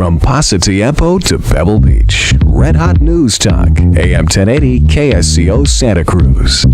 From Pasatiempo to Pebble Beach, Red Hot News Talk, AM 1080 KSCO Santa Cruz.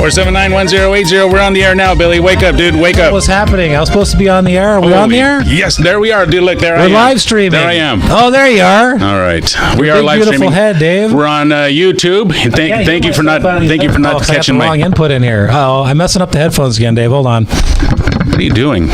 Or 479-1080. We're on the air now, Billy. Wake up, dude. Wake up. What's happening? I was supposed to be on the air. Are we on the air? Yes, there we are, dude. Look, there I am. We're live streaming. There I am. Oh, there you are. All right. We are live beautiful streaming. Head, Dave. We're on YouTube. Thank you for not catching my wrong input in here. Oh, I'm messing up the headphones again, Dave. Hold on. What are you doing?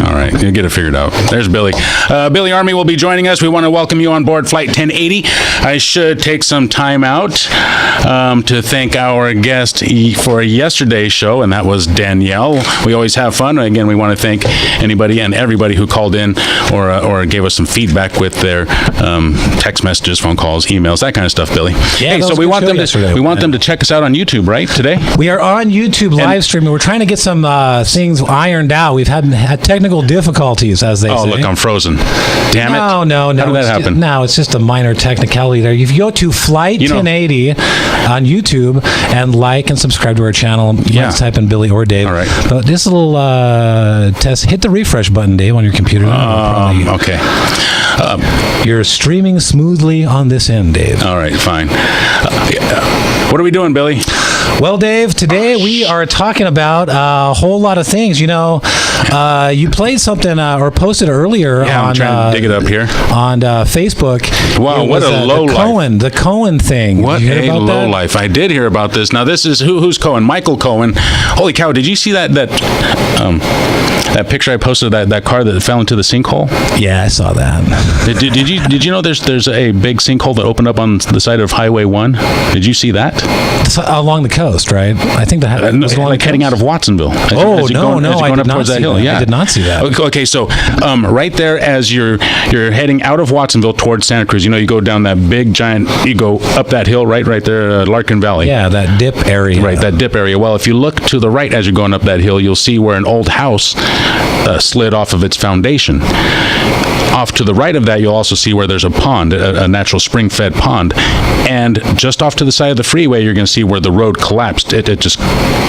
All right, you'll get it figured out. There's Billy. Billy Armi will be joining us. We want to welcome you on board Flight 1080. I should take some time out to thank our guest for yesterday's show, and that was Danielle. We always have fun. Again, we want to thank anybody and everybody who called in or gave us some feedback with their text messages, phone calls, emails, that kind of stuff, Billy. Yeah, hey, so we want them to check us out on YouTube, right, today? We are on YouTube live streaming. We're trying to get some things ironed out. We've had technical difficulties, as they say. Oh, look, I'm frozen. Damn it. No. How did that happen? No, it's just a minor technicality there. If you go to Flight 1080 on YouTube and like and subscribe to our channel, you might type in Billy or Dave. All right. But just a little test. Hit the refresh button, Dave, on your computer. Okay. You're streaming smoothly on this end, Dave. All right, fine. What are we doing, Billy? Well, Dave, today we are talking about a whole lot of things. You know, you played something or posted earlier on... I'm trying to dig it up here. On Facebook. Wow, what a low life. The Cohen thing. What a low life. I did hear about this. Now, this is... Who's Cohen? Michael Cohen. Holy cow, did you see that picture I posted of that car that fell into the sinkhole? Yeah, I saw that. Did you know there's a big sinkhole that opened up on the side of Highway 1? Did you see that? It's along the coast, right? I think that was along like heading out of Watsonville. I did not see that. Yeah. I did not see that. Okay, so right there as you're heading out of Watsonville towards Santa Cruz, you go down that big giant, you go up that hill right there, Larkin Valley. Yeah, that dip area. Right, that dip area. Well, if you look to the right as you're going up that hill, you'll see where an old house slid off of its foundation. Off to the right of that, you'll also see where there's a pond, a natural spring-fed pond. And just off to the side of the freeway, you're going to see where the road collapsed. It just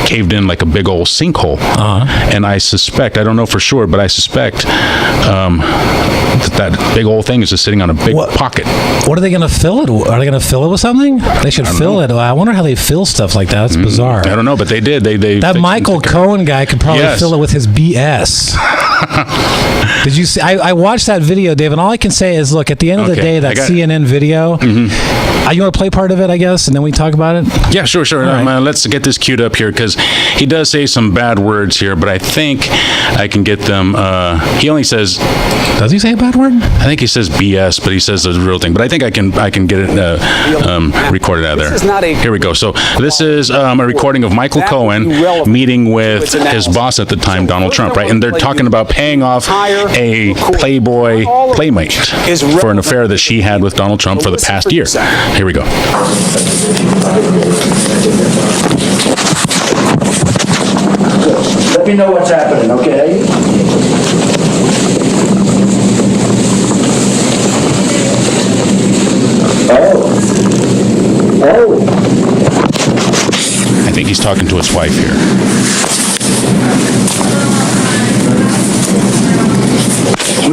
caved in like a big old sinkhole. And I suspect, I don't know for sure, but I suspect that big old thing is just sitting on a big pocket. What are they going to fill it? Are they going to fill it with something? They should fill it. I wonder how they fill stuff like that. That's bizarre. I don't know, but they did. That Michael Cohen guy could probably fill it with his BS. Did you see? I watched that video, Dave, and all I can say is, look, at the end of the day, that CNN video, you want to play part of it, I guess, and then we talk about it? Yeah, sure. Right. Let's get this queued up here, because he does say some bad words here, but I think I can get them. He only says... Does he say a bad word? I think he says BS, but he says the real thing. But I think I can get it recorded out of there. Here we go. So this is a recording of Michael Cohen meeting with his boss at the time, Donald Trump, right? And they're talking about paying off a Playboy playmate for an affair that she had with Donald Trump for the past year. Here we go. Let me know what's happening, okay? Oh. I think he's talking to his wife here.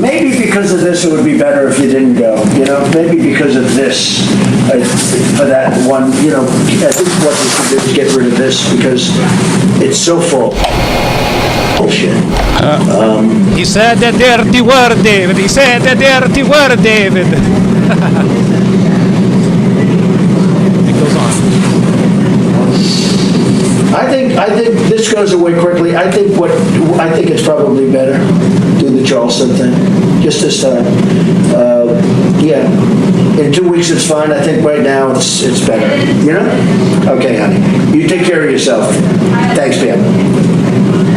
Maybe because of this, it would be better if you didn't go. Maybe because of this, for that one. I think what we should do is get rid of this because it's so full. Bullshit. He said the dirty word, David. He said the dirty word, David. It goes on. this goes away quickly, I think it's probably better do the Charleston thing, just this time. Yeah, in 2 weeks it's fine. I think right now it's better. You know? Okay, honey. You take care of yourself. Thanks, Pam.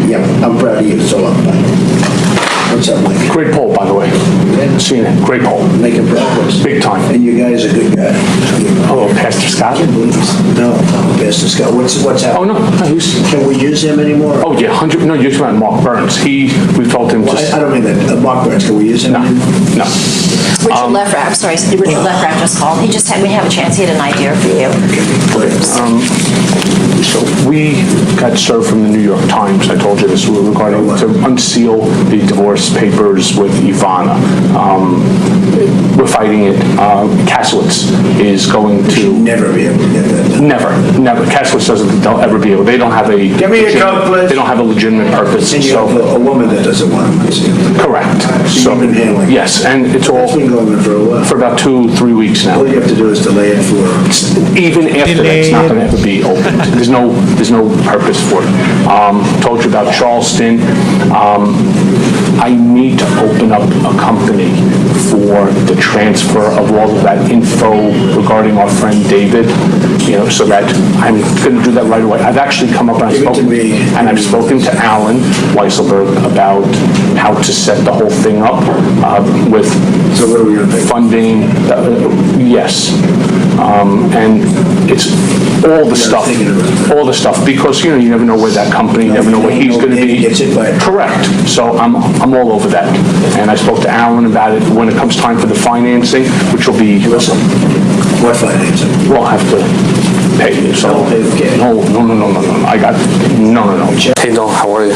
Yep, I'm proud of you. So long. Bye. What's up, Mike? Great poll, by the way. Yeah. Seeing it. Great poll. Making progress. Big time. And you guys are good guys. Oh, Pastor Scott? No, Pastor Scott. What's happening? Oh, no. Can we use him anymore? Oh, yeah, 100. No, you're talking about Mark Burns. We told him just. I don't mean that. Mark Burns, can we use him? No. Richard Lefrak, I'm sorry, Richard Lefrak just called. We didn't have a chance. He had an idea for you. So we got served from the New York Times. I told you this regarding to unseal the divorce papers with Ivana. We're fighting it. Caslitz is going to never be able to get that done. Never. Caslitz they'll ever be able. They don't have a. Give me a code, please. They don't have a legitimate purpose. And you have a woman that doesn't want to unseal. Correct. So you've been handling. Yes, and it's all. It's been going on for a while. For about 2-3 weeks now. All you have to do is delay it for. Even after that, it's not going to ever be opened. There's no purpose for it. Told you about Charleston. I need to open up a company for the transfer of all of that info regarding our friend David, so that I'm going to do that right away. I've actually come up and I've spoken to Alan Weisselberg about how to set the whole thing up with funding. Yes. And it's all the stuff, because you never know where that company, you never know where he's going to be. Correct. So I'm all over that. And I spoke to Alan about it when it comes time for the financing, which will be. What financing? We'll have to pay you. So Don't pay with cash. No. I got no. Hey, Don, how are you?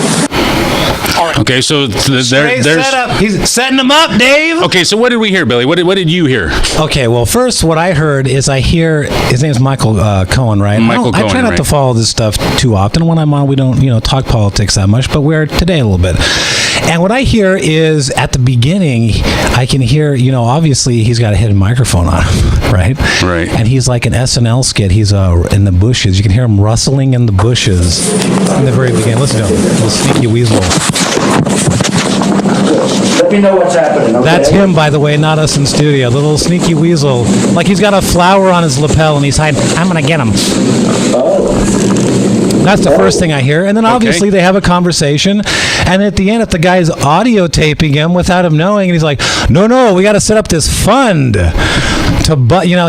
Okay, so there's setup. He's setting them up, Dave. Okay, so what did we hear, Billy? What did you hear? Okay, well, first, what I heard is his name's Michael Cohen, right? Michael Cohen, I try not to follow this stuff too often. When I'm on, we don't, talk politics that much, but we're today a little bit. And what I hear is, at the beginning, I can hear, obviously he's got a hidden microphone on him, right? Right. And he's like an SNL skit. He's in the bushes. You can hear him rustling in the bushes in the very beginning. Listen to him, little sneaky weasel. Let me know what's happening, okay? That's him, by the way, not us in studio. The little sneaky weasel. Like he's got a flower on his lapel and he's hiding. I'm going to get him. That's the first thing I hear. And then obviously they have a conversation. And at the end, if the guy's audio taping him without him knowing, and he's like, no, we got to set up this fund to,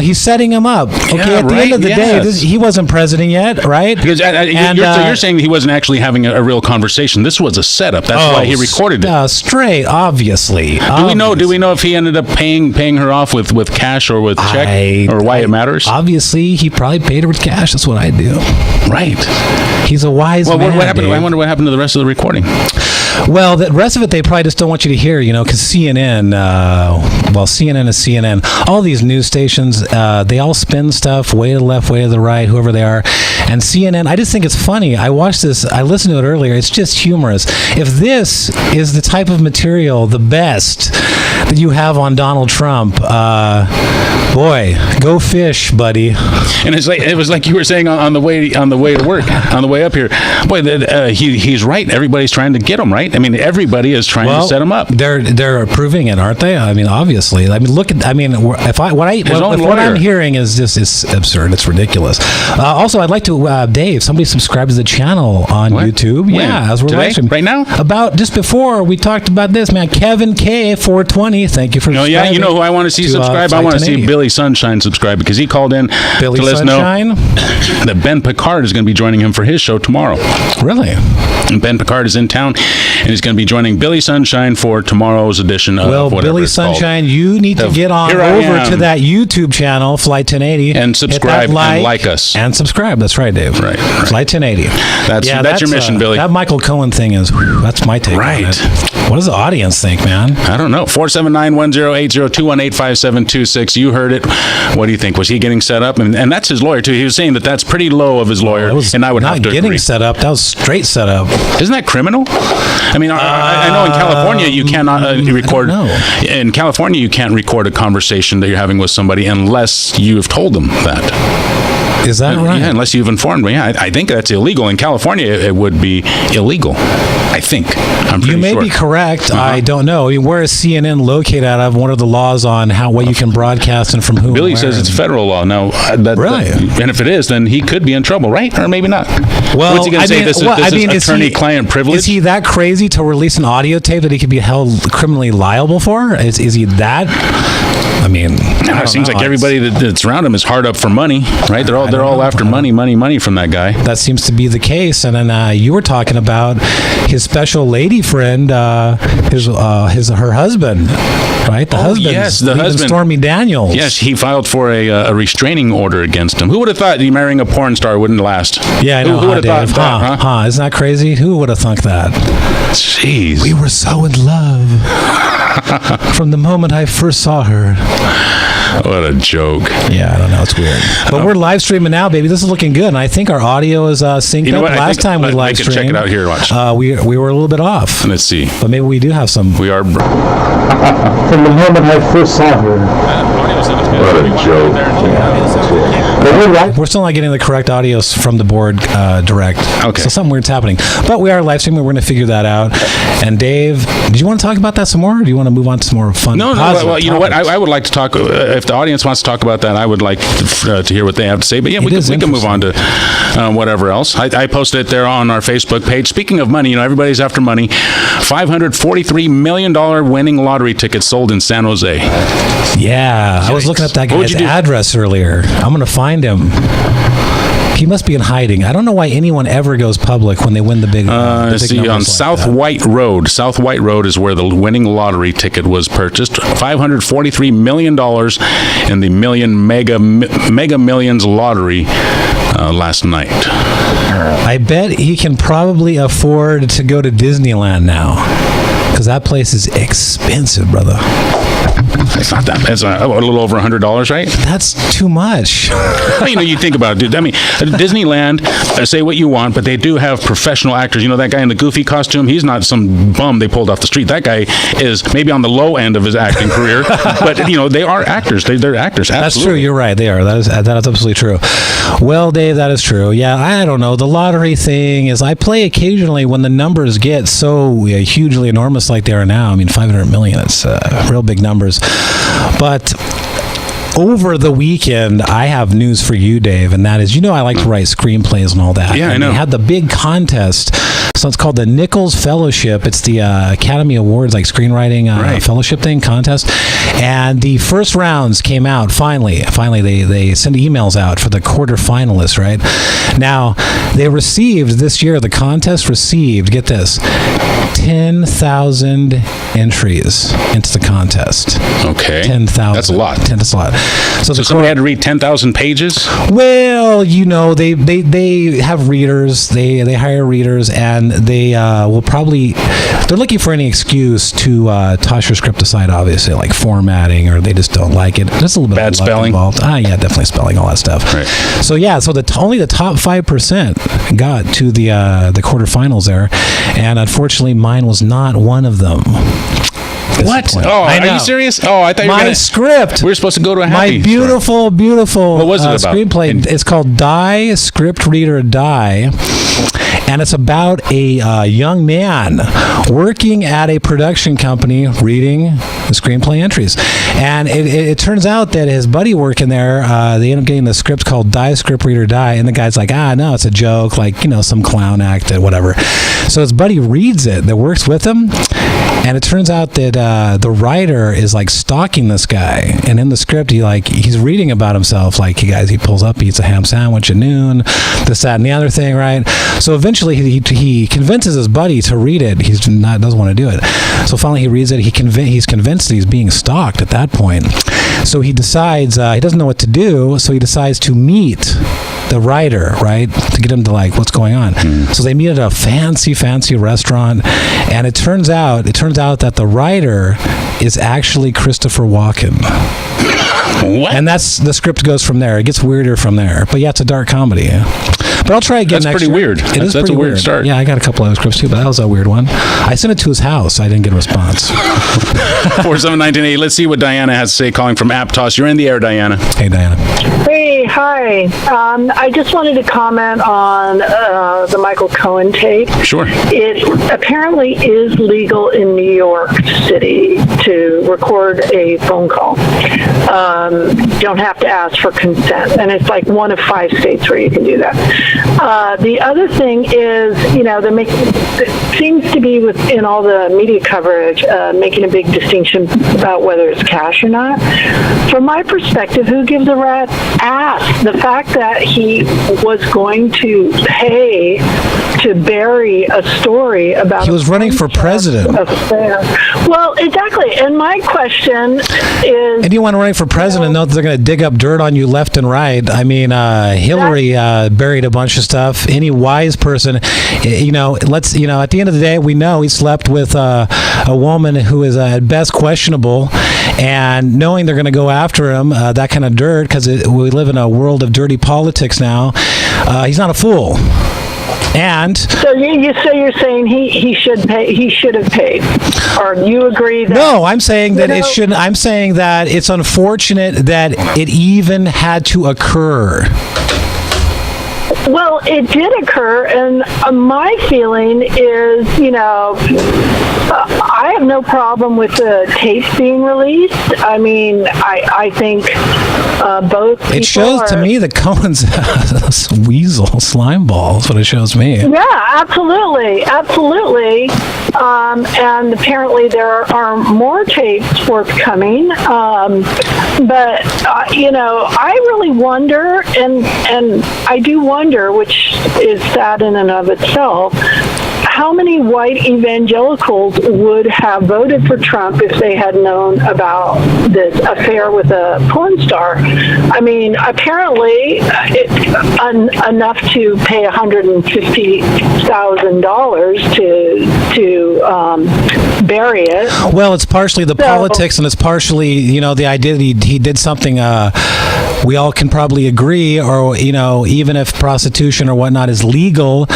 he's setting him up. Okay, at the end of the day, he wasn't president yet, right? Because so you're saying he wasn't actually having a real conversation. This was a setup. That's why he recorded it. Straight, obviously. Do we know if he ended up paying her off with cash or with check, or why it matters? Obviously, he probably paid her with cash. That's what I do. Right. He's a wise man. What happened? Dave. I wonder what happened to the rest of the recording. Well, the rest of it they probably just don't want you to hear, because CNN, CNN is CNN. All these news stations, they all spin stuff way to the left, way to the right, whoever they are. And CNN, I just think it's funny. I watched this, I listened to it earlier. It's just humorous. If this is the type of material, the best that you have on Donald Trump, boy, go fish, buddy. And it was like you were saying on the way to work, on the way up here. Boy, he's right. Everybody's trying to get him, right? I mean, everybody is trying to set him up. They're approving it, aren't they? I mean, obviously. I mean, what I'm hearing is just it's absurd. It's ridiculous. Also, I'd like to Dave. Somebody subscribed to the channel on YouTube. When? Yeah, as we're watching right now. About just before we talked about this, man. Kevin K 420. Thank you for subscribing. Yeah, you know who I want to see subscribe? I want to see Billy Sunshine subscribe, because he called in to let us know that Ben Picard is going to be joining him for his show tomorrow. Really? And Ben Picard is in town, and he's going to be joining Billy Sunshine for tomorrow's edition of whatever Billy it's called. Sunshine, you need to get on over to that YouTube channel, Flight 1080, and subscribe and like us and subscribe. That's right, Dave. Right. Flight 1080. That's your mission, Billy. That Michael Cohen thing is. That's my take on it. What does the audience think, man? I don't know. 479-1080-218-5726. You heard it. What do you think? Was he getting set up? And that's his lawyer too. He was saying that that's pretty low of his lawyer, and I would have to agree. Not getting set up. That was straight set up. Isn't that criminal? I mean, I know in California you cannot record. In California, you can't record a conversation that you're having with somebody unless you've told them that. Is that right? Yeah, unless you've informed me. I think that's illegal. In California, it would be illegal. I think. I'm pretty sure. You may be correct. I don't know. I mean, where is CNN located out of? What are the laws on what you can broadcast and from who? Billy says it's federal law. Now, really? And if it is, then he could be in trouble, right? Or maybe not. Well, what's he going to say? This is attorney-client privilege? Is he that crazy to release an audio tape that he could be held criminally liable for? Is he that? I mean, it seems like everybody that's around him is hard up for money, right? They're all after money from that guy. That seems to be the case. And then you were talking about his special lady friend, her husband, right? The husband. Yes, the husband, Stormy Daniels. Yes, he filed for a restraining order against him. Who would have thought you marrying a porn star wouldn't last? Yeah, I know. Who would have thought that? Isn't that crazy? Who would have thunk that? Jeez, we were so in love from the moment I first saw her. What a joke. Yeah, I don't know. It's weird. But we're live streaming now, baby. This is looking good. And I think our audio is synced up. Last time we live streamed. Check it out here. Watch. We were a little bit off. Let's see. But maybe we do have some. We are. From the moment I first saw her. What a joke. We're still not getting the correct audio from the board direct. Okay. So something weird's happening. But we are live streaming. We're going to figure that out. And Dave, did you want to talk about that some more? Or do you want to move on to some more fun? No. Well, you know what? I would like to talk. If the audience wants to talk about that, I would like to hear what they have to say. But yeah, we can move on to whatever else. I posted it there on our Facebook page. Speaking of money, everybody's after money. $543 million winning lottery tickets sold in San Jose. Yeah, I was looking up that guy's address earlier. I'm going to find him. He must be in hiding. I don't know why anyone ever goes public when they win the big. See, on South White Road. South White Road is where the winning lottery ticket was purchased. $543 million in the Mega Millions lottery last night. I bet he can probably afford to go to Disneyland now, because that place is expensive, brother. It's not that. It's a little over $100, right? That's too much. Well, you think about it, dude. I mean, Disneyland, say what you want, but they do have professional actors. That guy in the Goofy costume, he's not some bum they pulled off the street. That guy is maybe on the low end of his acting career, but, they are actors. They're actors. Absolutely. That's true. You're right. They are. That is absolutely true. Well, Dave, that is true. Yeah, I don't know. The lottery thing is I play occasionally when the numbers get so hugely enormous like they are now. I mean, 500 million, it's real big numbers. But over the weekend, I have news for you, Dave, and that is, I like to write screenplays and all that. Yeah, I know. They had the big contest. So it's called the Nichols Fellowship. It's the Academy Awards, like screenwriting fellowship thing, contest. And the first rounds came out, finally. They send emails out for the quarterfinalists, right? Now, they received, this year, the contest received, get this, 10,000 entries into the contest. Okay. 10,000. That's a lot. That's a lot. So somebody had to read 10,000 pages? Well, they have readers. They hire readers, and they will probably, they're looking for any excuse to toss your script aside, obviously, like formatting, or they just don't like it. There's a little bit bad of luck spelling involved. Yeah, definitely spelling, all that stuff. Right. So only the top 5% got to the quarterfinals there, and unfortunately, mine was not one of them. What? Oh, are you serious? Oh, I thought you were my script. We were supposed to go to a happy My beautiful What was it about? Screenplay. It's called Die, Script Reader Die. And it's about a young man working at a production company reading the screenplay entries. And it turns out that his buddy working there, they end up getting the script called Die, Script Reader Die. And the guy's like, no, it's a joke, like, some clown act or whatever. So his buddy reads it, that works with him. And it turns out that the writer is like stalking this guy, and in the script he's reading about himself, like he pulls up, he eats a ham sandwich at noon, this, that, and the other thing, right? So eventually he convinces his buddy to read it. He doesn't want to do it. So finally he reads it. He's convinced that he's being stalked at that point. So he decides he doesn't know what to do. So he decides to meet the writer, right, to get him to what's going on. So they meet at a fancy restaurant, and it turns out that the writer is actually Christopher Walken. What? And the script goes from there. It gets weirder from there. But yeah, it's a dark comedy. But I'll try again. That's pretty weird. That's a weird start. Yeah, I got a couple other scripts too, but that was a weird one. I sent it to his house. I didn't get a response. 47998. Let's see what Diana has to say. Calling from Aptos. You're in the air, Diana. Hey, Diana. Hey, hi. I just wanted to comment on the Michael Cohen tape. Sure. It apparently is legal in New York City to record a phone call. Don't have to ask for consent, and it's like one of 5 states where you can do that. The other thing is, it seems to be within all the media coverage making a big distinction about whether it's cash or not. From my perspective, who gives a rat's ass? The fact that he was going to pay to bury a story about... He was running for president. Well, exactly. And my question is... And you want to run for president, know that they're going to dig up dirt on you left and right. I mean, Hillary buried a bunch of stuff. Any wise person, at the end of the day, we know he slept with a woman who is at best questionable, and knowing they're going to go after him, that kind of dirt, because we live in a world of dirty politics now, he's not a fool. And so you're saying he should pay? He should have paid, or you agree that? No, I'm saying that it shouldn't. I'm saying that it's unfortunate that it even had to occur. Well, it did occur, and my feeling is, I have no problem with the tapes being released. I mean, I think both. It shows to me that Cohen's a weasel, slimeball. That's what it shows me. Yeah, absolutely. And apparently there are more tapes forthcoming. But I really wonder, and I do wonder, which is sad in and of itself, how many white evangelicals would have voted for Trump if they had known about this affair with a porn star? I mean, apparently enough to pay $150,000 to bury it. Well, it's partially the politics, and it's partially, the idea that he did something we all can probably agree, or, even if prostitution or whatnot is legal,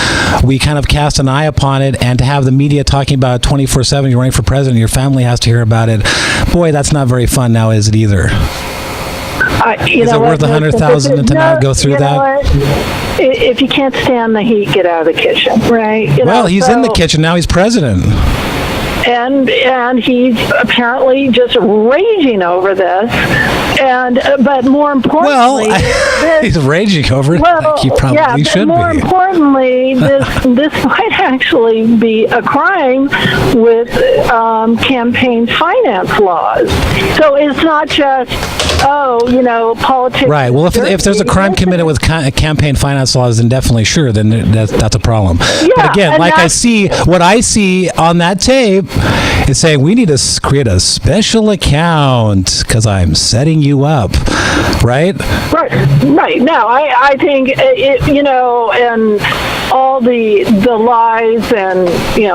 we kind of cast an eye upon it, and to have the media talking about it 24/7, you're running for president, your family has to hear about it. Boy, that's not very fun now, is it either? Is it worth $100,000 to not go through that? If you can't stand the heat, get out of the kitchen, right? He's in the kitchen now. He's president. And he's apparently just raging over this. But more importantly, he's raging over it. Like he probably should be. More importantly, this might actually be a crime with campaign finance laws. So it's not just politics. Right. Well, if there's a crime committed with campaign finance laws, then definitely sure, then that's a problem. Yeah, but again, what I see on that tape is saying we need to create a special account because I'm setting you up, right? Right. No, I think and all the lies and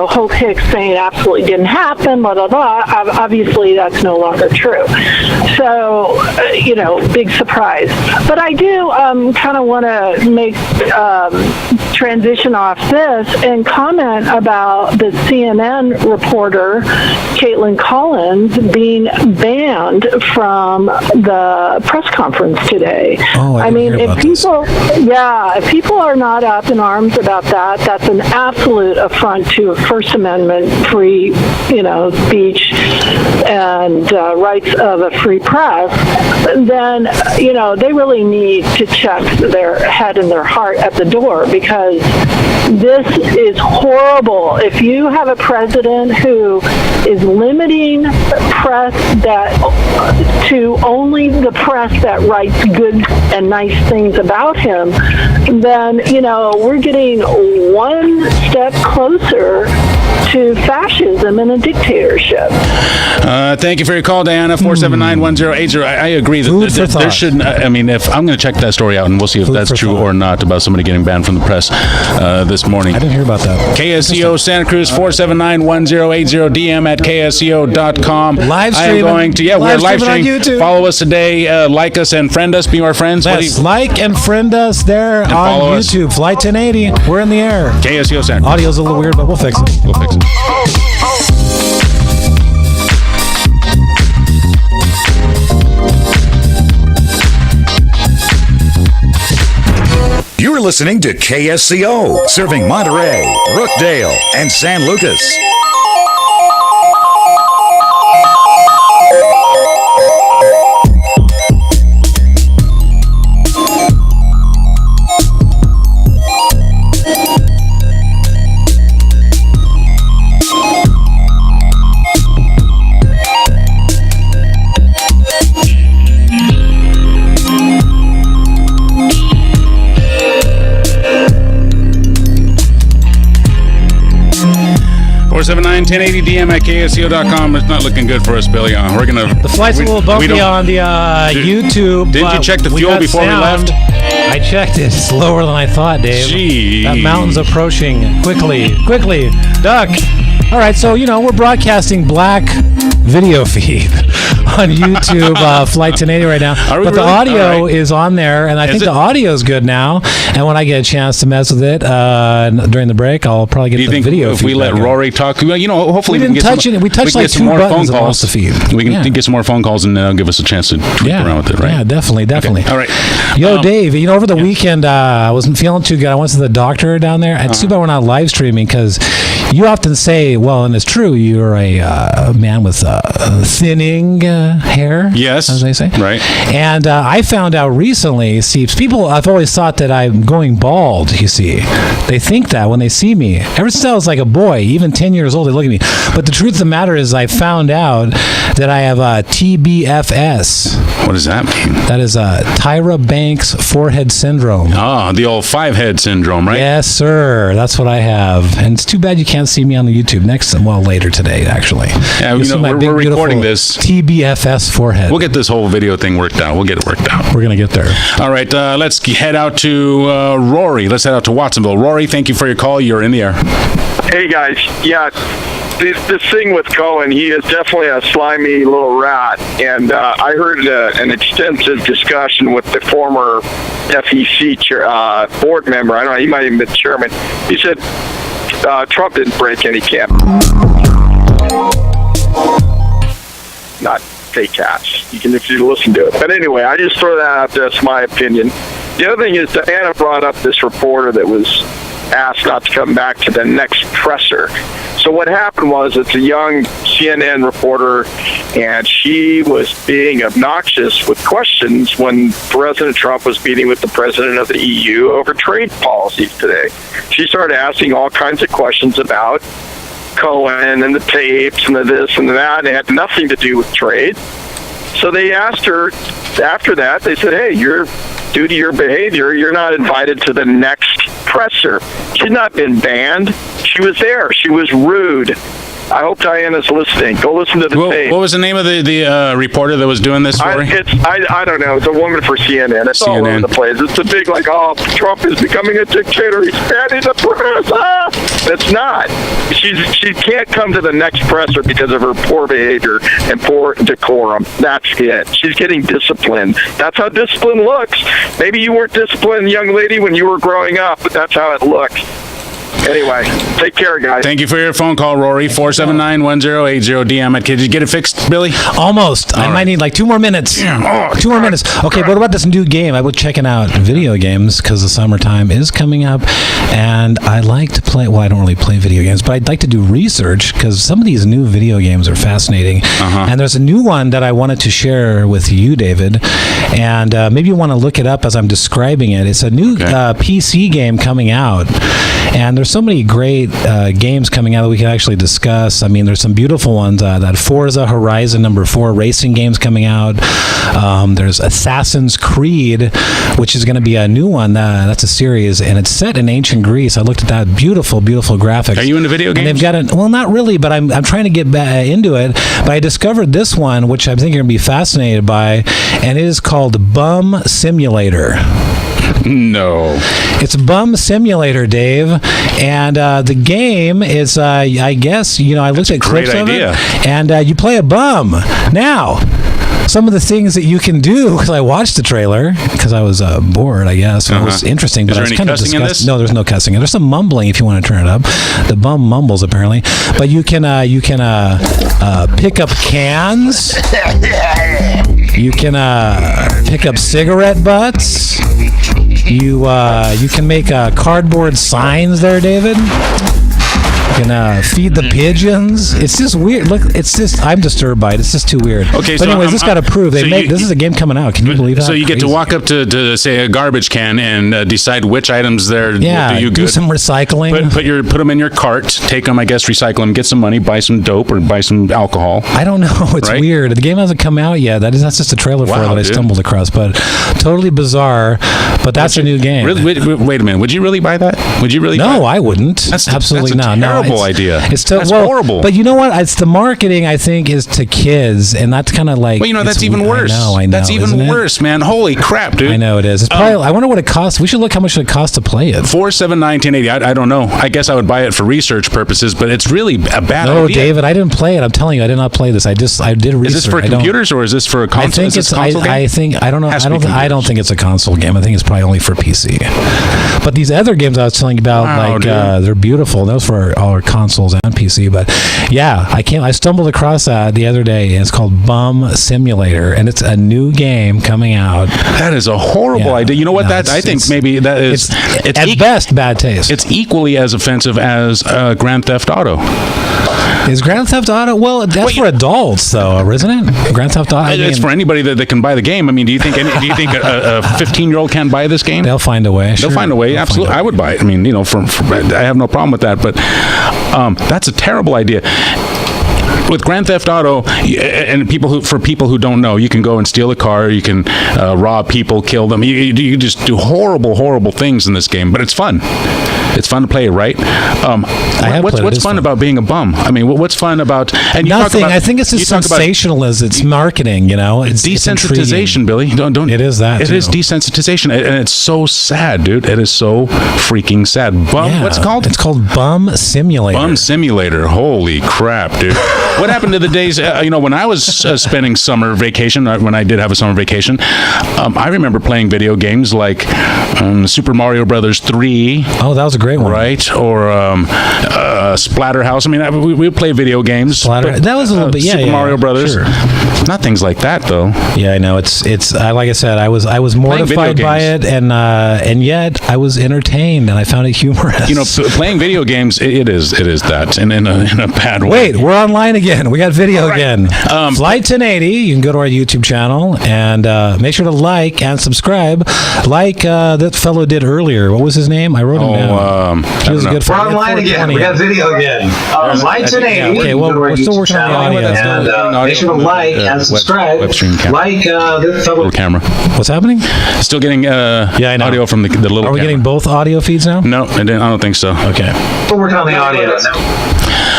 Hope Hicks saying it absolutely didn't happen, blah blah blah. Obviously, that's no longer true. So big surprise. But I do kind of want to make transition off this and comment about the CNN reporter Caitlin Collins being banned from the press conference today. I mean, if people are not up in arms about that, that's an absolute affront to First Amendment free, speech and rights of a free press. Then, they really need to check their head and their heart at the door, because this is horrible. If you have a president who is limiting press to only the press that writes good and nice things about him, then, we're getting one step closer to fascism and a dictatorship. Thank you for your call, Diana. 479-1080. I agree that there should. I mean, if I'm going to check that story out, and we'll see if that's true or not about somebody getting banned from the press this morning. I didn't hear about that. KSCO Santa Cruz 479-1080. DM at ksco.com. Live streaming. We're live streaming on YouTube. Follow us today. Like us and friend us. Be our friends. Yes, like and friend us there on YouTube. Flight 1080. We're in the air. KSCO Santa Cruz. Audio's a little weird, but we'll fix it. You're listening to KSCO, serving Monterey, Brookdale, and San Lucas. DM at ksco.com. It's not looking good for us, Billy. The flight's a little bumpy on the YouTube. Didn't you check the fuel before we left? I checked it. It's lower than I thought, Dave. Gee. That mountain's approaching. Quickly, duck. All right, so, we're broadcasting black video feed on YouTube, Flight 1080 right now. But the audio is on there, and I think the audio is good now. And when I get a chance to mess with it during the break, I'll probably get the video feed. If we let Rory talk, hopefully we didn't touch it. We touched like 2 buttons and lost the feed. We can get some more phone calls, and give us a chance to tweak around with it, right? Yeah, definitely. Okay. All right. Yo, Dave, over the weekend, I wasn't feeling too good. I went to the doctor down there. It's too bad we're not live streaming, because you often say, well, and it's true, you're a man with thinning hair. Yes. As they say. Right. And I found out recently, I've always thought that I'm going bald, you see. They think that when they see me. Ever since I was like a boy, even 10 years old, they look at me. But the truth of the matter is I found out that I have TBFS. What does that mean? That is Tyra Banks forehead syndrome. Ah, the old 5-head syndrome, right? Yes, sir. That's what I have. And it's too bad you can't see me on the YouTube later today, actually. Yeah, we're recording this. TBFS forehead. We'll get this whole video thing worked out. We'll get it worked out. We're going to get there. All right, let's head out to Rory. Let's head out to Watsonville. Rory, thank you for your call. You're in the air. Hey, guys. Yeah, this thing with Cohen, he is definitely a slimy little rat. And I heard an extensive discussion with the former FEC board member. I don't know, he might even be the chairman. He said Trump didn't break any cameras. Not fake cats. You can, if you listen to it. But anyway, I just throw that out there. That's my opinion. The other thing is Diana brought up this reporter that was asked not to come back to the next presser. So what happened was it's a young CNN reporter, and she was being obnoxious with questions when President Trump was meeting with the president of the EU over trade policies today. She started asking all kinds of questions about Cohen and the tapes and the this and the that, and it had nothing to do with trade. So they asked her, after that, they said, hey, due to your behavior, you're not invited to the next presser. She's not been banned. She was there. She was rude. I hope Diana's listening. Go listen to the tape. What was the name of the reporter that was doing this story? I don't know. It's a woman for CNN. It's all over the place. It's a big, Trump is becoming a dictator. He's banning the press. It's not. She can't come to the next presser because of her poor behavior and poor decorum. That's it. She's getting disciplined. That's how discipline looks. Maybe you weren't disciplined, young lady, when you were growing up, but that's how it looks. Anyway, take care, guys. Thank you for your phone call, Rory. 479-1080 DM. Did you get it fixed, Billy? Almost. I might need 2 more minutes. 2 more minutes. Okay, but what about this new game? I've been checking out video games because the summertime is coming up, and I like to play. Well, I don't really play video games, but I'd like to do research because some of these new video games are fascinating. And there's a new one that I wanted to share with you, David, and maybe you want to look it up as I'm describing it. It's a new PC game coming out, and there's so many great games coming out that we can actually discuss. I mean, there's some beautiful ones. That Forza Horizon #4 racing games coming out. There's Assassin's Creed, which is going to be a new one. That's a series, and it's set in ancient Greece. I looked at that. Beautiful, beautiful graphics. Are you into video games? And they've got well, not really, but I'm trying to get into it. But I discovered this one, which I think you're going to be fascinated by, and it is called Bum Simulator. No. It's Bum Simulator, Dave. And the game is, I guess, I looked at clips of it. And you play a bum. Now, some of the things that you can do, because I watched the trailer, because I was bored, I guess. It was interesting. Is there I was any kind of cussing in this? No, there's no cussing. There's some mumbling if you want to turn it up. The bum mumbles, apparently. But you can pick up cans. You can pick up cigarette butts. You can make cardboard signs there, David. You can feed the pigeons. It's just weird. Look, I'm disturbed by it. It's just too weird. Okay, but anyways, this got to prove this is a game coming out. Can you believe that? So you get to walk up to say a garbage can and decide which items there do you do good. Some recycling. Put them in your cart. Take them, I guess, recycle them, get some money, buy some dope or buy some alcohol. I don't know. It's weird. The game hasn't come out yet. That's just a trailer for it that I stumbled across. But totally bizarre. But that's a new game. Really, wait a minute. Would you really buy that? Would you really? No, I wouldn't. That's absolutely not. No. Idea. That's horrible. But you know what? It's the marketing, I think, is to kids, and that's kind of like. Well, that's even worse. I know. That's even worse, man. Holy crap, dude. I know it is. It's probably. I wonder what it costs. We should look how much it costs to play it. $479.1080. I don't know. I guess I would buy it for research purposes, but it's really a bad idea. No, David, I didn't play it. I'm telling you, I did not play this. I did research. Is this for computers or is this for a console? I don't know. I don't think it's a console game. I think it's probably only for PC. But these other games I was telling you about, they're beautiful. Those for all our consoles and PC. But yeah, I stumbled across that the other day, and it's called Bum Simulator, and it's a new game coming out. That is a horrible idea. You know what? I think maybe that is it's at best bad taste. It's equally as offensive as Grand Theft Auto. Is Grand Theft Auto? Well, that's for adults, though, isn't it? Grand Theft Auto. It's for anybody that can buy the game. I mean, do you think a 15-year-old can't buy this game? They'll find a way. They'll find a way. Absolutely, I would buy it. I mean, I have no problem with that. But that's a terrible idea. With Grand Theft Auto, and for people who don't know, you can go and steal a car, you can rob people, kill them. You just do horrible, horrible things in this game, but it's fun. It's fun to play it, right? What's fun about being a bum? I mean, what's fun about... And nothing. I think it's as sensational as it's marketing, It's desensitization, Billy. Don't. It is that, It is desensitization, and it's so sad, dude. It is so freaking sad. What's it called? It's called Bum Simulator. Bum Simulator. Holy crap, dude. What happened to the days, when I was spending summer vacation, when I did have a summer vacation, I remember playing video games like Super Mario Brothers 3. Oh, that was a great one. Right? Or Splatterhouse. I mean, we would play video games. That was a little bit, Super Mario Brothers. Sure. Not things like that, though. Yeah, I know. It's like I said, I was mortified by it, and yet I was entertained, and I found it humorous. Playing video games, it is that, and in a bad way. Wait, we're online again. We got video again. Flight 1080. You can go to our YouTube channel and make sure to like and subscribe, like that fellow did earlier. What was his name? I wrote him down. He was a good friend. We're online again. We got video again. Flight 1080. Okay, well, we're still working on the audio. And make sure to like and subscribe. Like this fellow camera. What's happening? Still getting audio from the little camera. Are we getting both audio feeds now? No, I don't think so. Okay. We're working on the audio.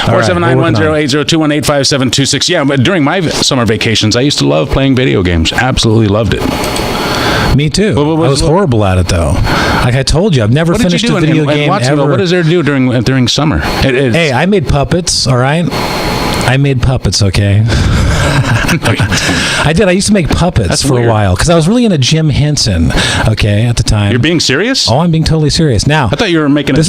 479-1080-218-5726. Yeah, but during my summer vacations, I used to love playing video games. Absolutely loved it. Me too. I was horrible at it, though. Like I told you, I've never finished a video game ever. What is there to do during summer? Hey, I made puppets, all right? I made puppets, okay? I did. I used to make puppets for a while because I was really into Jim Henson, okay, at the time. You're being serious? Oh, I'm being totally serious. Now, I thought you were making a joke.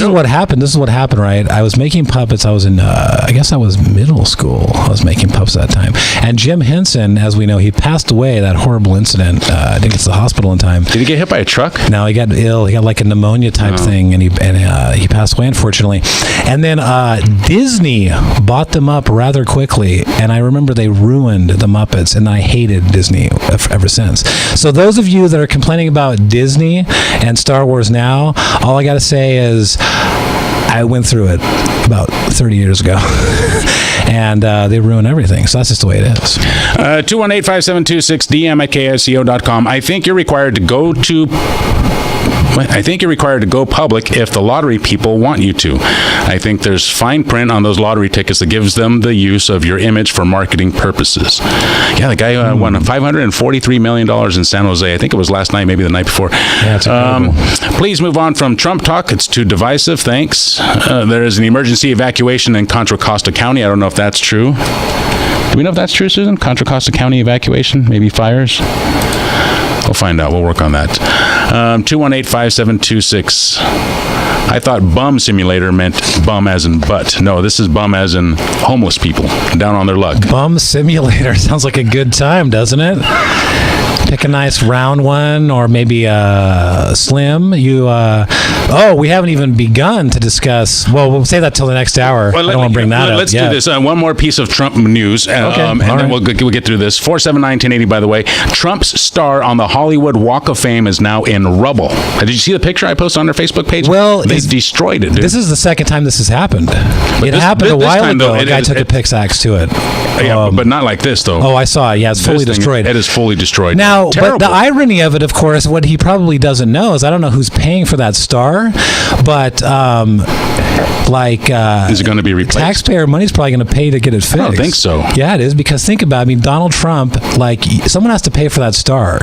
This is what happened, right? I was making puppets. I was in, I guess I was middle school. I was making puppets at that time. And Jim Henson, as we know, he passed away, that horrible incident. I think it's the hospital in time. Did he get hit by a truck? No, he got ill. He got like a pneumonia type thing, and he passed away, unfortunately. And then Disney bought them up rather quickly, and I remember they ruined the Muppets, and I hated Disney ever since. So those of you that are complaining about Disney and Star Wars now, all I got to say is I went through it about 30 years ago. And they ruin everything. So that's just the way it is. 218-5726-DM@ksco.com. I think you're required to go public if the lottery people want you to. I think there's fine print on those lottery tickets that gives them the use of your image for marketing purposes. Yeah, the guy won $543 million in San Jose. I think it was last night, maybe the night before. Yeah, it's incredible. Please move on from Trump talk. It's too divisive. Thanks. There is an emergency evacuation in Contra Costa County. I don't know if that's true. Do we know if that's true, Susan? Contra Costa County evacuation? Maybe fires? We'll find out. We'll work on that. 218-5726. I thought bum simulator meant bum as in butt. No, this is bum as in homeless people down on their luck. Bum simulator sounds like a good time, doesn't it? Pick a nice round one, or maybe slim. We haven't even begun to discuss. Well, we'll say that till the next hour. I don't want to bring that up. Let's do this. One more piece of Trump news, and then we'll get through this. 479-1080, by the way. Trump's star on the Hollywood Walk of Fame is now in rubble. Did you see the picture I posted on their Facebook page? Well, they destroyed it, dude. This is the second time this has happened. It happened a while ago. A guy took a pickaxe to it. Yeah, but not like this, though. Oh, I saw it. Yeah, it's fully destroyed. It is fully destroyed. Now, but the irony of it, of course, what he probably doesn't know is I don't know who's paying for that star, but is it going to be replaced? Taxpayer money's probably going to pay to get it fixed. I don't think so. Yeah, it is, because think about it. I mean, Donald Trump, someone has to pay for that star.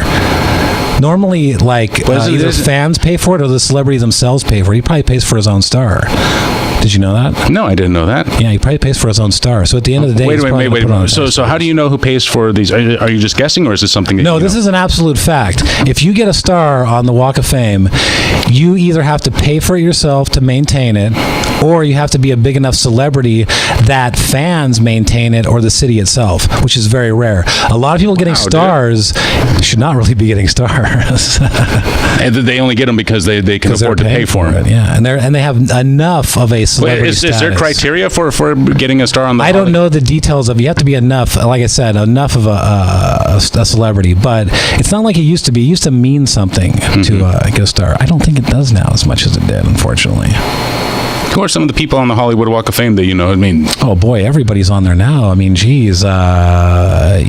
Normally, either fans pay for it or the celebrities themselves pay for it. He probably pays for his own star. Did you know that? No, I didn't know that. Yeah, he probably pays for his own star. So at the end of the day, wait a minute. So how do you know who pays for these? Are you just guessing, or is this something? No, this is an absolute fact. If you get a star on the Walk of Fame, you either have to pay for it yourself to maintain it, or you have to be a big enough celebrity that fans maintain it, or the city itself, which is very rare. A lot of people getting stars should not really be getting stars. And they only get them because they can afford to pay for them. Yeah, and they have enough of a celebrity status. Is there criteria for getting a star on the? I don't know the details of. You have to be enough, like I said, enough of a celebrity. But it's not like it used to be. It used to mean something to get a star. I don't think it does now as much as it did, unfortunately. Who are some of the people on the Hollywood Walk of Fame that you know? I mean, oh boy, everybody's on there now. I mean, geez, Laurel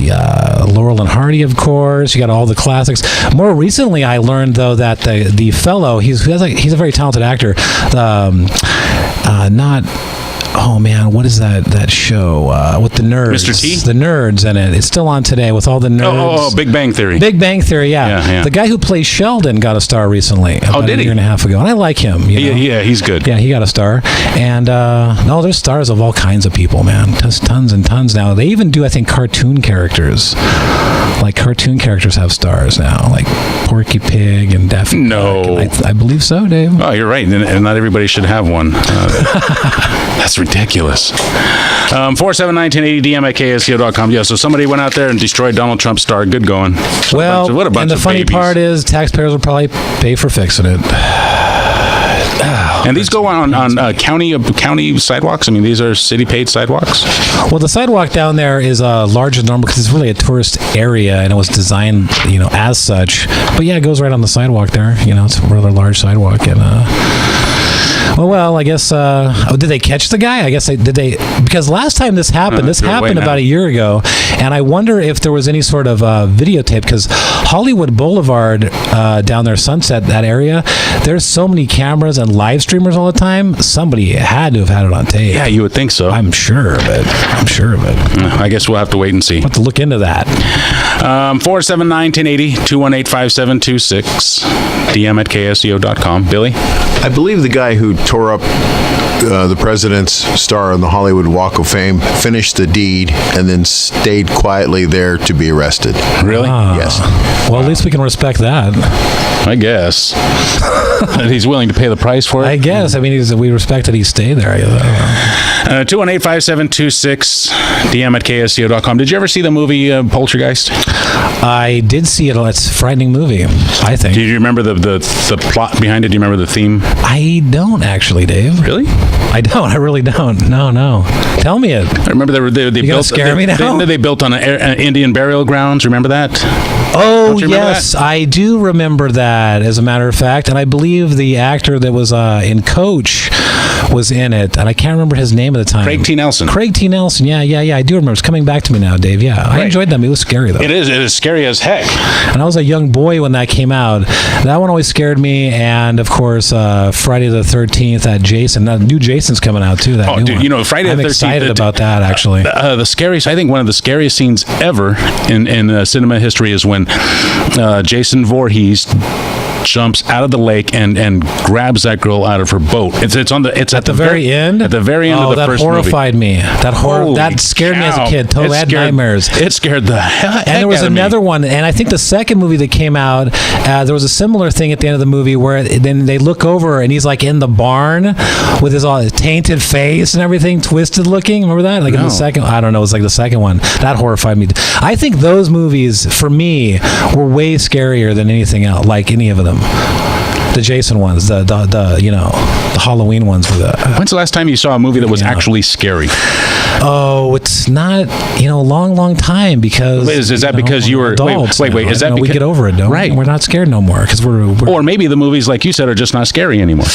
and Hardy, of course. You got all the classics. More recently, I learned though that the fellow he's a very talented actor. Oh man, what is that show with the nerds? Mr. T? The nerds in it. It's still on today with all the nerds. Oh, Big Bang Theory. Big Bang Theory, yeah. The guy who plays Sheldon got a star recently. About a year and a half ago, and I like him. Yeah, he's good. Yeah, he got a star. And there's stars of all kinds of people, man. Tons and tons now. They even do, I think, cartoon characters. Like cartoon characters have stars now, like Porky Pig and Daffy Duck. I believe so, Dave. Oh, you're right. And not everybody should have one. That's ridiculous. 479-1080-DM@ksco.com. Yeah, so somebody went out there and destroyed Donald Trump's star. Good going. What a bunch of funny part is taxpayers will probably pay for fixing it. And these go on county sidewalks? I mean, these are city-paid sidewalks? Well, the sidewalk down there is a larger number because it's really a tourist area, and it was designed, as such. But yeah, it goes right on the sidewalk there. It's a rather large sidewalk, and well, I guess. Did they catch the guy? I guess did. Because last time this happened, about a year ago, and I wonder if there was any sort of videotape. Because Hollywood Boulevard down there, Sunset, that area, there's so many cameras and live streamers all the time. Somebody had to have had it on tape. Yeah, you would think so. I'm sure of it. I guess we'll have to wait and see. We'll have to look into that. 479-1080, 218-5726, DM@ksco.com. Billy? I believe the guy who tore up the president's star on the Hollywood Walk of Fame finished the deed and then stayed quietly there to be arrested. Really? Yes. Well, at least we can respect that. I guess. That he's willing to pay the price for it. I guess. I mean, we respect that he stayed there. 218-5726, DM@ksco.com. Did you ever see the movie Poltergeist? I did see it. It's a frightening movie, I think. Do you remember the plot behind it? Do you remember the theme? I don't actually, Dave. Really? I don't. I really don't. No. Tell me it. I remember they built. Scare me now? They built on an Indian burial grounds. Remember that? Oh, yes, I do remember that, as a matter of fact. And I believe the actor that was in Coach was in it. And I can't remember his name at the time. Craig T. Nelson. Craig T. Nelson, yeah. I do remember. It's coming back to me now, Dave. Yeah, I enjoyed that movie. It was scary, though. It is scary as heck. And I was a young boy when that came out. That one always scared me. And, of course, Friday the 13th at Jason. Now, new Jason's coming out, too. That new dude, one. you know, Friday the 13th. I'm excited about that, actually. The scariest, I think one of the scariest scenes ever in cinema history is when Jason Voorhees jumps out of the lake and grabs that girl out of her boat. It's at the very end. At the very end of the first movie. That horrified me. That scared me as a kid. Totally had nightmares. It scared the hell out of me. And there was another one, and I think the second movie that came out, there was a similar thing at the end of the movie where then they look over and he's like in the barn with his all tainted face and everything, twisted looking. Remember that? Like in the second, I don't know. It was like the second one that horrified me. I think those movies for me were way scarier than anything else, like any of them. The Jason ones, the Halloween ones. When's the last time you saw a movie that was actually scary? Oh, it's not, a long time because... Is that because you were... adults, wait, is that because... we get over it, don't we? Right. We're not scared no more because we're... Or maybe the movies, like you said, are just not scary anymore.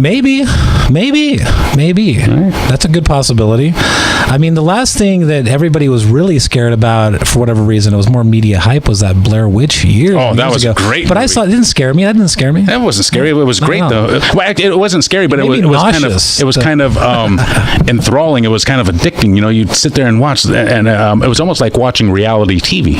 Maybe. Right. That's a good possibility. I mean, the last thing that everybody was really scared about, for whatever reason, it was more media hype, was that Blair Witch years ago. Great. But I saw it didn't scare me. That didn't scare me. That wasn't scary. It was great though. Well, it wasn't scary, but it was kind of enthralling. It was kind of addicting. You'd sit there and watch, and it was almost like watching reality TV.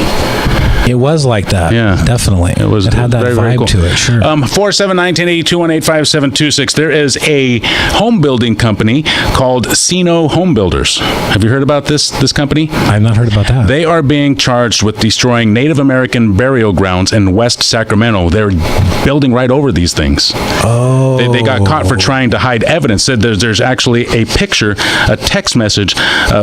It was like that. Yeah, definitely. It had that vibe to it. Sure. 479-1080-218-5726. There is a home building company called Sino Home Builders. Have you heard about this company? I've not heard about that. They are being charged with destroying Native American burial grounds in West Sacramento. They're building right over these things. Oh. They got caught for trying to hide evidence. Said there's actually a picture, a text message.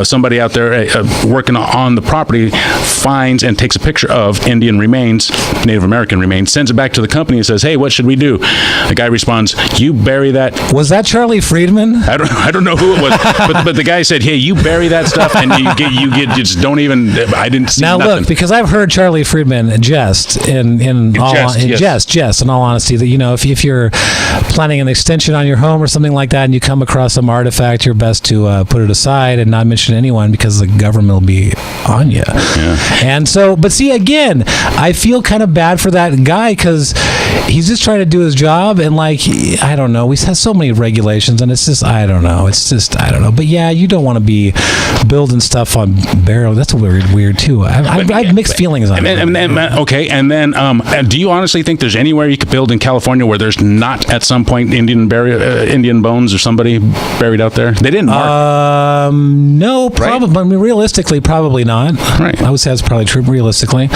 Somebody out there working on the property finds and takes a picture of Indian remains, Native American remains, sends it back to the company and says, "Hey, what should we do?" The guy responds, "You bury that." Was that Charlie Friedman? I don't know who it was, but the guy said, "Hey, you bury that stuff, and you just don't even." I didn't see now nothing. Look, because I've heard Charlie Friedman jest in all honesty, that if you're planning an extension on your home or something like that, and you come across some artifact, you're best to put it aside and not mention anyone because the government will be on you. Yeah. And so, but see again. I feel kind of bad for that guy because he's just trying to do his job, and I don't know. We have so many regulations, and it's just I don't know. But yeah, you don't want to be building stuff on burial. That's weird too. I have mixed feelings on it. Okay, and then do you honestly think there's anywhere you could build in California where there's not at some point Indian bones or somebody buried out there? They didn't mark. No, probably. Right? I mean, realistically, probably not. Right. I would say that's probably true. Realistically.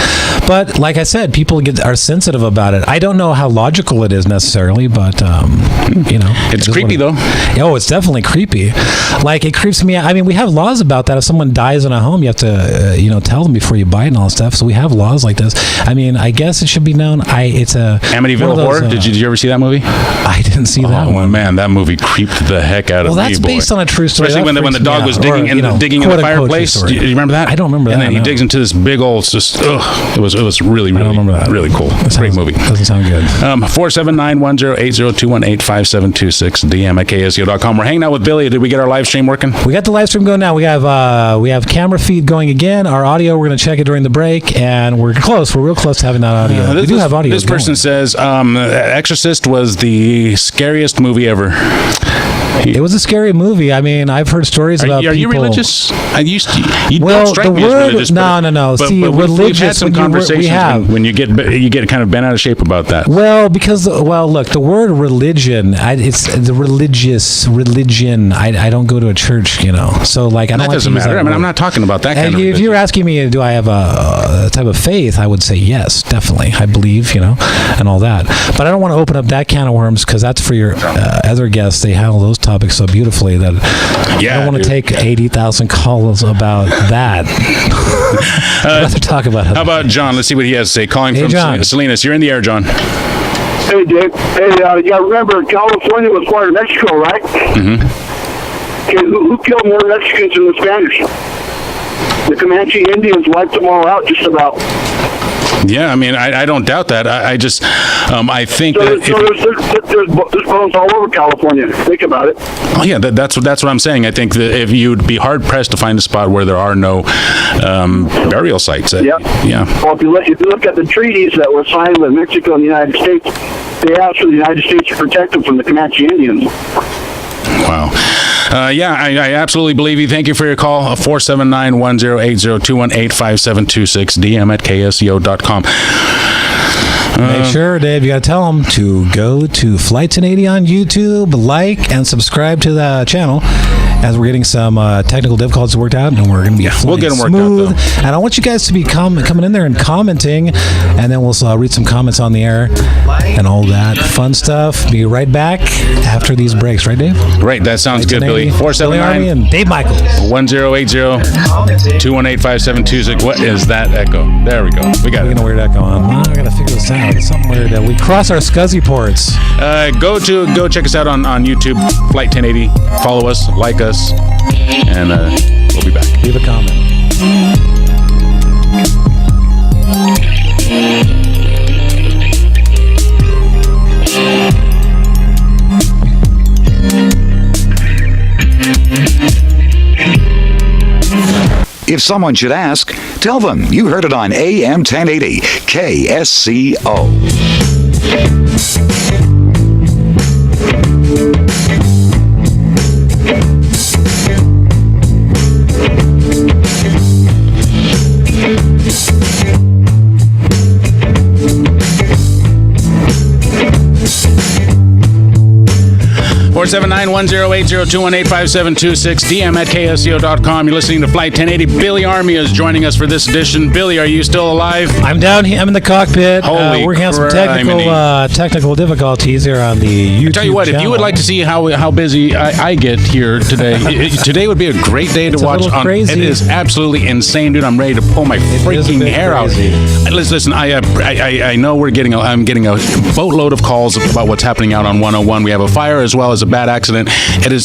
But like I said, people are sensitive about it. I don't know how logical it is necessarily, but it's creepy though. Oh, it's definitely creepy. It creeps me out. I mean, we have laws about that. If someone dies in a home, you have to tell them before you buy it and all that stuff. So we have laws like this. I mean, I guess it should be known. It's a Amityville Horror. Did you ever see that movie? I didn't see that one. Oh man, that movie creeped the heck out of me. Well, that's based on a true story. Especially when the dog was digging in the fireplace. Do you remember that? I don't remember that. And then he digs into this big old. It was really, I don't remember that. Really cool. Great movie. Doesn't sound good. 479-1080-218-5726. DM at KSEO.com. We're hanging out with Billy. Did we get our live stream working? We got the live stream going now. We have camera feed going again. Our audio, we're going to check it during the break, and we're close. We're real close to having that audio. We do have audio. This person says Exorcist was the scariest movie ever. It was a scary movie. I mean, I've heard stories about people. Are you religious? You well, don't strike me as religious. No. See, religious. We've had some conversations when you get kind of bent out of shape about that. Well, look, the word religion. It's the religion. I don't go to a church, So I don't. That doesn't matter. I mean, I'm not talking about that kind of religion. If you're asking me, do I have a type of faith? I would say yes, definitely. I believe, and all that. But I don't want to open up that can of worms because that's for your other guests. They handle those topics so beautifully that I don't want to take 80,000 calls about that. I'd rather talk about it. How about John? Let's see what he has to say. Calling from Salinas. You're in the air, John. Hey, Dave. Hey, you remember California was part of Mexico, right? Mm-hmm. Okay, who killed more Mexicans than the Spanish? The Comanche Indians wiped them all out, just about. Yeah, I mean, I don't doubt that. I just, I think so that... there's bones all over California. Think about it. Oh, yeah, that's what I'm saying. I think that if you'd be hard-pressed to find a spot where there are no burial sites. Yeah. Well, if you look at the treaties that were signed with Mexico and the United States, they asked for the United States to protect them from the Comanche Indians. Wow. Yeah, I absolutely believe you. Thank you for your call. 479-1080-218-5726, dm@ksco.com. Make sure, Dave, you got to tell them to go to Flight 1080 on YouTube, like, and subscribe to the channel, as we're getting some technical difficulties worked out, and we're going to be we'll get them worked smooth. out, though. And I want you guys to be coming in there and commenting, and then we'll read some comments on the air and all that fun stuff. Be right back after these breaks, right, Dave? Right, that sounds good, Billy. 479 and Dave Michaels. 1080-218-5726. What is that echo? There we go. We got it. We're going to weird echo on. I got to figure this out. It's something weird. We cross our SCSI ports. Go check us out on YouTube, Flight 1080. Follow us, like us, and we'll be back. Leave a comment. If someone should ask, tell them you heard it on AM 1080 KSCO. 479-1080-218-5726, dm@ksco.com. You're listening to Flight 1080. Billy Armi is joining us for this edition. Billy, are you still alive? I'm down here. I'm in the cockpit. Holy working on some technical difficulties here on the YouTube I tell you what, channel. if you would like to see how busy I get here today, today would be a great day to watch. Crazy. It is absolutely insane, dude. I'm ready to pull my freaking hair crazy. out. Listen, I know I'm getting a boatload of calls about what's happening out on 101. We have a fire as well as a bad accident.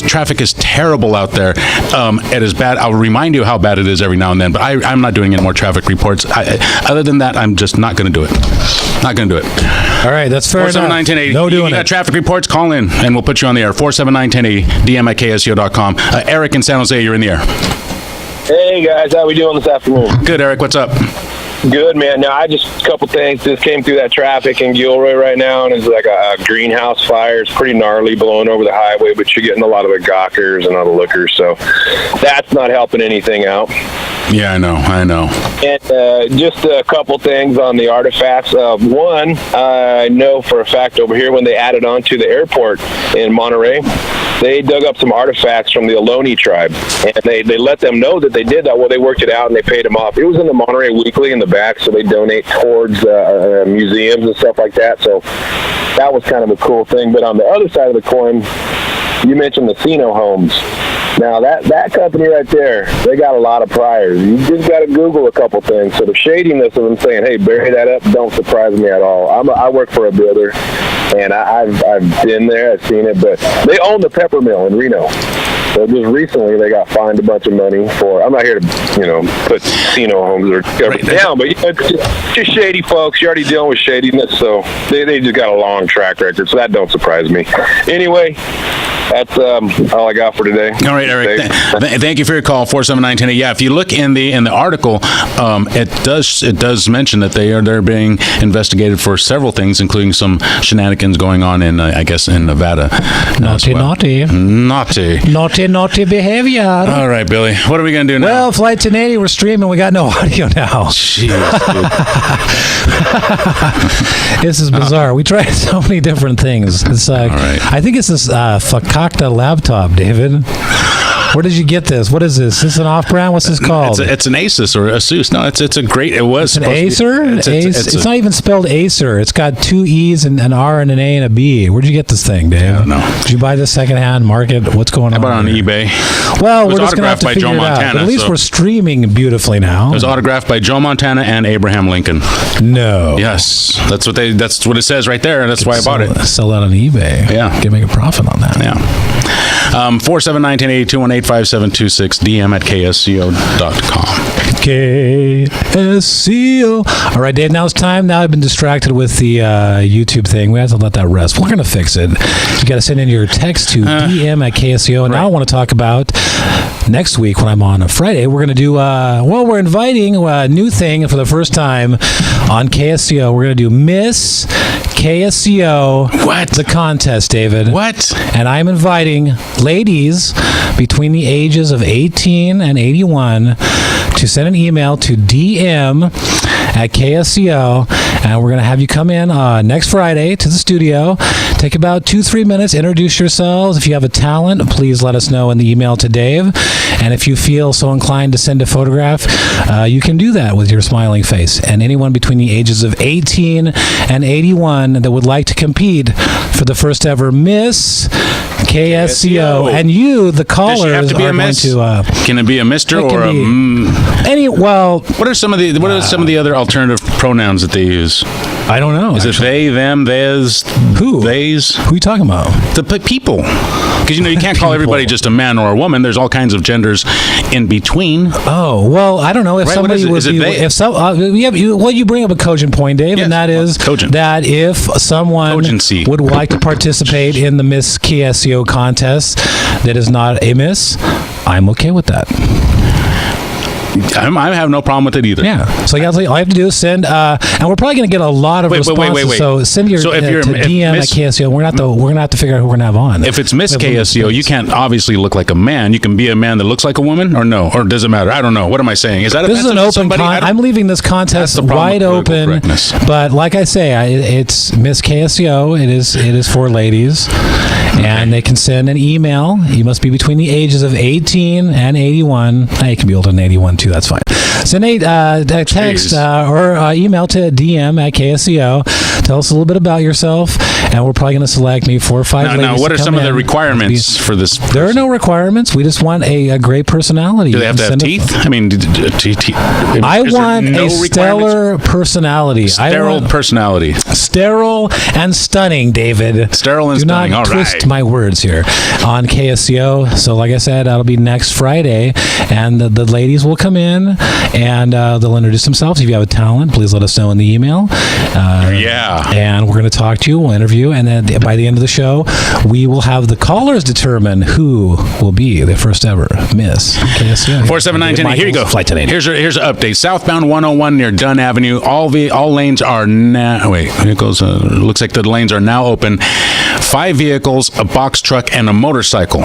Traffic is terrible out there. It is bad. I'll remind you how bad it is every now and then, but I'm not doing any more traffic reports. Other than that, I'm just not going to do it. Not going to do it. All right, that's fair enough. 479-1080. No doing you got traffic reports, call in, and we'll put you on the air. 479-1080, dm@ksco.com. Eric in San Jose, you're in the air. Hey, guys. How we doing this afternoon? Good, Eric. What's up? Good, man. Now, a couple things. Just came through that traffic in Gilroy right now, and it's like a greenhouse fire. It's pretty gnarly blowing over the highway, but you're getting a lot of the gawkers and all the lookers, so that's not helping anything out. Yeah, I know. And just a couple things on the artifacts. One, I know for a fact over here when they added on to the airport in Monterey, they dug up some artifacts from the Ohlone tribe, and they let them know that they did that. Well, they worked it out, and they paid them off. It was in the Monterey Weekly in the back, so they donate towards museums and stuff like that. So that was kind of a cool thing. But on the other side of the coin, you mentioned the Sino homes. Now, that company right there, they got a lot of priors. You just got to Google a couple things. So the shadiness of them saying, hey, bury that up, don't surprise me at all. I work for a builder, and I've been there, I've seen it, but they own the pepper mill in Reno. So just recently, they got fined a bunch of money for, I'm not here to, put Sino homes or down, but it's just shady folks. You're already dealing with shadiness, so they just got a long track record, so that don't surprise me. Anyway, that's all I got for today. All right, Eric. Thank you for your call. 479-1080. Yeah, if you look in the article, it does mention that they're being investigated for several things, including some shenanigans going on in I guess in Nevada. Naughty behavior. All right, Billy. What are we gonna do now? Well, Flight 1080, we're streaming. We got no audio now. Jeez, This is bizarre. We tried so many different things. It's all right. I think it's this Fakakta laptop, David. Where did you get this? What is this? Is this an off-brand? What's this called? It's an Asus or Asus. No, it's a great. It was an Acer. It's not even spelled Acer. It's got two E's and an R and an A and a B. Where'd you get this thing, Dave? I don't know. Did you buy this secondhand? Market? What's going on? I bought it on eBay. Well, we're just gonna have to figure it out. But at least we're streaming beautifully now. It was autographed by Joe Montana and Abraham Lincoln. No. Yes, that's what it says right there, and that's why I bought it. Sell that on eBay. Yeah, can make a profit on that. Yeah. 479-1080-218-5726, dm@ksco.com. KSCO. All right, Dave, now it's time. Now I've been distracted with the YouTube thing. We have to let that rest. We're going to fix it. You got to send in your text to DM@KSCO. And now I want to talk about next week when I'm on a Friday. We're going to do, we're inviting a new thing for the first time on KSCO. We're going to do Miss KSCO. What? The contest, David. What? And I'm inviting ladies between the ages of 18 and 81 to send an email to DM@KSCO, and we're going to have you come in next Friday to the studio. Take about 2-3 minutes, introduce yourselves. If you have a talent, please let us know in the email to Dave. And if you feel so inclined to send a photograph, you can do that with your smiling face. And anyone between the ages of 18 and 81 that would like to compete for the first ever Miss KSCO. And you, the callers, does she have to be a miss? Can it be a Mr. or a what are some of the other alternative pronouns that they use? I don't know. Is it they, them, theirs, who, theys? Who are you talking about? The people. Because you can't call everybody just a man or a woman. There's all kinds of genders in between. Oh well, I don't know if somebody would be. If so, you bring up a cogent point, Dave, and that is that if someone would like to participate in the Miss KSCO contest that is not a miss, I'm okay with that. I have no problem with it either. Yeah. So all you have to do is send, and we're probably going to get a lot of responses. Wait. So send your DM@KSCO. We're gonna have to figure out who we're gonna have on. If it's Miss KSCO, you can't obviously look like a man. You can be a man that looks like a woman, or no, or does it matter? I don't know. What am I saying? Is that this is an open? I'm leaving this contest wide open. But like I say, it's Miss KSCO. It is for ladies. And they can send an email. You must be between the ages of 18 and 81. You can be older than 81 too. That's fine. Send a text or email to DM@KSCO. Tell us a little bit about yourself, and we're probably going to select maybe 4 or 5 ladies. Now, what are some of the requirements for this person? There are no requirements. We just want a great personality. Do they have to have teeth? I mean, I want a stellar personality. Sterile personality. Sterile and stunning, David. Sterile and stunning. All right. Do not twist my words here on KSCO. So, like I said, that'll be next Friday, and the ladies will come in and they'll introduce themselves. If you have a talent, please let us know in the email. And we're going to talk to you. We'll interview, and then by the end of the show, we will have the callers determine who will be the first ever Miss KSCO. 47910. Here you go. Flight 1080. Here's an update. Southbound 101 near Dunn Avenue. All lanes are now. Wait, vehicles. Looks like the lanes are now open. 5 vehicles, a box truck, and a motorcycle,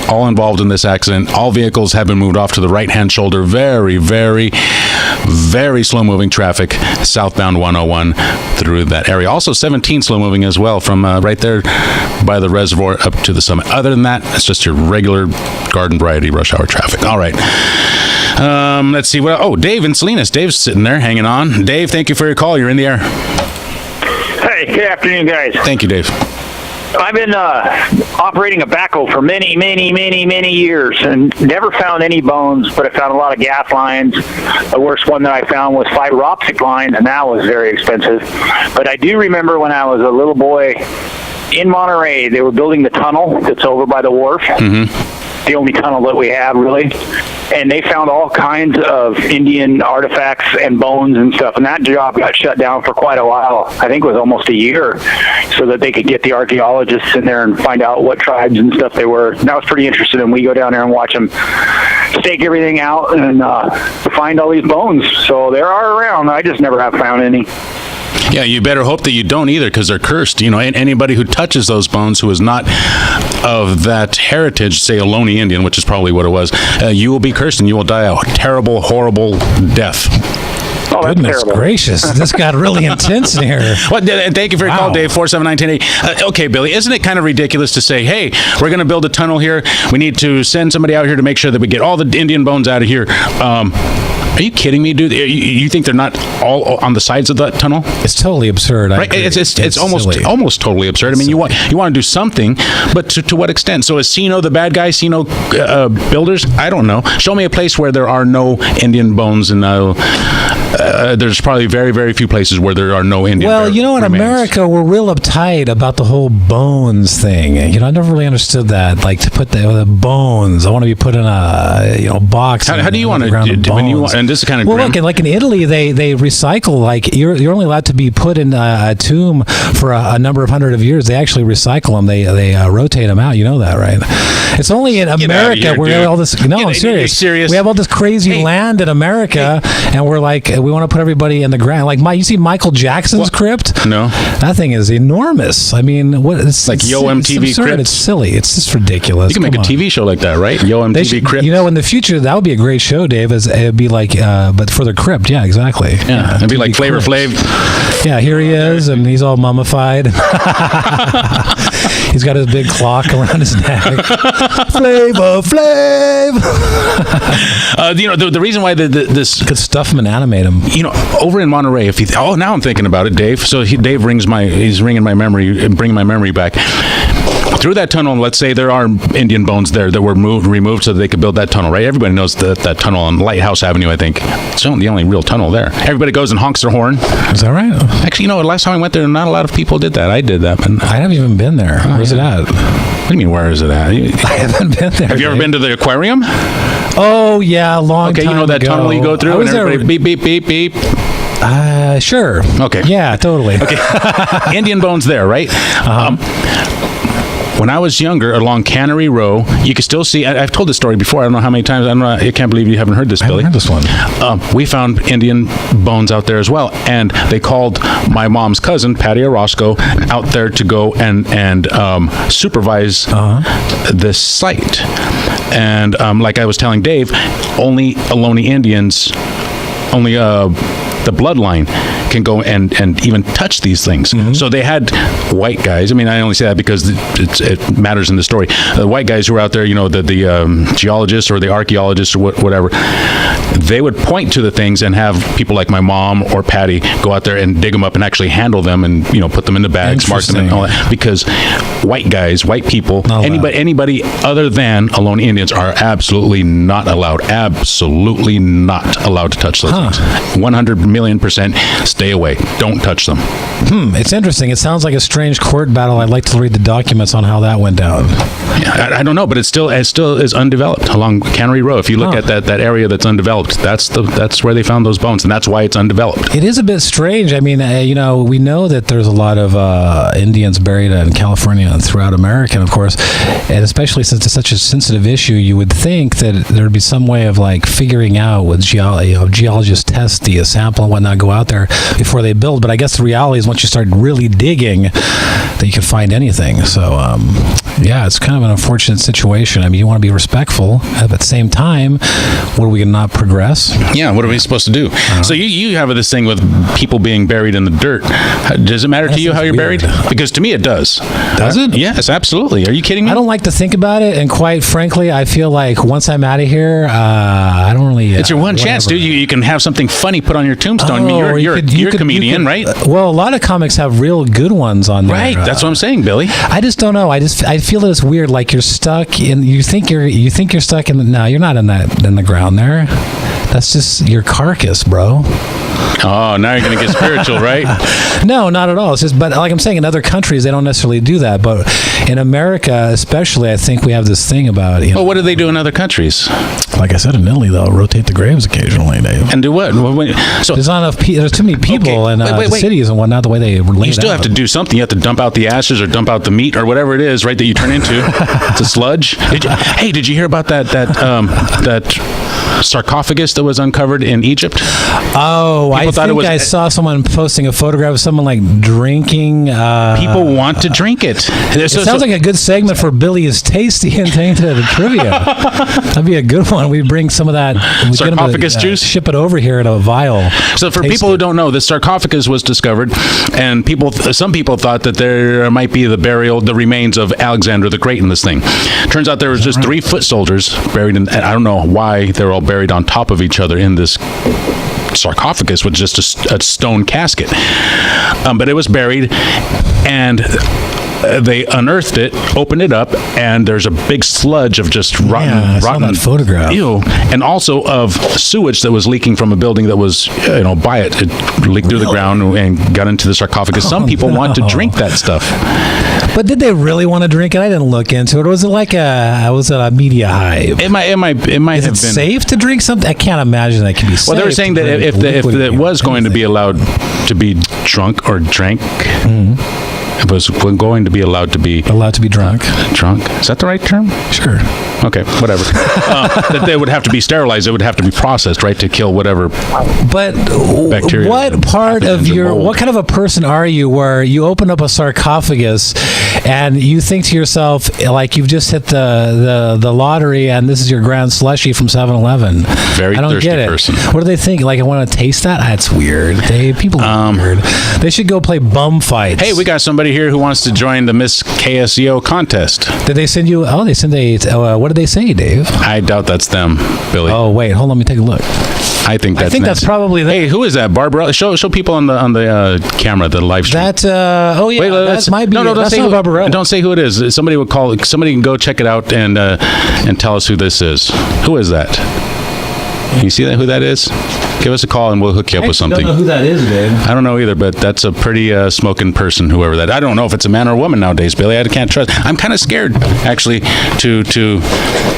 all involved in this accident. All vehicles have been moved off to the right-hand shoulder. Very, very, very slow-moving traffic southbound 101 through that area. Also 17 slow-moving as well from right there by the reservoir up to the summit. Other than that, it's just your regular garden variety rush hour traffic. All right. Let's see. Dave in Salinas. Dave's sitting there hanging on. Dave, thank you for your call. You're in the air. Hey, good afternoon, guys. Thank you, Dave. I've been operating a backhoe for many years and never found any bones, but I found a lot of gas lines. The worst one that I found was fiber optic line, and that was very expensive. But I do remember when I was a little boy in Monterey, they were building the tunnel that's over by the wharf. Mm-hmm. The only tunnel that we have, really. And they found all kinds of Indian artifacts and bones and stuff. And that job got shut down for quite a while. I think it was almost a year, so that they could get the archaeologists in there and find out what tribes and stuff they were. And that was pretty interesting. And we go down there and watch them stake everything out and find all these bones. So they are around. I just never have found any. Yeah, you better hope that you don't either, because they're cursed. Anybody who touches those bones who is not of that heritage, say a Loney Indian, which is probably what it was, you will be cursed and you will die a terrible, horrible death. Oh, goodness gracious. This got really intense in here. Well, thank you for your call, Dave. 479-1080. Okay, Billy, isn't it kind of ridiculous to say, hey, we're going to build a tunnel here. We need to send somebody out here to make sure that we get all the Indian bones out of here. Are you kidding me, dude? You think they're not all on the sides of that tunnel? It's totally absurd. Right? It's almost totally absurd. I mean, you want to do something, but to what extent? So is Sino the bad guy? Sino builders? I don't know. Show me a place where there are no Indian bones, and there's probably very, very few places where there are no Indian. Well, in America, we're real uptight about the whole bones thing. I never really understood that. Like, to put the bones, I want to be put in a box. How do you want to? and this is kind of well, grim. look, like in Italy, they recycle. Like you're only allowed to be put in a tomb for a number of hundred of years. They actually recycle them. They rotate them out. You know that, right? It's only in America where all this. No, I'm serious. Serious. We have all this crazy land in America, and we're like, we want to put everybody in the ground. Like, you see Michael Jackson's crypt? No, that thing is enormous. I mean, what? It's like Yo MTV Crypt. It's silly. It's just ridiculous. You can make a TV show like that, right? Yo MTV Crypt. You know, in the future, that would be a great show, Dave. It'd be like, but for the crypt, yeah, exactly. Yeah, it'd be like Flavor Flav. Yeah, here he is, and he's all mummified. He's got his big clock around his neck. Flavor Flav. You know, the reason why this could stuff him and animate him. You know, over in Monterey, now I'm thinking about it, Dave. So Dave he's ringing my memory, bringing my memory back. Through that tunnel, let's say there are Indian bones there that were removed so that they could build that tunnel, right? Everybody knows that tunnel on Lighthouse Avenue, I think. It's the only real tunnel there. Everybody goes and honks their horn. Is that right? Actually, you know, last time I went there, not a lot of people did that. I did that. But I haven't even been there. Where's it at? What do you mean, where is it at? I haven't been there. Have you ever been to the aquarium? Oh, yeah, long time ago. Okay, you know that tunnel you go through and everybody beep, beep, beep, beep. Sure. Okay. Yeah, totally. Okay. Indian bones there, right? When I was younger, along Cannery Row, you can still see. I've told this story before. I don't know how many times. I can't believe you haven't heard this, Billy. I haven't heard this one. We found Indian bones out there as well, and they called my mom's cousin, Patty Orozco, out there to go and supervise this site. And like I was telling Dave, only Ohlone Indians, only the bloodline can go and even touch these things. Mm-hmm. So they had white guys. I mean, I only say that because it matters in the story. The white guys who were out there, you know, the geologists or the archaeologists or whatever, they would point to the things and have people like my mom or Patty go out there and dig them up and actually handle them and, you know, put them in the bags, mark them and all that. Because white guys, white people, anybody other than Ohlone Indians are absolutely not allowed to touch those things. 100,000,000% stay away. Don't touch them. It's interesting. It sounds like a strange court battle. I'd like to read the documents on how that went down. Yeah, I don't know, but it still is undeveloped along Cannery Row. If you look at that area that's undeveloped, that's where they found those bones, and that's why it's undeveloped. It is a bit strange. I mean, you know, we know that there's a lot of Indians buried in California and throughout America, of course, and especially since it's such a sensitive issue, you would think that there would be some way of like figuring out with geologists test the sample and whatnot, go out there before they build. But I guess the reality is once you start really digging, that you can find anything. So yeah, it's kind of an unfortunate situation. I mean, you want to be respectful, but at the same time, what are we going to not progress? Yeah, what are we supposed to do? So you have this thing with people being buried in the dirt. Does it matter to you how you're buried? Because to me it does. Does it? Yes, absolutely. Are you kidding me? I don't like to think about it, and quite frankly, I feel like once I'm out of here, I don't really... it's your one chance, dude. You can have something funny put on your tombstone. I mean, you're a comedian, right? Well, a lot of comics have real good ones on there. Right, that's what I'm saying, Billy. I just don't know. I feel that it's weird. Like you're stuck in. You think you're stuck in. No, you're not in the ground there. That's just your carcass, bro. Oh, now you're going to get spiritual, right? No, not at all. It's just, but like I'm saying, in other countries, they don't necessarily do that. But in America, especially, I think we have this thing about, Well, what do they do in other countries? Like I said, in Italy, they'll rotate the graves occasionally, Dave. And do what? So there's not enough. There's too many people in the cities and whatnot. The way they lay you still have to do something. You have to dump out the ashes or dump out the meat or whatever it is, right? That you turn into. It's a sludge. Did you hear about that sarcophagus that was uncovered in Egypt? Oh, I think I saw someone posting a photograph of someone like drinking. People want to drink it. It sounds like a good segment for Billy's Tasty and Tainted Trivia. That'd be a good one. We bring some of that sarcophagus juice, ship it over here in a vial. So for people who don't know, the sarcophagus was discovered, and some people thought that there might be the remains of Alexander the Great in this thing. Turns out there was just 3 foot soldiers buried in. I don't know why they're all buried on top of each other in this sarcophagus with just a stone casket, but it was buried, and they unearthed it, opened it up, and there's a big sludge of just rotten. I saw that photograph. Ew, and also of sewage that was leaking from a building that was, by it. It leaked through the ground and got into the sarcophagus. Some people want to drink that stuff. But did they really want to drink it? I didn't look into it. Or was it like a media hype? It might have been. Is it safe to drink something? I can't imagine that can be safe. Well, they were saying that if it was going to be allowed to be drunk or drank, it was going to be allowed to be drunk. Drunk? Is that the right term? Sure. Okay, whatever. That they would have to be sterilized. It would have to be processed, right, to kill whatever. But bacteria. What part of what kind of a person are you where you open up a sarcophagus and you think to yourself, like you've just hit the lottery and this is your grand slushy from 7-Eleven? Very I don't thirsty get it. person. What do they think? Like, I want to taste that? That's weird. People are weird. They should go play bum fights. Hey, we got somebody here who wants to join the Miss KSEO contest. Did they send you? Oh, they sent what did they say, Dave? I doubt that's them, Billy. Oh, wait, hold on, let me take a look. I think that's probably them. Hey, who is that? Barbarella? Show people on the camera, the live stream. That wait, that might be. No, that's not Barbarella. Don't say who it is. Somebody would call. Somebody can go check it out and tell us who this is. Who is that? You see who that is? Give us a call and we'll hook you up with something. I don't know who that is, Dave. I don't know either, but that's a pretty smoking person, whoever that. I don't know if it's a man or a woman nowadays, Billy. I can't trust. I'm kind of scared, actually, to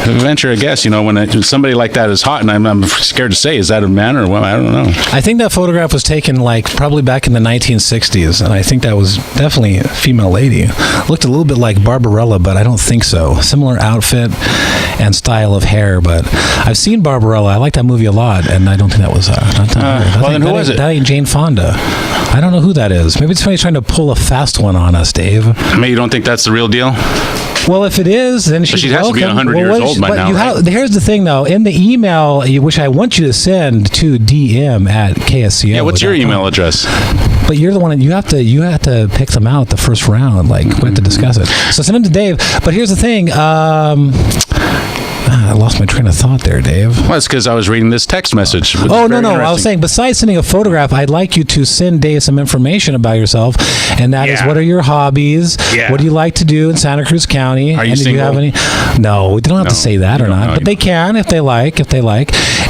venture a guess. When somebody like that is hot, and I'm scared to say, is that a man or a woman? I don't know. I think that photograph was taken probably back in the 1960s, and I think that was definitely a female lady. Looked a little bit like Barbarella, but I don't think so. Similar outfit and style of hair, but I've seen Barbarella. I like that movie a lot, and I don't think that was her. Well, then who was it? That ain't Jane Fonda. I don't know who that is. Maybe it's somebody trying to pull a fast one on us, Dave. Maybe you don't think that's the real deal? Well, if it is, then she has to be 100 years old by now. Right? Here's the thing, though. In the email, which I want you to send to DM@KSCO. Yeah, what's your email address? But you're the one. You have to pick them out the first round. We have to discuss it. So send them to Dave. But here's the thing. I lost my train of thought there, Dave. Well, it's because I was reading this text message. Oh, no. I was saying, besides sending a photograph, I'd like you to send Dave some information about yourself, and that is, what are your hobbies? Yeah. What do you like to do in Santa Cruz County? Are you single? Do you have any? No, we don't have to say that or not, but they can if they like.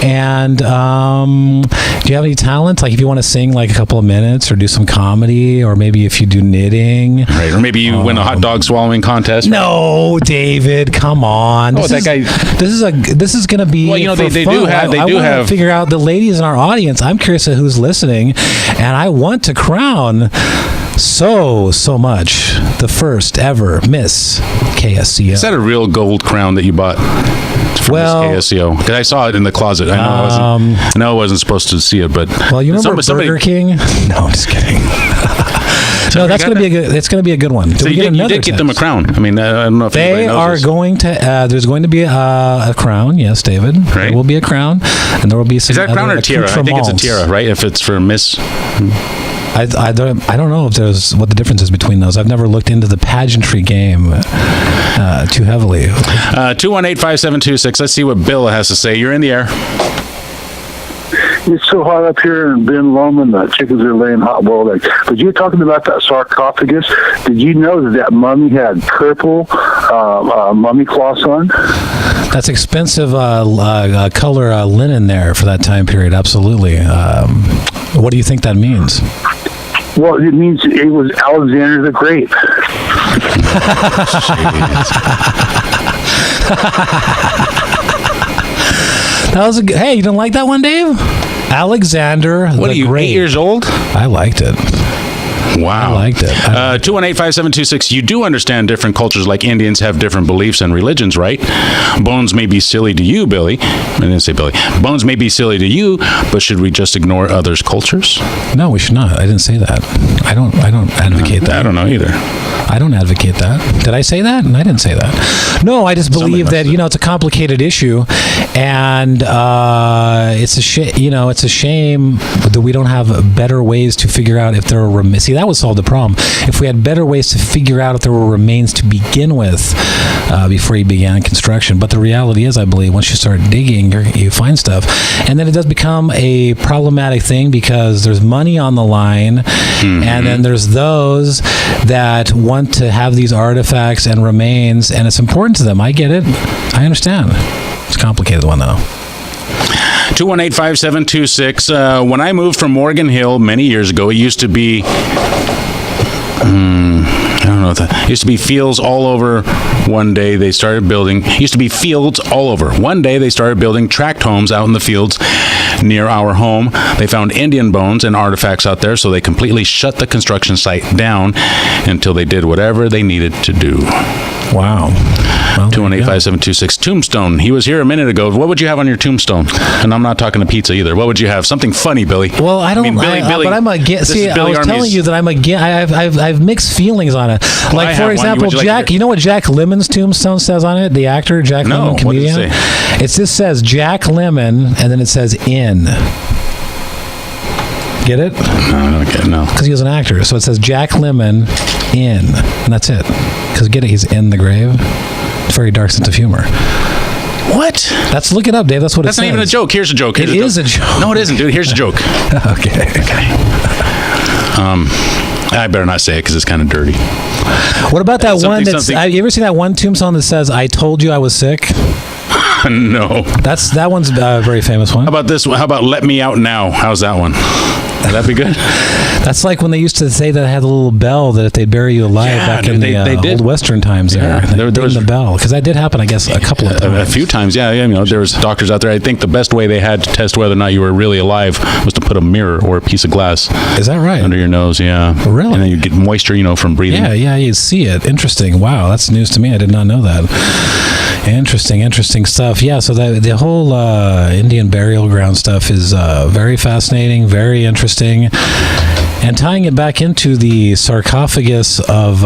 And do you have any talent? Like if you want to sing a couple of minutes or do some comedy, or maybe if you do knitting. Right, or maybe you win a hot dog swallowing contest. No, David, come on. Oh, that guy... This is going to be. Well, they fun. do have. They do have. Figure out the ladies in our audience. I'm curious at who's listening, and I want to crown so much the first ever Miss KSCO. Is that a real gold crown that you bought? Miss KSCO. Because I saw it in the closet. I know I wasn't supposed to see it, but you remember Burger King? No, I'm just kidding. No, that's going to be a good. It's going to be a good one. So you did get them a crown. I mean, I don't know if they are going to. There's going to be a crown. Yes, David. Right. There will be a crown, and there will be some. Is that crown or tiara? I think it's a tiara, right? If it's for Miss. I don't know if there's what the difference is between those. I've never looked into the pageantry game too heavily. 218-5726. Let's see what Bill has to say. You're in the air. It's so hot up here in Ben Lomond, the chickens are laying hot-boiled eggs. But you're talking about that sarcophagus. Did you know that mummy had purple mummy cloths on? That's expensive color linen there for that time period, absolutely. What do you think that means? Well, it means it was Alexander the Great. That was hey, you didn't like that one, Dave? Alexander the Great. What are you, 8 years old? I liked it. Wow. I liked it. 218-5726. You do understand different cultures like Indians have different beliefs and religions, right? Bones may be silly to you, Billy. I didn't say Billy. Bones may be silly to you, but should we just ignore others' cultures? No, we should not. I didn't say that. I don't advocate that. I don't know either. I don't advocate that. Did I say that? I didn't say that. No, I just believe that, it's a complicated issue, And it's a it's a shame that we don't have better ways to figure out if there are remains. See, that would solve the problem. If we had better ways to figure out if there were remains to begin with before you began construction. But the reality is, I believe, once you start digging, you find stuff. And then it does become a problematic thing because there's money on the line, and then there's those that want to have these artifacts and remains, and it's important to them. I get it. I understand. It's a complicated one, though. 218-5726. When I moved from Morgan Hill many years ago, it used to be... I don't know what that used to be fields all over. One day they started building tract homes out in the fields near our home. They found Indian bones and artifacts out there, so they completely shut the construction site down until they did whatever they needed to do. Wow. Well, 218-5726. Tombstone. He was here a minute ago. What would you have on your tombstone? And I'm not talking to pizza either. What would you have? Something funny, Billy. Well, I don't. Billy, but I'm against. See, I was telling you that I'm against. I've mixed feelings on it. Well, like for example, Jack. You know what Jack Lemmon's tombstone says on it? The actor Jack Lemmon, comedian. What does it say? It just says Jack Lemmon, and then it says in. Get it? No, I don't get it. No. Because he was an actor, so it says Jack Lemmon in, and that's it. Because get it, he's in the grave. It's very dark sense of humor. What? Look it up, Dave. That's what it says. That's not even a joke. Here's a joke. It is a joke. No, it isn't, dude. Here's a joke. Okay. I better not say it because it's kind of dirty. What about that one that's... You ever seen that one tombstone that says, I told you I was sick? No. That one's a very famous one. How about this one? How about Let Me Out Now? How's that one? Would that be good? That's like when they used to say that it had a little bell that if they bury you alive back in the old Western times there was the bell. Because that did happen, I guess, a couple of times. A few times, yeah. You know, there was doctors out there. I think the best way they had to test whether or not you were really alive was to put a mirror or a piece of glass. Is that right? Under your nose, yeah. Really? And then you get moisture, from breathing. Yeah, you see it. Interesting. Wow, that's news to me. I did not know that. Interesting stuff. Yeah, so the whole Indian burial ground stuff is very fascinating, very interesting. And tying it back into the sarcophagus of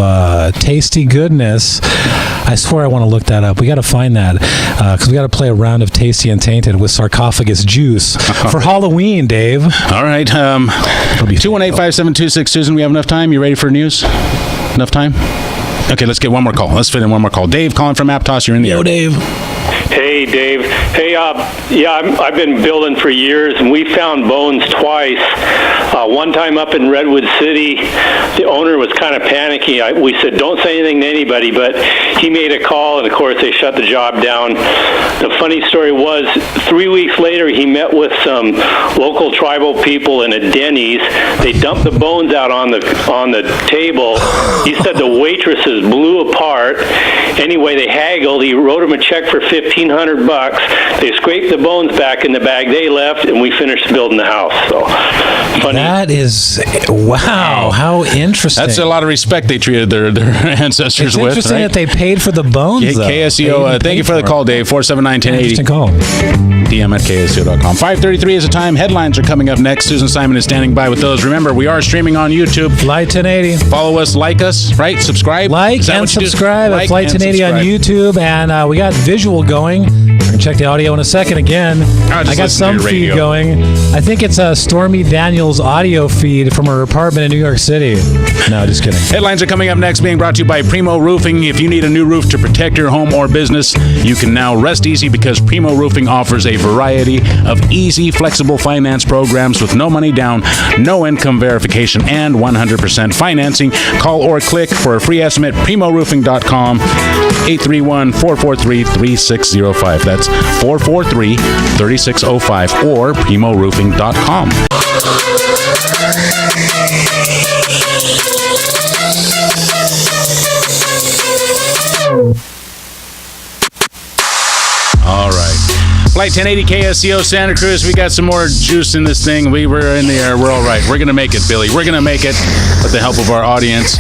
tasty goodness, I swear I want to look that up. We got to find that because we got to play a round of Tasty and Tainted with sarcophagus juice for Halloween, Dave. All right. 218-5726. Susan, we have enough time? You ready for news? Enough time? Okay, let's get one more call. Let's fit in one more call. Dave calling from Aptos. You're in the air. Dave. Hey, Dave. Hey, I've been building for years, and we found bones twice. One time up in Redwood City, the owner was kind of panicky. We said, don't say anything to anybody, but he made a call, and of course, they shut the job down. The funny story was, 3 weeks later, he met with some local tribal people in a Denny's. They dumped the bones out on the table. He said the waitresses blew apart. Anyway, they haggled. He wrote him a check for $1,500. They scraped the bones back in the bag. They left, and we finished building the house. So funny. That is wow! How interesting. That's a lot of respect they treated their ancestors with. It's interesting right? that they paid for the bones. KSEO. Thank you for the call, Dave. 479-1080. Interesting call. DM at KSEO.com. 5:33 is the time. Headlines are coming up next. Susan Simon is standing by with those. Remember, we are streaming on YouTube. Flight 1080. Follow us, like us, right? Subscribe. Like and subscribe at Flight 1080 on YouTube, and we got visual going. We're gonna check the audio in a second again. I got some feed going. I think it's a Stormy Daniels audio feed from her apartment in New York City. No, just kidding. Headlines are coming up next, being brought to you by Primo Roofing. If you need a new roof to protect your home or business, you can now rest easy because Primo Roofing offers a variety of easy, flexible finance programs with no money down, no income verification, and 100% financing. Call or click for a free estimate. PrimoRoofing.com, 831-443-3605. That's 443-3605 or PrimoRoofing.com. All right. Flight 1080 KSCO Santa Cruz. We got some more juice in this thing. We were in the air. We're all right. We're going to make it, Billy. We're going to make it with the help of our audience.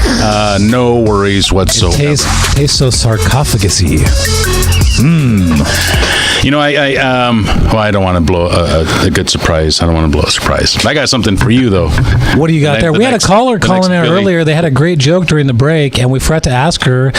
No worries whatsoever. It tastes so sarcophagus-y. I don't want to blow a good surprise. I don't want to blow a surprise. I got something for you, though. What do you got there? We had a caller calling in earlier. They had a great joke during the break, and we forgot to ask her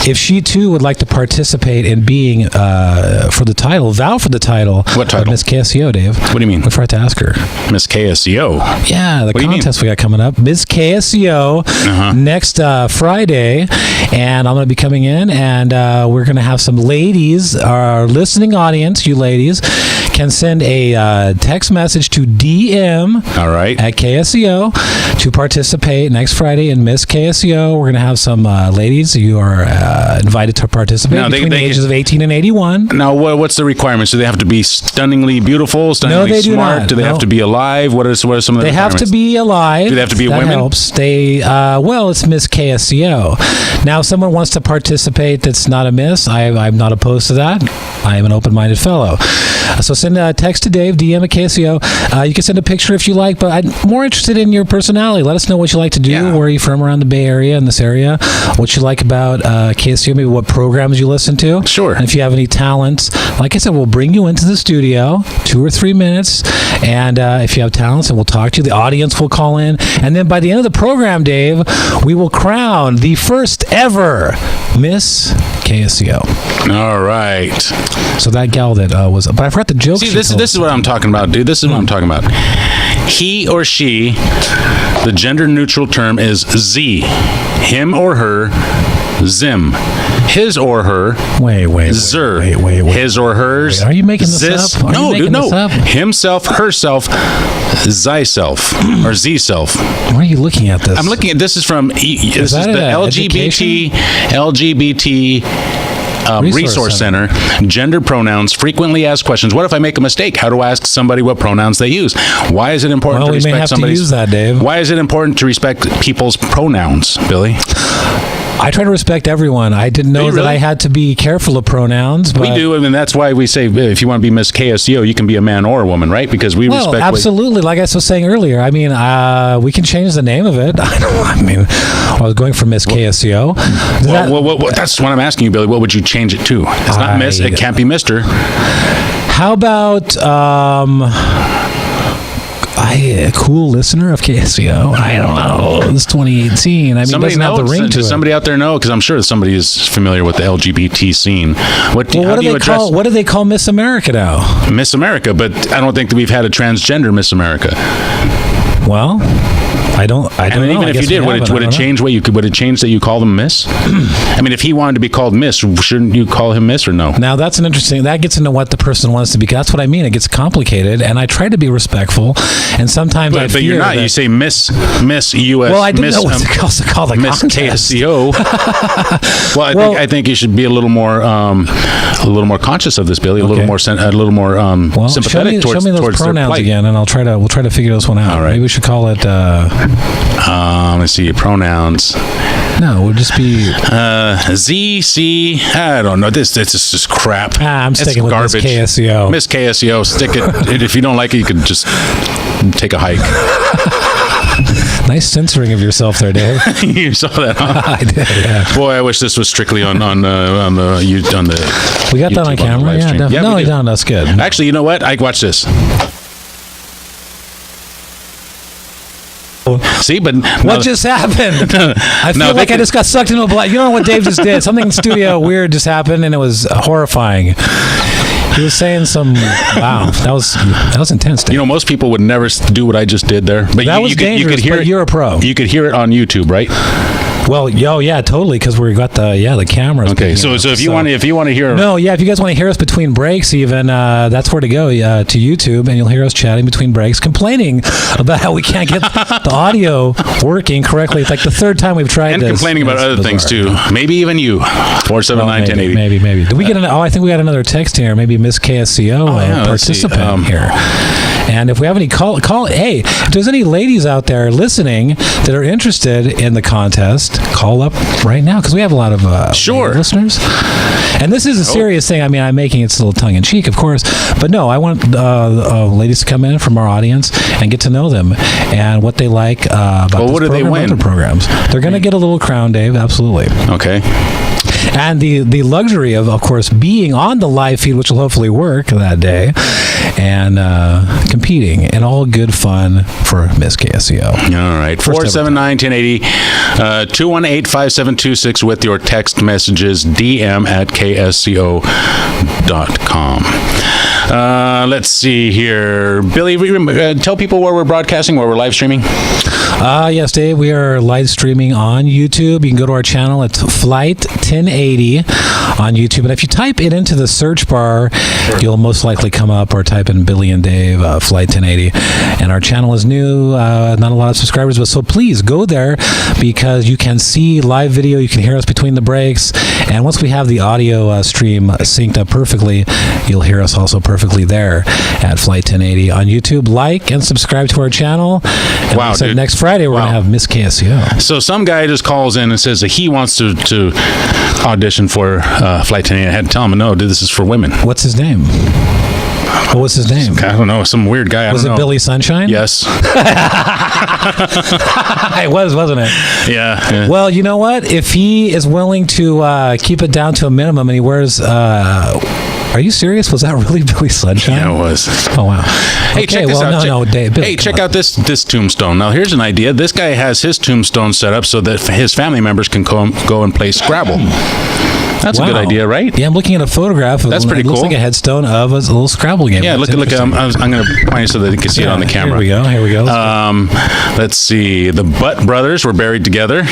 if she, too, would like to participate in being for the title, for the title. What title? Miss KSCO, Dave. What do you mean? We forgot to ask her. Miss KSCO? Yeah, the contest we got coming up. Miss KSCO next Friday, and I'm going to be coming in, and we're going to have some ladies, our listening audience, you ladies, can send a text message to DM at KSCO to participate next Friday in Miss KSCO. We're going to have some ladies. You are invited to participate between the ages of 18 and 81. Now, what's the requirements? Do they have to be stunningly beautiful, stunningly smart? Do they have to be alive? What are some of the requirements? They have to be alive. Do they have to be women? That helps. It's Miss KSCO. Now, if someone wants to participate that's not a miss, I'm not opposed to that. I am an open-minded fellow. So send a text to Dave, DM at KSCO. You can send a picture if you like, but I'm more interested in your personality. Let us know what you like to do, where are you from around the Bay Area, in this area, what you like about KSCO, maybe what programs you listen to. Sure. And if you have any talents, like I said, we'll bring you into the studio, 2 or 3 minutes, and if you have talents, and we'll talk to you. The audience will call in, and then by the end of the program, Dave, we will crown the first ever Miss KSCO. All right. So that gal that was, but I forgot the joke. See, this is what I'm talking about, dude. This is what I'm talking about. He or she, the gender neutral term is Z. Him or her, Zim. His or her, Zer. Wait. His or hers, are you making this Zis. up? No, dude, no. Himself, herself, Zyself, or Z-self. Why are you looking at this? I'm looking at, this is from, this is the LGBT Resource Center. Gender pronouns, frequently asked questions. What if I make a mistake? How to ask somebody what pronouns they use? Why is it important to respect somebody's... to use that, Dave. Why is it important to respect people's pronouns, Billy? I try to respect everyone. I didn't know that I had to be careful of pronouns. But we do, and that's why we say if you want to be Miss KSCO, you can be a man or a woman, right? Because we respect... absolutely. Like I was saying earlier, I mean, we can change the name of it. I was going for Miss KSCO. That's what I'm asking you, Billy. What would you change it to? It's not Miss. It can't be Mr. How about... a cool listener of KSCO. I don't know. It's 2018. I mean, somebody it doesn't have the ring to it. Does somebody out there know? Because I'm sure somebody is familiar with the LGBT scene. What do they call Miss America now? Miss America, but I don't think that we've had a transgender Miss America. Well, I don't know. Even if you did, would it change what you could? Would it change that you call them Miss? I mean, if he wanted to be called Miss, shouldn't you call him Miss or no? Now that's an interesting. That gets into what the person wants to be. That's what I mean. It gets complicated, and I try to be respectable. And sometimes but you're not. You say Miss US. Well, I didn't know what to call the Miss KSCO. I think you should be a little more conscious of this, Billy. A little more sympathetic towards show me those pronouns again, and we'll try to figure this one out. All right. Maybe we should call it. Let's see, pronouns. No, it would just be Z, C. I don't know. This is just crap. I'm sticking with Miss KSCO. Miss KSCO. Stick it. If you don't like it, you could just take a hike. Nice censoring of yourself there, Dave. You saw that, huh? I did, yeah. Boy, I wish this was strictly on the We got that on camera? Yeah, definitely. Yeah, no, that's good. Actually, you know what? I watch this. See, but what just happened? I feel like I just got sucked into a black. You know what Dave just did? Something in the studio weird just happened, and it was horrifying. He was saying some. Wow, that was intense, Dave. You know, most people would never do what I just did there. But that was dangerous. You could hear it. You're a pro. You could hear it on YouTube, right? Well, yeah, totally, because we got the cameras. Okay, so if you want to hear, if you guys want to hear us between breaks, even that's where to go to YouTube, and you'll hear us chatting between breaks, complaining about how we can't get the audio working correctly. It's like the third time we've tried and this, complaining about other things too. Maybe even you. 479-1080. Maybe. Did we get I think we got another text here. Maybe Miss KSCO participant here. And if we have any call. Hey, if there's any ladies out there listening that are interested in the contest, call up right now, because we have a lot of listeners. And this is a serious thing. I mean, I'm making it a little tongue-in-cheek, of course, but no, I want ladies to come in from our audience and get to know them and what they like about this program and other programs. They're going to get a little crown, Dave, absolutely. Okay. and the luxury of course, being on the live feed, which will hopefully work that day, and competing, and all good fun for Miss KSCO. All right, 479-1080, 218-5726 with your text messages, DM at ksco.com. Let's see here. Billy, tell people where we're broadcasting, where we're live streaming. Yes, Dave, we are live streaming on YouTube. You can go to our channel. It's Flight 1080 on YouTube. And if you type it into the search bar, you'll most likely come up, or type in Billy and Dave, Flight 1080. And our channel is new, not a lot of subscribers, but so please go there, because you can see live video, you can hear us between the breaks, and once we have the audio stream synced up perfectly, you'll hear us also perfectly there at Flight 1080 on YouTube. Like and subscribe to our channel. And wow, dude. Next Friday, we're going to have Miss KSCO. So some guy just calls in and says that he wants to audition for Flight 1080. I had to tell him, no, dude, this is for women. What's his name? What was his name? I don't know. Some weird guy. Was it Billy Sunshine? Yes. It was, wasn't it? Yeah. Well, you know what? If he is willing to keep it down to a minimum, and he wears... are you serious? Was that really Billy Sunshine? Yeah, it was. Oh, wow. Hey, check this out. Dave, Billy, hey, check out this tombstone. Now, here's an idea. This guy has his tombstone set up so that his family members can go and play Scrabble. That's a good idea, right? Yeah, I'm looking at a photograph. That's pretty cool. It looks like a headstone of a little Scrabble game. Yeah, look. I'm going to point it so that you can see it on the camera. Here we go. Let's see. The Butt brothers were buried together.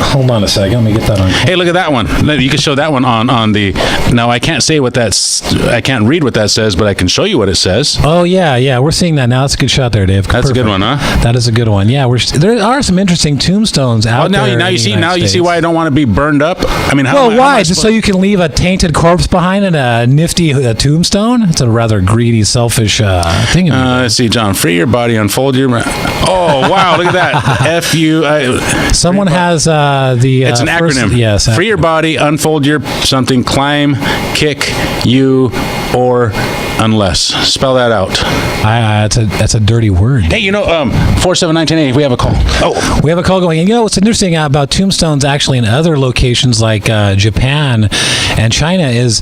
Hold on a second. Let me get that on. Hey, look at that one. You can show that one on the... Now, I can't say what I can't read what that says, but I can show you what it says. Oh, yeah. We're seeing that now. That's a good shot there, Dave. That's Perfect. A good one, huh? That is a good one. Yeah, there are some interesting tombstones out there. Now you see why I don't want to be burned up? I mean, why? Just so you can leave a tainted corpse behind and a nifty tombstone? It's a rather greedy, selfish thing. Let's see, John. Free your body, unfold your... Oh, wow, look at that. F-U... Someone has the... it's an acronym. Yes. Free your body, unfold your something, climb, kick, you, or... unless. Spell that out. That's a dirty word. Hey, 479-1080, we have a call. Oh, we have a call going. And what's interesting about tombstones actually in other locations like Japan and China is,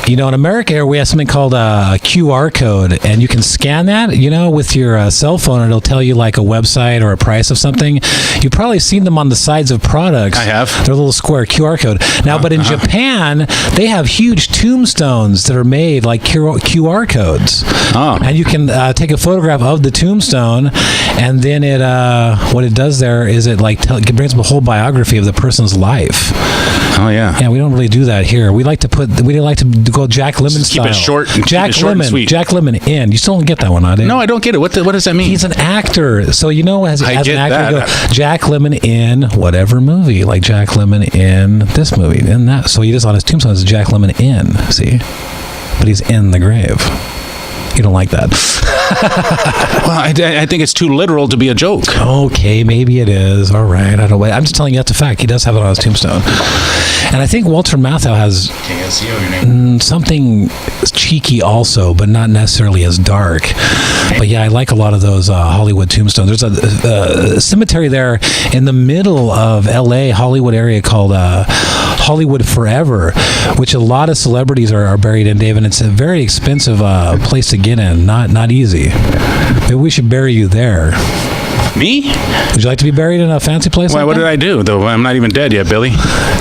in America we have something called a QR code, and you can scan that, with your cell phone, and it'll tell you like a website or a price of something. You've probably seen them on the sides of products. I have. They're a little square QR code. Now, but in Japan, they have huge tombstones that are made like QR codes. Oh. And you can take a photograph of the tombstone, and then what it does there is it brings up a whole biography of the person's life. Oh, yeah. Yeah, we don't really do that here. We like to go Jack Lemmon style. Keep it short. Jack Lemmon in. You still don't get that one, Dave? No, I don't get it. What does that mean? He's an actor. So, as an actor, you go, Jack Lemmon in whatever movie, like Jack Lemmon in this movie, in that. So he just on his tombstone is Jack Lemmon in, see? But he's in the grave. You don't like that. Well, I think it's too literal to be a joke. Okay, maybe it is. All right. I don't know. I'm just telling you that's a fact. He does have it on his tombstone. And I think Walter Matthau has something cheeky also, but not necessarily as dark. But yeah, I like a lot of those Hollywood tombstones. There's a cemetery there in the middle of L.A., Hollywood area called Hollywood Forever, which a lot of celebrities are buried in, Dave, and it's a very expensive place to get in. Not easy. Maybe we should bury you there. Me? Would you like to be buried in a fancy place? Why? What did I do? Though I'm not even dead yet, Billy.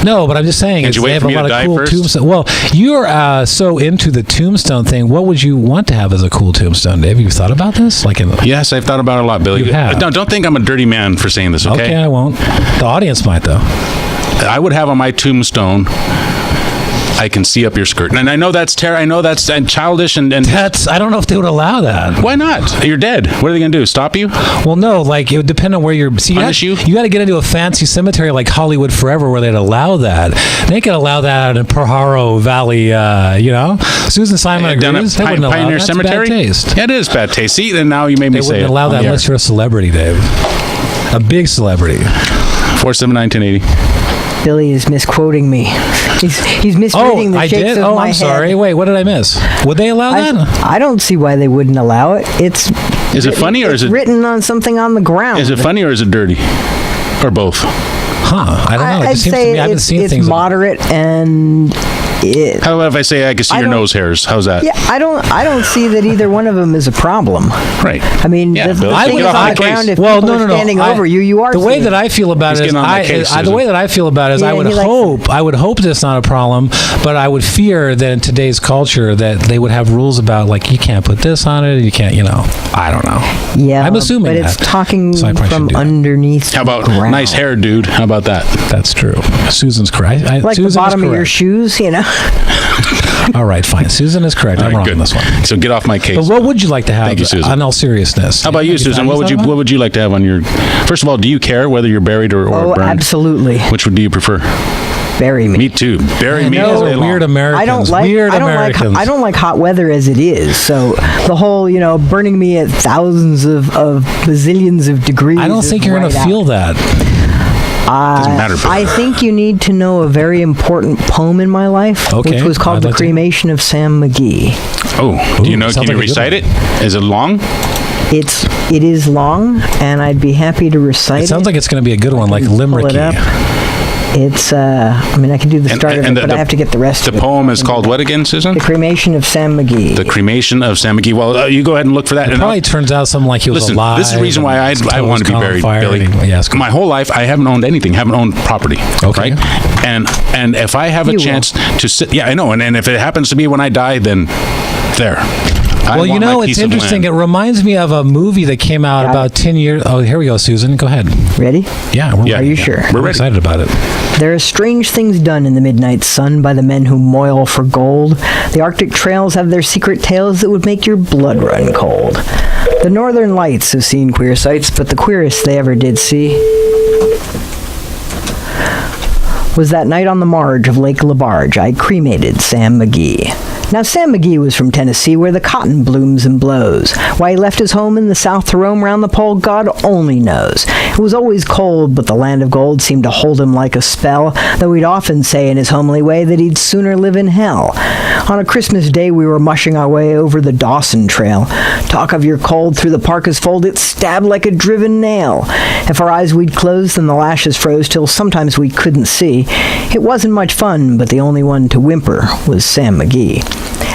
No, but I'm just saying. Did you wait for me to die first? Well, you're so into the tombstone thing. What would you want to have as a cool tombstone, Dave? Have you thought about this? Yes, I've thought about it a lot, Billy. You have. Don't think I'm a dirty man for saying this. Okay, I won't. The audience might, though. I would have on my tombstone, I can see up your skirt. And I know that's childish and that's, I don't know if they would allow that. Why not? You're dead. What are they going to do? Stop you? Well, no, it would depend on where you're... Punish you? You got to get into a fancy cemetery like Hollywood Forever where they'd allow that. They could allow that in Pajaro Valley, Susan Simon agrees. They wouldn't allow Pioneer that. Cemetery? That's bad taste. Yeah, it is bad taste. See, then now you made me say it. They wouldn't allow that unless you're a celebrity, Dave. A big celebrity. 479-1080. Billy is misquoting me. He's misreading the shapes of my head. I'm sorry. Wait, what did I miss? Would they allow that? I don't see why they wouldn't allow it. Is it funny or is it written on something on the ground? Is it funny or is it dirty? Or both? I don't know. It just seems to me I haven't seen things. It's moderate and. How about if I say I can see your nose hairs? How's that? Yeah, I don't see that either one of them is a problem. Right. I mean, Yeah, the Bill, thing get is off on my the ground, case. if people are standing over you, you are the way seeing that I feel about He's it is getting on my case, the way that I feel about it is Yeah, I would hope that's not a problem, but I would fear that in today's culture that they would have rules about like you can't put this on it, you can't, I don't know. Yeah, I'm assuming but it's that. talking So I probably from shouldn't do that. underneath. How about ground. nice hair, dude? How about that? That's true. Susan's correct. Like Susan the bottom is of your correct. shoes, All right, fine. Susan is correct. All I'm right, wrong good. on this one. So get off my case. But what would you like to have? Thank you, Susan. In all seriousness. How about you, Susan? What would you like to have on your? First of all, do you care whether you're buried or Oh, burned? absolutely. Which would do you prefer? Bury me. Me too. Bury me all day long. Weird Americans. I don't like I don't like hot weather as it is. So the whole burning me at thousands of bazillions of degrees. I don't think you're going to feel that. Doesn't matter. I think you need to know a very important poem in my life, Okay, which was called I'd The like to- Cremation of Sam Mcgee. Oh, do you know? sounds Can you like a good recite one. it? Is it long? It is long, and I'd be happy to recite it. It sounds like it's going to be a good one, like Pull it limericky. up. It's I mean, I can do the start of it, but I have to get the rest of it. The poem is called what again, Susan? The Cremation of Sam Mcgee. The Cremation of Sam Mcgee. Well, you go ahead and look for that. It And probably turns out something like he was listen, alive. this is the reason why I want to be buried, Billy. My whole life, I haven't owned anything, haven't owned property. Okay. Right? And if I have a chance to sit, yeah, I know. And if it happens to be when I die, then there. Well, it's interesting. It reminds me of a movie that came out about 10 years. Oh, here we go, Susan. Go ahead. Ready? Yeah. Are you sure? We're excited about it. There are strange things done in the midnight sun by the men who moil for gold. The Arctic trails have their secret tales that would make your blood run cold. The Northern Lights have seen queer sights, but the queerest they ever did see was that night on the marge of Lake LaBarge I cremated Sam Mcgee. Now, Sam Mcgee was from Tennessee, where the cotton blooms and blows. Why he left his home in the South to roam round the pole, God only knows. It was always cold, but the land of gold seemed to hold him like a spell, though he'd often say in his homely way that he'd sooner live in hell. On a Christmas day, we were mushing our way over the Dawson Trail. Talk of your cold through the parka's fold, it stabbed like a driven nail. If our eyes we'd closed, then the lashes froze till sometimes we couldn't see. It wasn't much fun, but the only one to whimper was Sam Mcgee.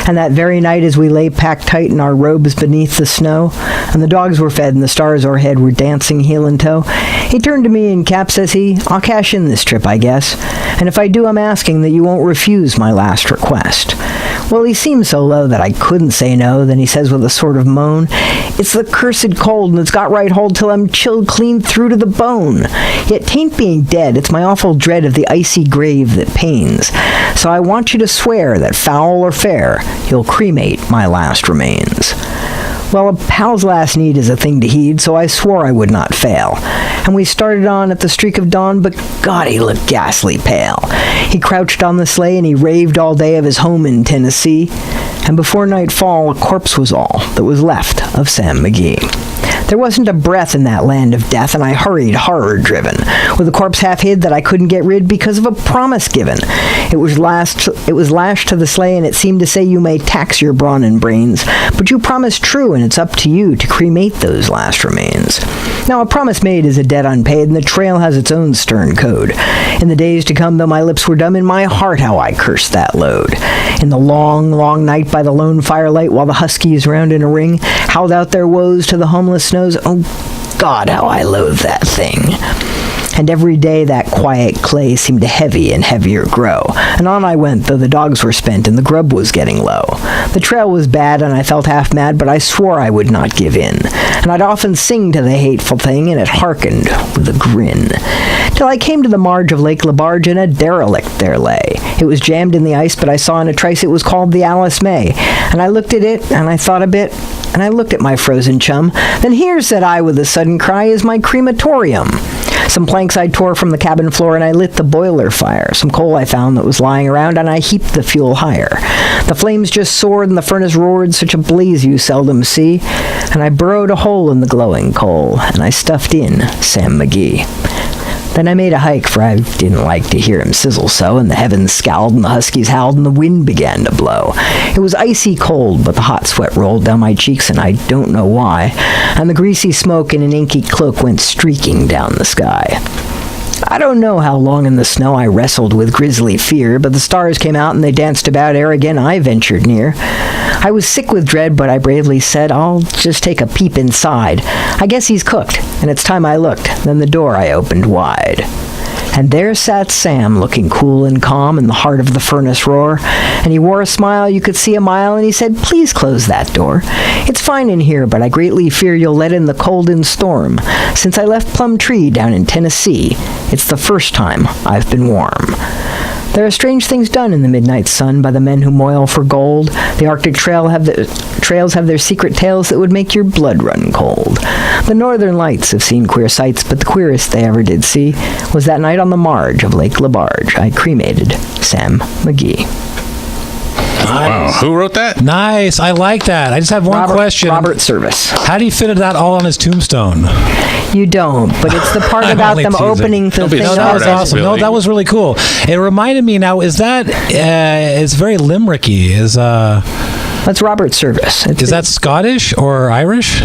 And that very night, as we lay packed tight in our robes beneath the snow, and the dogs were fed and the stars o'erhead were dancing heel and toe, he turned to me and Cap, says he, I'll cash in this trip, I guess. And if I do, I'm asking that you won't refuse my last request. Well, he seemed so low that I couldn't say no. Then he says with a sort of moan, it's the cursed cold, and it's got right hold till I'm chilled clean through to the bone. Yet 'tain't being dead, it's my awful dread of the icy grave that pains. So I want you to swear that foul or fair, you'll cremate my last remains. Well, a pal's last need is a thing to heed, so I swore I would not fail. And we started on at the streak of dawn, but God, he looked ghastly pale. He crouched on the sleigh and he raved all day of his home in Tennessee. And before nightfall, a corpse was all that was left of Sam Mcgee. There wasn't a breath in that land of death, and I hurried, horror-driven, with a corpse half hid that I couldn't get rid because of a promise given. It was lashed to the sleigh, and it seemed to say, you may tax your brawn and brains, but you promised true, and it's up to you to cremate those last remains. Now, a promise made is a debt unpaid, and the trail has its own stern code. In the days to come, though my lips were dumb, in my heart how I cursed that load. In the long, long night by the lone firelight, while the huskies round in a ring howled out their woes to the homeless snows, oh God, how I loathe that thing. And every day that quiet clay seemed to heavy and heavier grow. And on I went, though the dogs were spent and the grub was getting low. The trail was bad and I felt half mad, but I swore I would not give in. And I'd often sing to the hateful thing, and it hearkened with a grin. Till I came to the marge of Lake LaBarge, and a derelict there lay. It was jammed in the ice, but I saw in a trice it was called the Alice May. And I looked at it, and I thought a bit, and I looked at my frozen chum. Then here, said I with a sudden cry, is my crematorium. Some planks I tore from the cabin floor, and I lit the boiler fire. Some coal I found that was lying around, and I heaped the fuel higher. The flames just soared, and the furnace roared, such a blaze you seldom see. And I burrowed a hole in the glowing coal, and I stuffed in Sam Mcgee. Then I made a hike, for I didn't like to hear him sizzle so, and the heavens scowled, and the huskies howled, and the wind began to blow. It was icy cold, but the hot sweat rolled down my cheeks, and I don't know why, and the greasy smoke in an inky cloak went streaking down the sky. I don't know how long in the snow I wrestled with grisly fear, but the stars came out and they danced about ere again I ventured near. I was sick with dread, but I bravely said, I'll just take a peep inside. I guess he's cooked, and it's time I looked. Then the door I opened wide. And there sat Sam, looking cool and calm in the heart of the furnace roar. And he wore a smile you could see a mile, and he said, please close that door. It's fine in here, but I greatly fear you'll let in the cold and storm. Since I left Plum Tree down in Tennessee, it's the first time I've been warm. There are strange things done in the midnight sun by the men who moil for gold. The Arctic trails have their secret tales that would make your blood run cold. The Northern Lights have seen queer sights, but the queerest they ever did see was that night on the marge of Lake LaBarge. I cremated Sam Mcgee. Nice. Wow. Who wrote that? Nice. I like that. I just have one question. Robert Service. How do you fit that all on his tombstone? You don't, but it's the part about them opening the thing. No, that was awesome. No, that was really cool. It reminded me now, is that, it's very limericky. That's Robert Service. Is that Scottish or Irish?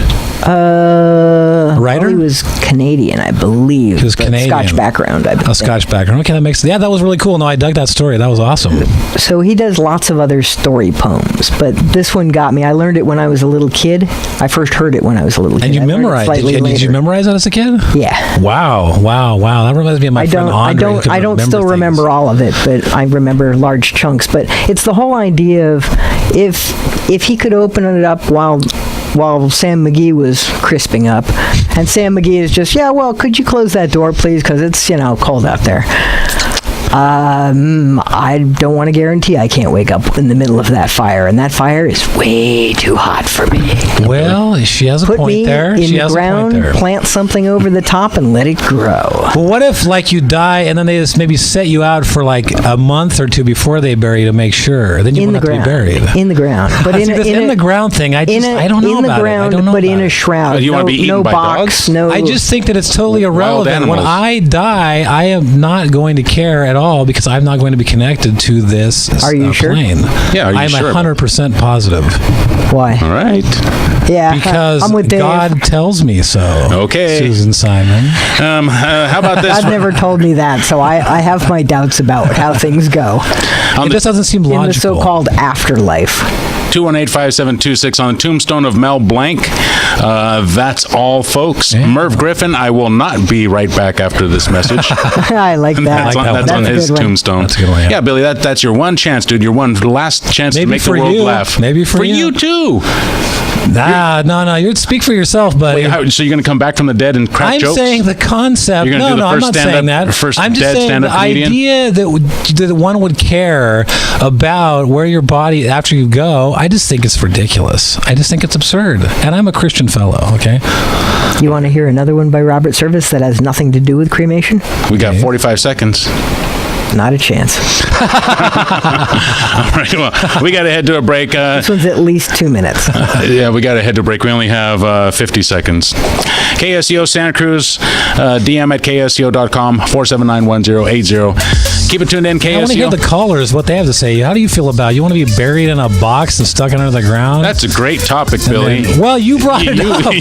Writer? Well, he was Canadian, I believe. He was Canadian. Scotch background, I believe. A Scotch background. Okay, that was really cool. No, I dug that story. That was awesome. So he does lots of other story poems, but this one got me. I learned it when I was a little kid. I first heard it when I was a little kid. And you memorized it? Did you memorize that as a kid? Yeah. Wow. That reminds me of my friend Andre. I don't still remember all of it, but I remember large chunks. But it's the whole idea of if he could open it up while Sam Mcgee was crisping up, and Sam Mcgee is just, could you close that door, please, because it's, cold out there. I don't want to guarantee I can't wake up in the middle of that fire, and that fire is way too hot for me. Well, she has a point there. Put me in the ground, plant something over the top, and let it grow. Well, what if, you die, and then they just maybe set you out for, a month or two before they bury you to make sure? Then you won't have to be buried. In the ground. But in the ground thing, I don't know about it. In the ground, but in a shroud. You want to be eaten by box, dogs? I just think that it's totally irrelevant. When I die, I am not going to care at all because I'm not going to be connected to this plane. Yeah, are you sure? I'm 100% positive. Why? All right. Yeah, because I'm with Dave. God tells me so. Okay. Susan Simon. How about this? God never told me that, so I have my doubts about how things go. This doesn't seem logical. In the so-called afterlife. 218-5726 on the tombstone of Mel Blanc. That's all, folks. Yeah. Merv Griffin, I will not be right back after this message. I like that. That's on his tombstone. That's a good one, yeah, Billy, that's your one chance, dude. Your one last chance to make the world laugh. Maybe for you. For you, too. No. You speak for yourself, buddy. Wait, so you're going to come back from the dead and crack jokes? I'm saying the concept. You're going to do the first I'm not saying that. I'm just saying the idea that one would care about where your body, after you go, I just think it's ridiculous. I just think it's absurd. And I'm a Christian fellow, okay? You want to hear another one by Robert Service that has nothing to do with cremation? We got 45 seconds. Not a chance. All right, well, we got to head to a break. This one's at least 2 minutes. Yeah, we got to head to break. We only have 50 seconds. KSEO Santa Cruz, DM at kseo.com, 4791080. Keep it tuned in, KSEO. I want to hear the callers, what they have to say. How do you feel about it? You want to be buried in a box and stuck under the ground? That's a great topic, Billy. You brought it up.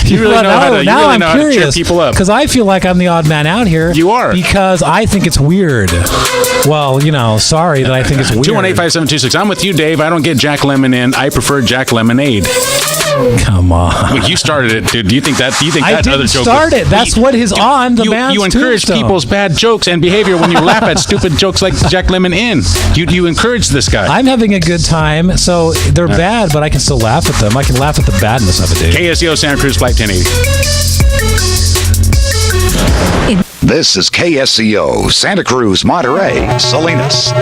You really know how to cheer people up. Because I feel like I'm the odd man out here. You are. Because I think it's weird. Well, sorry that I think it's weird. 218-5726. I'm with you, Dave. I don't get Jack Lemmon in. I prefer Jack Lemonade. Come on. Well, you started it, dude. Do you think that other joke? I didn't start it. That's what is on the man's You encourage tombstone. people's bad jokes and behavior when you laugh at stupid jokes like Jack Lemmon in. You encourage this guy. I'm having a good time, so they're bad, but I can still laugh at them. I can laugh at the badness of it, Dave. KSEO Santa Cruz Flight 1080. This is KSEO Santa Cruz, Monterey, Salinas.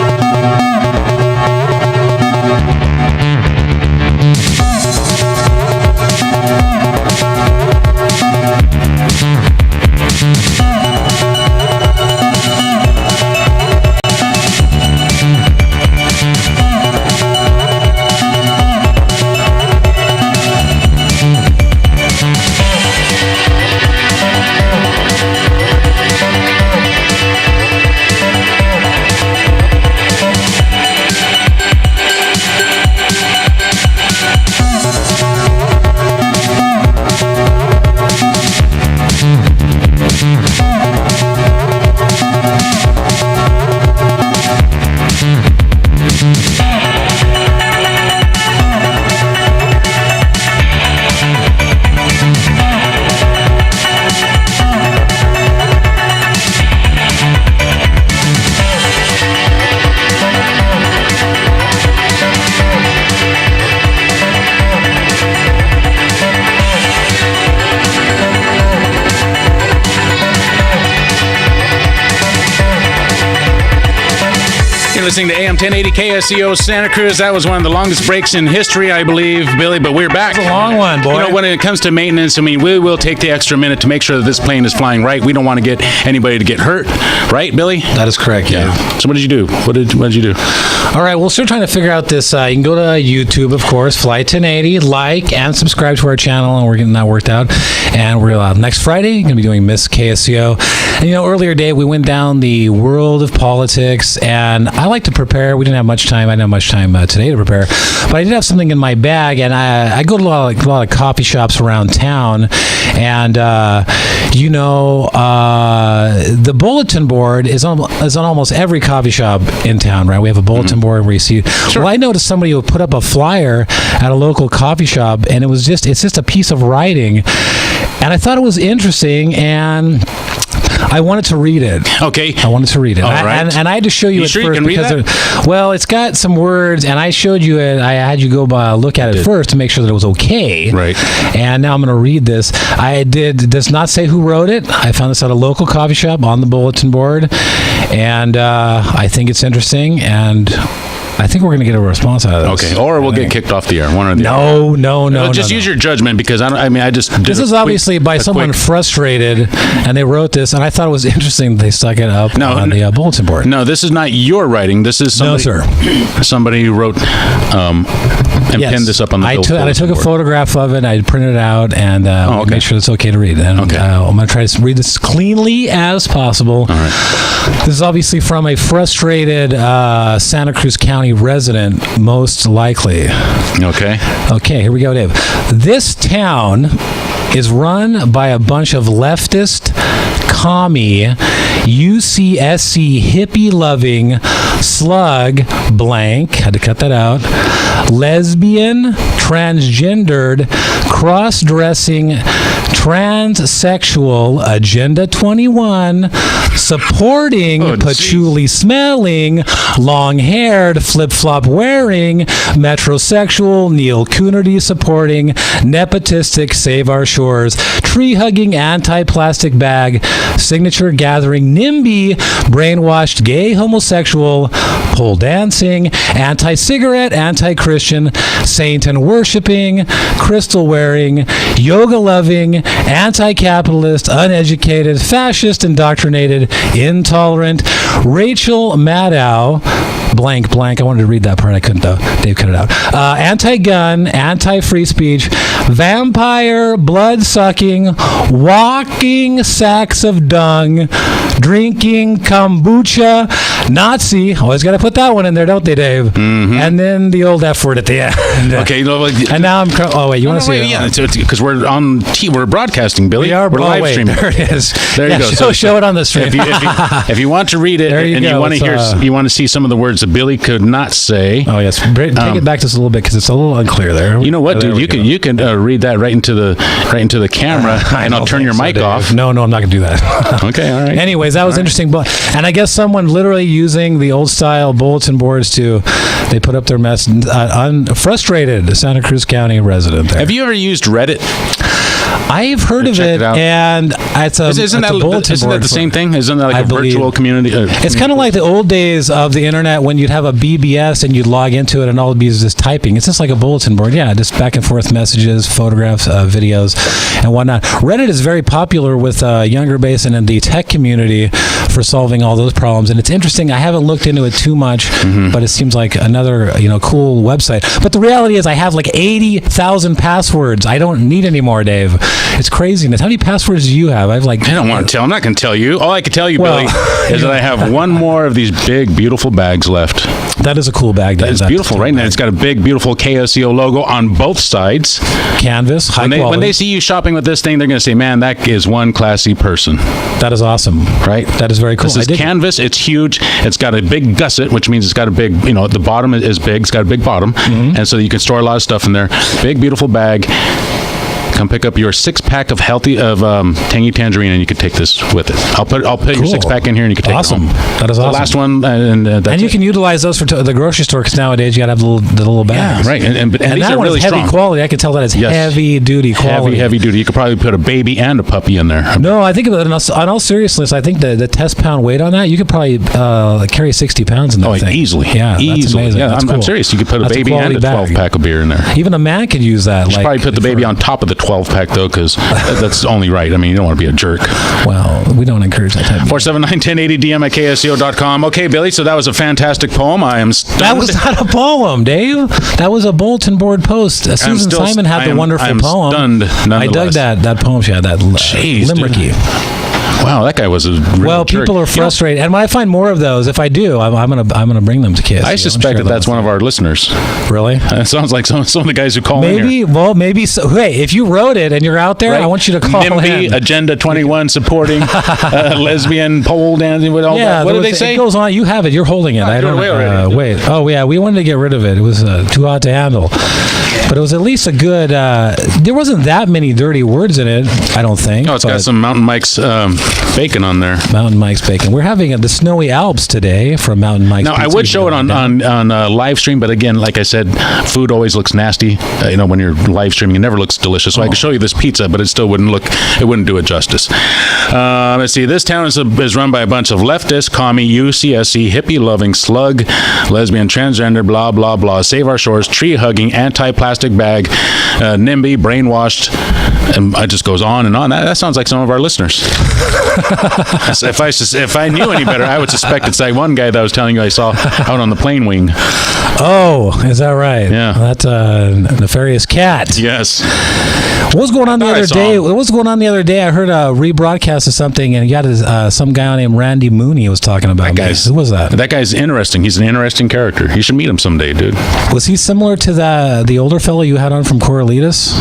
listening to AM 1080 KSCO Santa Cruz. That was one of the longest breaks in history, I believe, Billy, but we're back. That's a long one, boy. You know, when it comes to maintenance, I mean, we will take the extra minute to make sure that this plane is flying right. We don't want to get anybody to get hurt. Right, Billy? That is correct, yeah. So what did you do? What did you do? All right, we're still trying to figure out this. You can go to YouTube, of course, Flight 1080, like and subscribe to our channel, and we're getting that worked out. And we're next Friday going to be doing Miss KSCO. And, earlier today we went down the world of politics, and I like to prepare. We didn't have much time. I didn't have much time today to prepare, but I did have something in my bag, and I go to a lot of coffee shops around town, and the bulletin board is on almost every coffee shop in town, right? We have a bulletin board where you see. Sure. Well, I noticed somebody who put up a flyer at a local coffee shop, and it's just a piece of writing, and I thought it was interesting, and I wanted to read it. Okay. I wanted to read it. All right. And I had to show you it sure first you can read that? It's got some words, and I showed you it. I had you go look at it first to make sure that it was okay. Right. And now I'm going to read this. It does not say who wrote it. I found this at a local coffee shop on the bulletin board, and I think it's interesting, and I think we're going to get a response out of this. Okay, or we'll get kicked off the air. One or the other. No. Just use your judgment, because This is obviously by someone frustrated, and they wrote this, and I thought it was interesting they stuck it up on the bulletin board. No, this is not your writing. This is somebody who wrote and pinned this up on the bulletin board. I took a photograph of it, I printed it out, and make sure it's okay to read. And I'm going to try to read this cleanly as possible. All right. This is obviously from a frustrated Santa Cruz County resident, most likely. Okay, here we go, Dave. This town is run by a bunch of leftist, commie, UCSC hippie-loving, slug, blank, had to cut that out, lesbian, transgendered, cross-dressing, transsexual, Agenda 21, supporting, patchouli-smelling, long-haired, flip-flop wearing, metrosexual, Neil Coonerty supporting, nepotistic, Save Our Shores, tree-hugging, anti-plastic bag, signature gathering, NIMBY, brainwashed, gay, homosexual, pole dancing, anti-cigarette, anti-Christian, saint and worshipping, crystal wearing, yoga loving, anti-capitalist, uneducated, fascist, indoctrinated, intolerant, Rachel Maddow, blank, I wanted to read that part, I couldn't though. Dave cut it out. Anti-gun, anti-free speech, vampire, blood-sucking, walking sacks of dung, drinking kombucha, Nazi. Always got to put that one in there, don't they, Dave? Mm-hmm. And then the old F word at the end. Okay. And now I'm. You want to see it? Yeah, because we're we're broadcasting, Billy. We're live streaming. There it is. There you go. Show it on the stream. If you want to read it you want to hear, you want to see some of the words that Billy could not say. Oh yes, take it back just a little bit because it's a little unclear there. You know what, dude? You can read that right into the camera, and I'll turn your mic off. No, I'm not going to do that. Okay, all right. Anyways, that was interesting. And I guess someone literally using the old style bulletin boards they put up their mess. Frustrated Santa Cruz County resident there. Have you ever used Reddit? I've heard of it, and isn't that the same thing? Isn't that like a virtual community? It's kind of like the old days of the internet when you'd have a BBS and you'd log into it and all it'd be just typing. It's just like a bulletin board, just back and forth messages, photographs, videos, and whatnot. Reddit is very popular with younger base and in the tech community for solving all those problems, and it's interesting. I haven't looked into it too much, but it seems like another cool website. But the reality is, I have like 80,000 passwords. I don't need any more, Dave. It's craziness. How many passwords do you have? I don't want to tell. I'm not going to tell you. All I can tell you, Billy, is that I have one more of these big, beautiful bags left. That is a cool bag. That is beautiful, right? And it's got a big, beautiful KSCO logo on both sides. Canvas, high quality. When they see you shopping with this thing, they're going to say, man, that is one classy person. That is awesome. Right? That is very cool. This is canvas. It's huge. It's got a big gusset, which means it's got a big, the bottom is big. It's got a big bottom. Mm-hmm. And so you can store a lot of stuff in there. Big, beautiful bag. come pick up your 6-pack of tangy tangerine, and you could take this with it. I'll put your 6-pack in here, and you can take it home. That is awesome. The last one, and you can utilize those for the grocery store, because nowadays you got to have the little bags. Yeah, right. And these that are one really is heavy strong quality. I can tell that it's heavy duty quality. Heavy duty. You could probably put a baby and a puppy in there. No, I think on all seriousness, I think the test pound weight on that, you could probably carry 60 pounds in that thing. Easily. Yeah, easily. that's amazing. Yeah, that's I'm serious. You could put a baby and a 12-pack of beer in there. Even a man could use that. You should probably put the baby on top of the 12-pack, though, because that's only right. I mean, you don't want to be a jerk. Well, we don't encourage that type of 479-1080, DM@ksco.com. Okay, Billy, so that was a fantastic poem. I am stunned. That was not a poem, Dave. That was a bulletin board post. Susan Simon had the wonderful poem. Stunned, I dug that poem. She had that limericky. Wow, that guy was a real jerk. People are frustrated, and when I find more of those, if I do, I'm gonna bring them to kids. I suspect that's one of our listeners. Really? It sounds like some of the guys who call in here. Maybe so. Hey, if you wrote it and you're out there, I want you to call NIMBY, in. Agenda 21 supporting lesbian pole dancing with all that. What did they say? It goes on. You have it. You're holding it. I don't know. Wait. Oh yeah, we wanted to get rid of it. It was too hot to handle. But it was at least a good. There wasn't that many dirty words in it, I don't think. No, it's got some Mountain Mike's bacon on there. Mountain Mike's bacon. We're having the Snowy Alps today from Mountain Mike's. Now, I would show it on live stream, but again, like I said, food always looks nasty. When you're live streaming, it never looks delicious. So I could show you this pizza, but it still wouldn't do it justice. Let's see. This town is run by a bunch of leftists, commie, UCSC, hippie-loving slug, lesbian, transgender, blah, blah, blah, save our shores, tree-hugging, anti-plastic bag, NIMBY, brainwashed, and it just goes on and on. That sounds like some of our listeners. If I knew any better, I would suspect it's that one guy that I was telling you I saw out on the plane wing. Oh, is that right? Yeah. That's a nefarious cat. Yes. What was going on the other day? What was going on the other day? I heard a rebroadcast of something, and you got some guy named Randy Mooney was talking about. Who was that? That guy's interesting. He's an interesting character. You should meet him someday, dude. Was he similar to the older fellow you had on from Corralitos?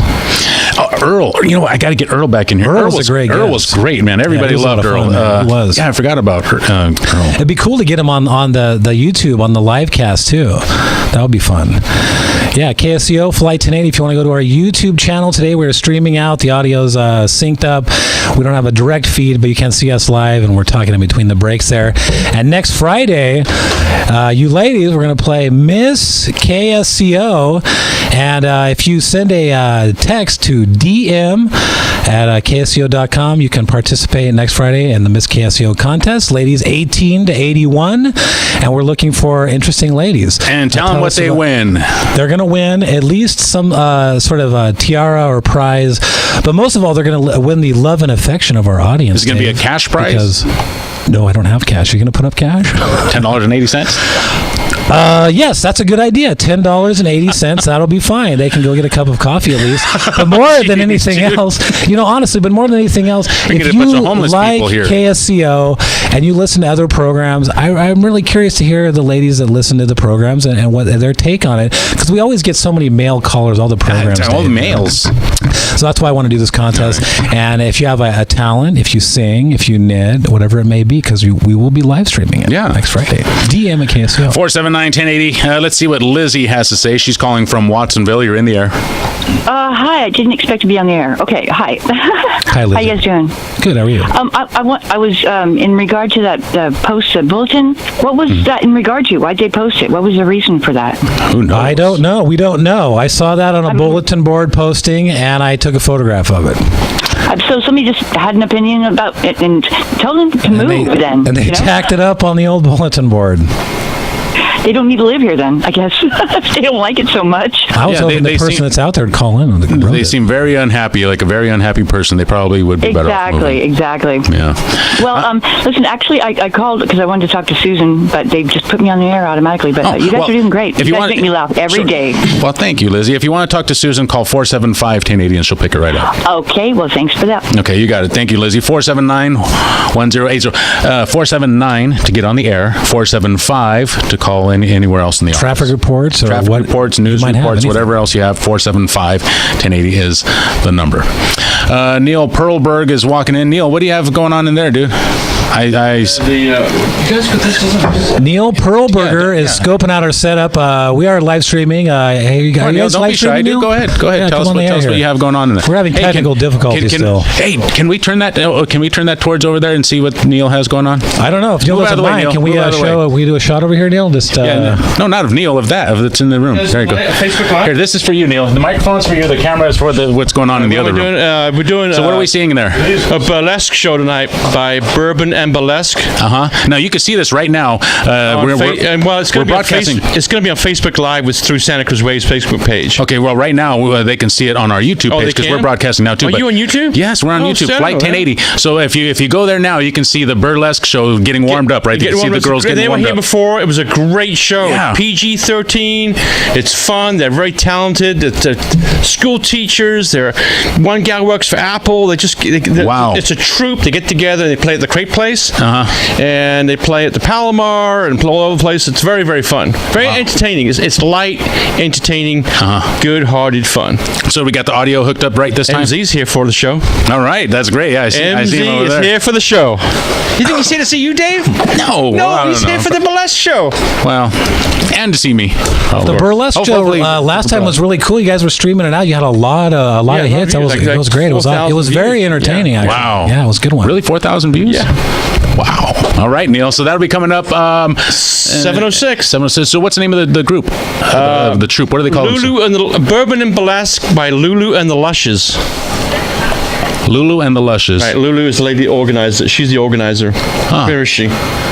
Earl. I got to get Earl back in here. Earl was a great guest. Earl was great, man. Everybody loved Earl. He was. Yeah, I forgot about Earl. It'd be cool to get him on the YouTube, on the live cast, too. That would be fun. Yeah, KSCO, Flight 1080. If you want to go to our YouTube channel today, we're streaming out. The audio's synced up. We don't have a direct feed, but you can see us live, and we're talking in between the breaks there. And next Friday, you ladies, we're going to play Miss KSCO. And if you send a text to DM at ksco.com, you can participate next Friday in the Miss KSCO contest. Ladies 18 to 81. And we're looking for interesting ladies. And tell them what they win. They're going to win at least some sort of a tiara or prize. But most of all, they're going to win the love and affection of our audience. Is it going to be a cash prize? No, I don't have cash. Are you going to put up cash? $10.80? Yes, that's a good idea. $10.80. That'll be fine. They can go get a cup of coffee at least. But more than anything else, honestly, but more than anything else, if you like KSCO and you listen to other programs, I'm really curious to hear the ladies that listen to the programs and what their take on it, because we always get so many male callers, all the programs. All the males. So that's why I want to do this contest. Right. And if you have a talent, if you sing, if you knit, whatever it may be, because we will be live streaming it next Friday. DM at KSCO. 479-1080. Let's see what Lizzie has to say. She's calling from Watsonville. You're in the air. Hi. I didn't expect to be on the air. Okay. Hi. Hi, Lizzie. How you guys doing? Good. How are you? I was in regard to that post bulletin. What was that in regard to? Why'd they post it? What was the reason for that? Who knows? I don't know. We don't know. I saw that on a bulletin board posting, and I took a photograph of it. So somebody just had an opinion about it and told them to move then. And they tacked it up on the old bulletin board. They don't need to live here then, I guess. If they don't like it so much. I was hoping the person that's out there would call in. They seem very unhappy, like a very unhappy person. They probably would be better off moving. Exactly. Yeah. Well, listen, actually, I called because I wanted to talk to Susan, but they just put me on the air automatically. But you guys are doing great. You guys make me laugh every day. Well, thank you, Lizzie. If you want to talk to Susan, call 475-1080 and she'll pick it right up. Okay. Well, thanks for that. Okay, you got it. Thank you, Lizzie. 479-1080. 479 to get on the air. 475 to call anywhere else in the traffic reports or traffic reports, news reports, whatever else you have. 475-1080 is the number. Neil Perlberg is walking in. Neil, what do you have going on in there, dude? Neil Perlberger is scoping out our setup. We are live streaming. Hey, you guys, Neil, don't be shy, dude. Go ahead. Tell us what you have going on in there. We're having technical difficulties still. Hey, can we turn that towards over there and see what Neil has going on? I don't know. If Neil doesn't mind, can we do a shot over here, Neil? Just no, not of Neil. Of that's in the room. There you go. Facebook Live. Here, this is for you, Neil. The microphone's for you. The camera is for what's going on in the other room. We're doing. So what are we seeing in there? A burlesque show tonight by Bourbon and Burlesque. Now you can see this right now. It's going to be on Facebook Live through Santa Cruz Wave's Facebook page. Okay, well, right now they can see it on our YouTube page because we're broadcasting now too. Are you on YouTube? Yes, we're on YouTube. Flight 1080. So if you go there now, you can see the burlesque show getting warmed up. Right, you can see the girls getting warmed up. They were here before. It was a great show. Yeah. PG-13. It's fun. They're very talented. They're school teachers. One gal works for Apple. Wow. It's a troupe. They get together. They play at the Crate Place. And they play at the Palomar and all over the place. It's very, very fun. Very entertaining. It's light, entertaining, good-hearted fun. So we got the audio hooked up right this time? MZ's here for the show. All right. That's great. Yeah, I see him over there. MZ is here for the show. You think he's here to see you, Dave? No. No, he's here for the burlesque show. Well, and to see me. The burlesque show last time was really cool. You guys were streaming it out. You had a lot of hits. It was great. It was very entertaining. Yeah. Actually. Wow. Yeah, it was a good one. Really, 4,000 views? Yeah. Wow. All right, Neil. So that'll be coming up 706. 706. So what's the name of the group? The troupe. What do they call it? Bourbon and Burlesque by Lulu and the Lushes. Lulu and the Lushes. Right, Lulu is the lady organizer. She's the organizer. Where is she?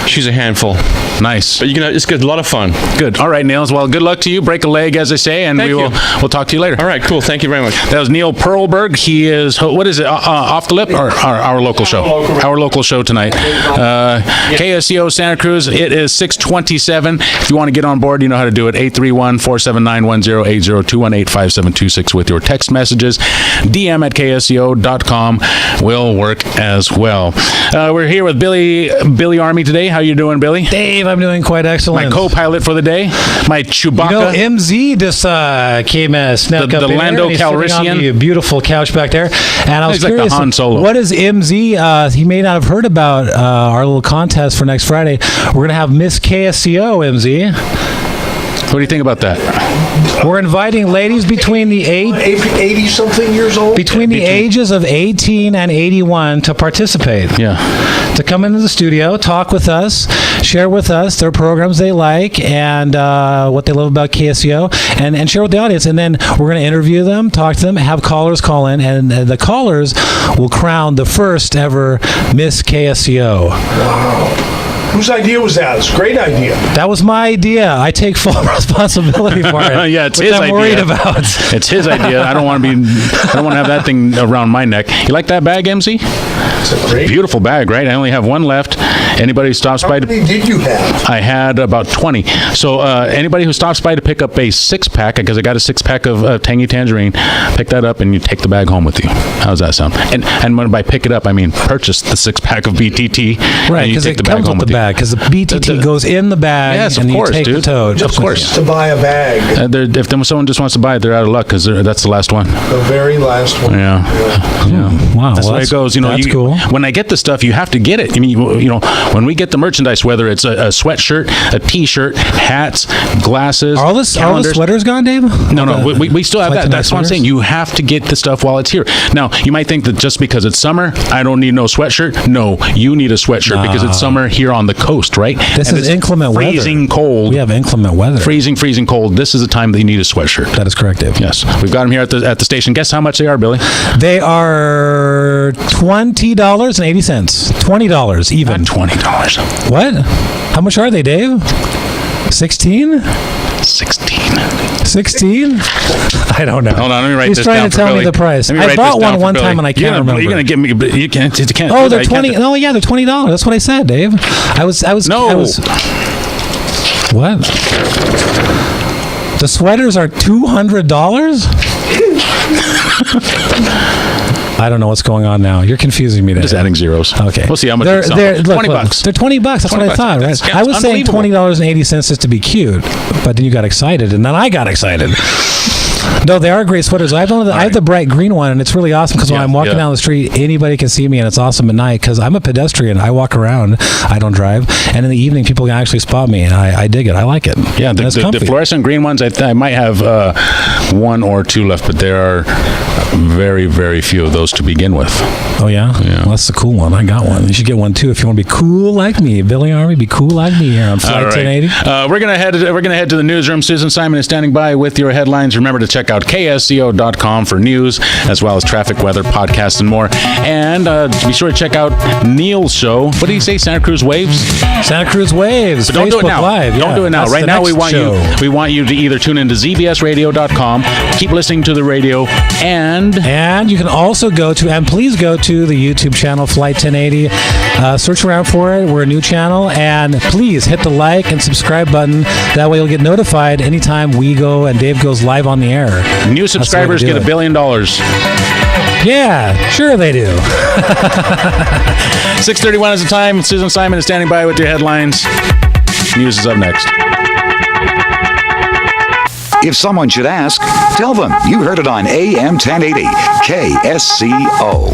She's a handful. Nice. But it's good. A lot of fun. Good. All right, Neil. Well, good luck to you. Break a leg, as they say, and we'll talk to you later. All right, cool. Thank you very much. That was Neil Perlberg. He is, what is it, Off the Lip, or our local show? Our local show tonight. KSCO Santa Cruz. It is 6:27. If you want to get on board, you know how to do it. 831-479-1080, 218-5726 with your text messages. DM at ksco.com will work as well. We're here with Billy Armi today. How you doing, Billy? Dave, I'm doing quite excellent. My co-pilot for the day, my Chewbacca. You know, MZ just came snuck up the in Lando there, Calrissian. On the beautiful couch back there. And I was curious, like the Han Solo. What is MZ? He may not have heard about our little contest for next Friday. We're going to have Miss KSCO, MZ. What do you think about that? We're inviting ladies between the 80-something years old? Between the ages of 18 and 81 to participate. Yeah. To come into the studio, talk with us, share with us their programs they like and what they love about KSCO, and share with the audience. And then we're going to interview them, talk to them, have callers call in, and the callers will crown the first ever Miss KSCO. Wow. Whose idea was that? It's a great idea. That was my idea. I take full responsibility for it. Yeah, it's his idea. I'm worried about. It's his idea. I don't want to have that thing around my neck. You like that bag, MC? It's a great, beautiful bag, right? I only have one left. Anybody who stops by. How many did you have? I had about 20. So anybody who stops by to pick up a 6-pack, because I got a 6-pack of Tangy Tangerine, pick that up and you take the bag home with you. How does that sound? And when by pick it up, I mean purchase the 6-pack of BTT. Right, because it comes with the bag. Because the BTT goes in the bag, yes, and of course, you take dude. the toad. Of course. To buy a bag. If someone just wants to buy it, they're out of luck because that's the last one. The very last one. Yeah. Wow. That's the way it goes. That's cool. When I get the stuff, you have to get it. I mean, when we get the merchandise, whether it's a sweatshirt, a T-shirt, hats, glasses, all the sweaters gone, Dave? No. We still have that. That's what I'm saying. You have to get the stuff while it's here. Now, you might think that just because it's summer, I don't need no sweatshirt. No, you need a sweatshirt because it's summer here on the coast, right? This is inclement weather. Freezing cold. We have inclement weather. Freezing cold. This is the time that you need a sweatshirt. That is correct, Dave. Yes. We've got them here at the station. Guess how much they are, Billy? They are $20.80. $20 even. Not $20. What? How much are they, Dave? 16? 16? I don't know. Hold on, let me write He's this down. He's trying to tell me the price. I bought one time and I can't remember. You're going to give me. You can't. Oh, they're 20. Oh, yeah, they're $20. That's what I said, Dave. I was. What? The sweaters are $200? I don't know what's going on now. You're confusing me. Just adding zeros. Okay. We'll see how much they're $20. They're $20. That's what I thought. Right? I was saying $20.80 just to be cute, but then you got excited, and then I got excited. No, they are great sweaters. I have the bright green one, and it's really awesome because when I'm walking down the street, anybody can see me, and it's awesome at night because I'm a pedestrian. I walk around. I don't drive. And in the evening, people can actually spot me, and I dig it. I like it. Yeah, the fluorescent green ones, I might have 1 or 2 left, but there are very, very few of those to begin with. Oh, yeah? Well, that's the cool one. I got one. You should get one, too, if you want to be cool like me. Billy Armi, be cool like me here on Flight 1080. We're gonna head to the newsroom. Susan Simon is standing by with your headlines. Remember to check out ksco.com for news, as well as traffic, weather, podcasts, and more. And be sure to check out Neil's show. What did he say? Santa Cruz Waves? Santa Cruz Waves. But don't do it now. Live. Don't do it now. Right now, we want you to either tune into zbsradio.com, keep listening to the radio, and you can also please go to the YouTube channel Flight 1080. Search around for it. We're a new channel, and please hit the like and subscribe button. That way, you'll get notified anytime we go and Dave goes live on the air. New subscribers get $1 billion. Yeah, sure they do. 6:31 is the time. Susan Simon is standing by with your headlines. News is up next. If someone should ask, tell them you heard it on AM 1080 KSCO.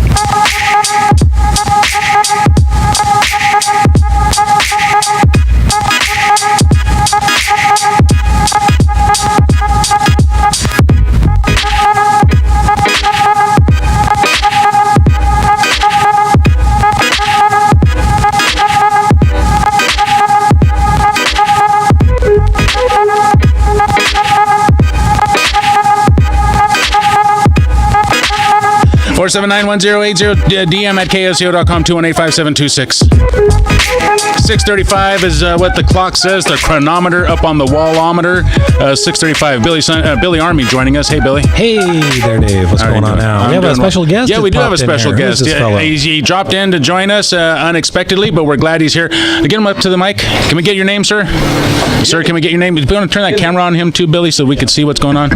Four 479-1080, DM at ksco.com, 218-5726. 6:35 is what the clock says, the chronometer up on the wallometer. 6:35. Billy Armi joining us. Hey, Billy. Hey there, Dave. What's going on now? We have a special guest. Yeah, we do have a special guest. He dropped in to join us unexpectedly, but we're glad he's here. Get him up to the mic. Can we get your name, sir? Sir, can we get your name? Do you want to turn that camera on him too, Billy, so we can see what's going on?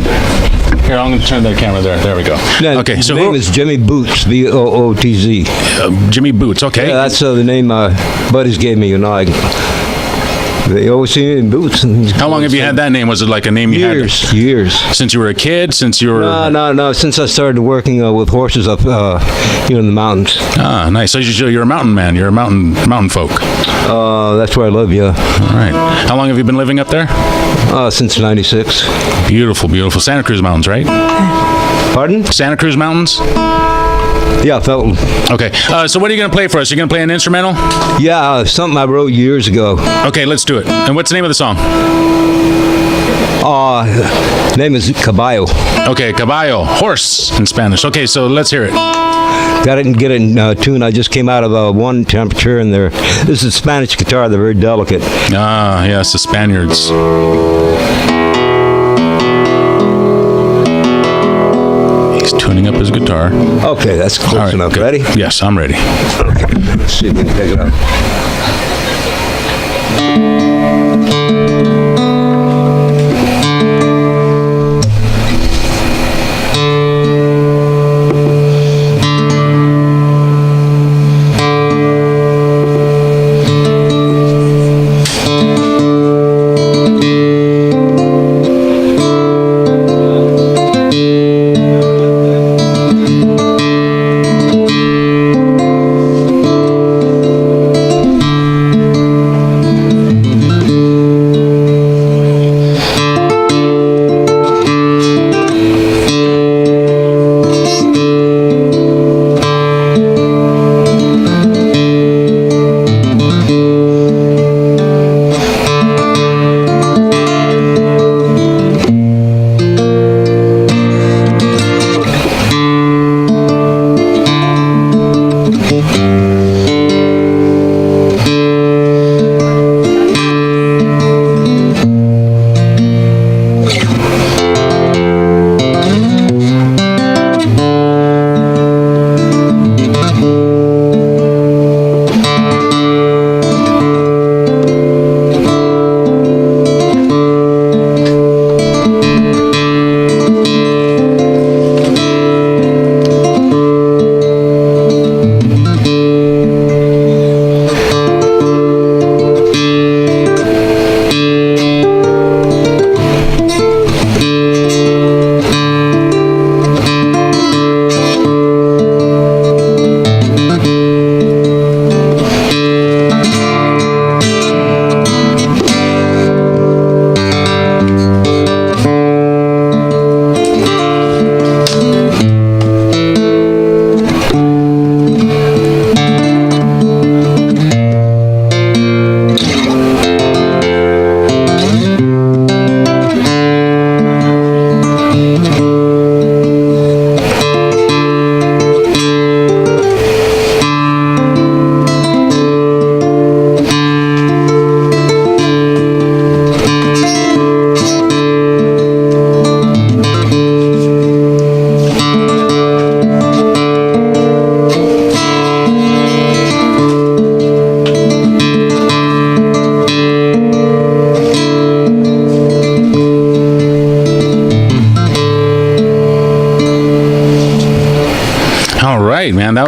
Here, I'm going to turn the camera there. There we go. Yeah, okay, so his name is Jimmy Boots, Bootz. Jimmy Boots, okay. Yeah, that's the name my buddies gave me, They always see me in boots. How long have you had that name? Was it like a name you had? Years. Since you were a kid? Since you were... No. Since I started working with horses up here in the mountains. Ah, nice. So you're a mountain man. You're a mountain folk. That's where I live, yeah. All right. How long have you been living up there? Since 96. Beautiful, beautiful. Santa Cruz Mountains, right? Pardon? Santa Cruz Mountains? Yeah, Felton. Okay. So what are you going to play for us? You're going to play an instrumental? Yeah, something I wrote years ago. Okay, let's do it. And what's the name of the song? Name is Caballo. Okay, Caballo. Horse in Spanish. Okay, so let's hear it. Got it and get it in tune. I just came out of one temperature in there. This is Spanish guitar. They're very delicate. Ah, yes, the Spaniards. He's tuning up his guitar. Okay, that's close enough. Good. Ready? Yes, I'm ready. Okay, let's see if we can pick it up.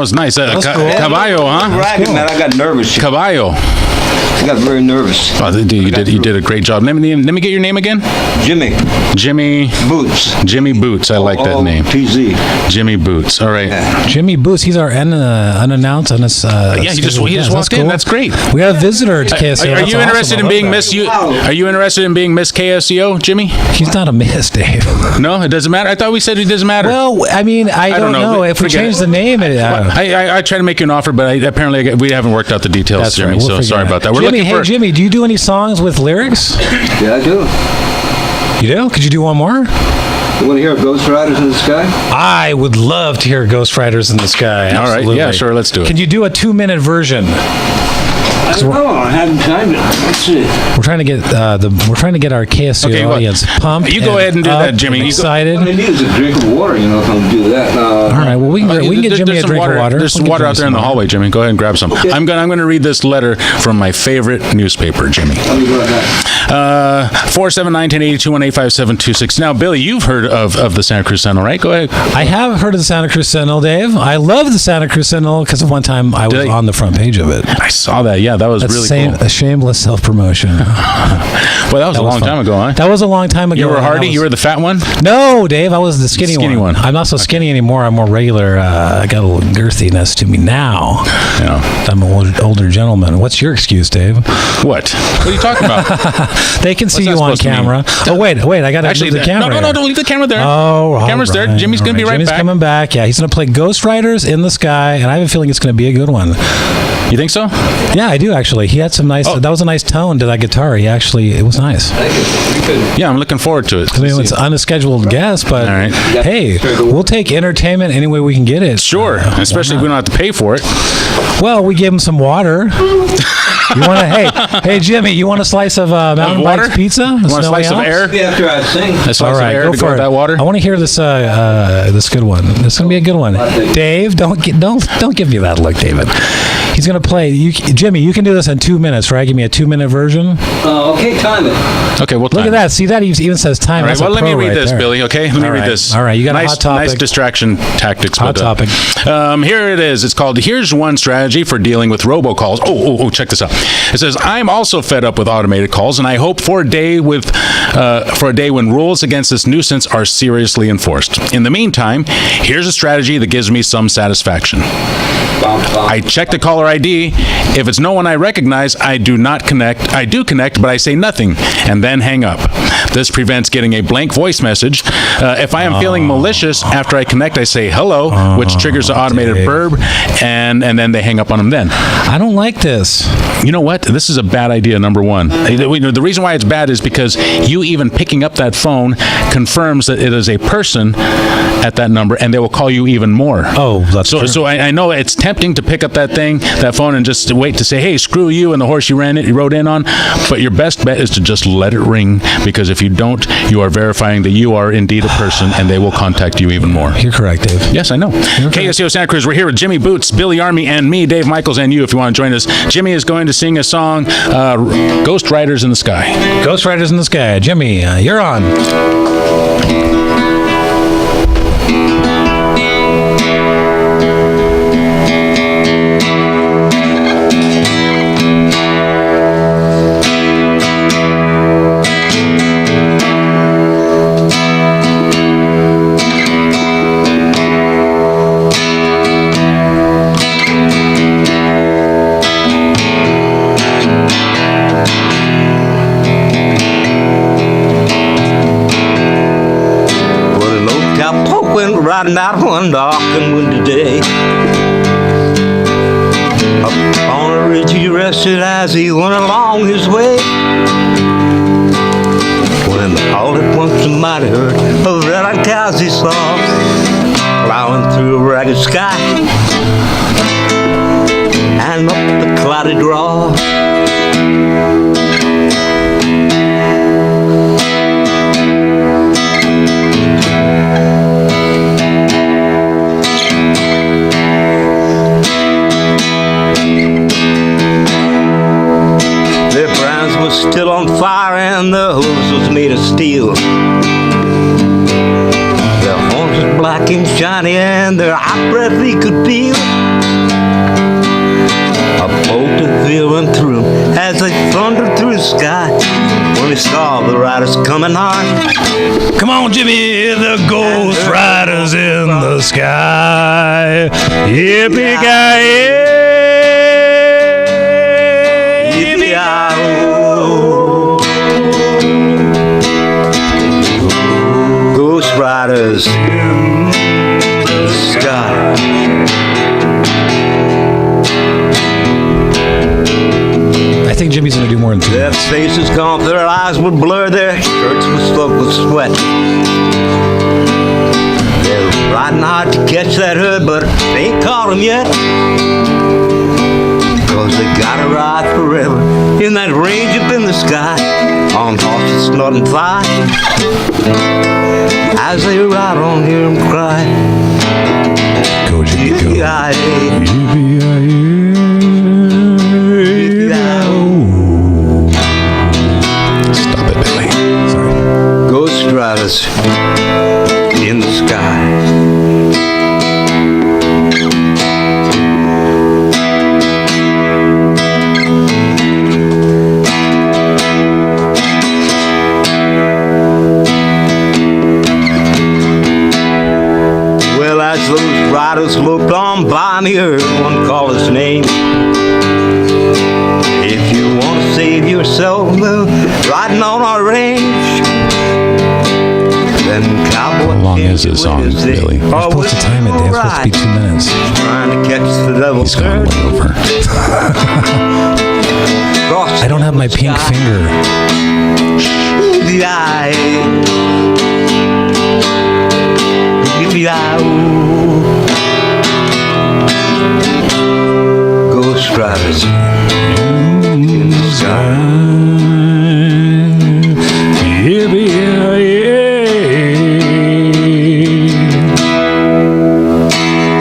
was nice. Caballo, huh? Ragged, man. I got nervous. Caballo. I got very nervous. Oh, dude, you did a great job. Let me get your name again. Jimmy Boots. Jimmy Boots. I like that name. PZ. Jimmy Boots. All right. Yeah. Jimmy Boots. He's our unannounced on this. He just walked in. That's great. We got a visitor to KSCO. Are you interested in being Miss? Are you interested in being Miss KSCO, Jimmy? He's not a Miss, Dave. No, it doesn't matter. I thought we said it doesn't matter. Well, I mean, I don't know. If we change the name, I try to make you an offer, but apparently we haven't worked out the details, That's Jimmy. Right. So sorry about that. Jimmy, do you do any songs with lyrics? Yeah, I do. You do? Could you do one more? You want to hear Ghost Riders in the Sky? I would love to hear Ghost Riders in the Sky. Absolutely. All right, yeah, sure, let's do it. Can you do a 2-minute version? I don't know. I haven't timed it. Let's see. We're trying to get our KSCO audience pumped. You go ahead and do that, Jimmy. Excited. All I need is a drink of water. You know, if I'm going to do that. All right. Well, we can get Jimmy a drink of water. There's some water out there in the hallway, Jimmy. Go ahead and grab some. Okay. I'm going to read this letter from my favorite newspaper, Jimmy. 479-1080-218-5726. Now, Billy, you've heard of the Santa Cruz Sentinel, right? Go ahead. I have heard of the Santa Cruz Sentinel, Dave. I love the Santa Cruz Sentinel because of one time I was on the front page of it. I saw that. Yeah, that was really cool. A shameless self-promotion. Well, that was a long time ago, huh? That was a long time ago. You were Hardy? You were the fat one? No, Dave. I was the skinny one. I'm not so skinny anymore. I'm more regular. I got a little girthiness to me now. Yeah. I'm an older gentleman. What's your excuse, Dave? What? What are you talking about? They can see you on camera. Oh, wait. I got to leave the camera. No, don't leave the camera there. Oh, camera's there. Jimmy's going to be right Jimmy's back. Coming back. Yeah, he's going to play Ghost Riders in the Sky, and I have a feeling it's going to be a good one. You think so? Yeah, I do actually. He had some nice. That was a nice tone to that guitar. It was nice. Yeah, I'm looking forward to it. I mean, it's an unscheduled guest, but hey, we'll take entertainment any way we can get it. Sure, especially if we don't have to pay for it. Well, we gave him some water. You want to? Hey, Jimmy, you want a slice of Mountain Bikes pizza? You want a slice of air? Yeah, after I sing. A slice of air to go with that water. I want to hear this good one. This is gonna be a good one. Dave, don't give me that look, David. He's gonna play. Jimmy, you can do this in 2 minutes, right? Give me a 2-minute version. Okay, time it. Okay, we'll time look at that. See that? He even says time. All right, well, let me read this, there. Billy. Okay, let me read this. All right, you got a hot topic. Nice distraction tactics. Hot topic. Here it is. It's called "Here's One Strategy for Dealing with Robocalls." Oh, check this out. It says, "I'm also fed up with automated calls, and I hope for a day when rules against this nuisance are seriously enforced. In the meantime, here's a strategy that gives me some satisfaction. I check the caller ID. If it's no one I recognize, I do not connect. I do connect, but I say nothing and then hang up. This prevents getting a blank voice message. If I am feeling malicious after I connect, I say hello, which triggers an automated burb, and then they hang up on them then. I don't like this. You know what? This is a bad idea, number one. The reason why it's bad is because you even picking up that phone confirms that it is a person at that number, and they will call you even more. Oh, that's true. So I know it's tempting to pick up that phone and just wait to say, hey, screw you and the horse you rode in on, but your best bet is to just let it ring, because if you don't, you are verifying that you are indeed a person, and they will contact you even more. You're correct, Dave. Yes, I know. KSCO Santa Cruz, we're here with Jimmy Boots, Billy Armi, and me, Dave Michaels, and you, if you want to join us. Jimmy is going to sing a song, Ghost Riders in the Sky. Ghost Riders in the Sky. Jimmy, you're on. Riding out one dark and windy day, up on a ridge he rested as he went along his way, when all at once a mighty herd of red-eyed cows he saw plowing through a ragged sky and up the cloudy draw. Still on fire and the hose was made of steel. Their horns was black and shiny and their hot breath he could feel. went through as they thundered through the sky when he saw the riders coming on. Come on, Jimmy, the Ghost Riders in the sky. Yippee-ki-yay! Yippee-ki-yo! Ghost Riders in the sky. I think Jimmy's going to do more than 2 Their faces gone, their eyes were blurred, their shirts were soaked with sweat. They're riding hard to catch that herd, but they ain't caught him yet. Cause they gotta ride forever in that range up in the sky on horses snorting fire. As they ride on, hear them cry. Go, Jimmy, go. Yippee-ki-yay. Stop it, Billy. Sorry. Ghost Riders in the sky. Well, as those riders looked on by me, heard one call his name. If you want to save yourself, riding on our range, then cowboy. How long is this song, Billy? You're supposed to time it, Dave. It's supposed to be 2 minutes. Trying to catch the devil's He's gone way over. I don't have my pink finger. Ghost Riders in the sky.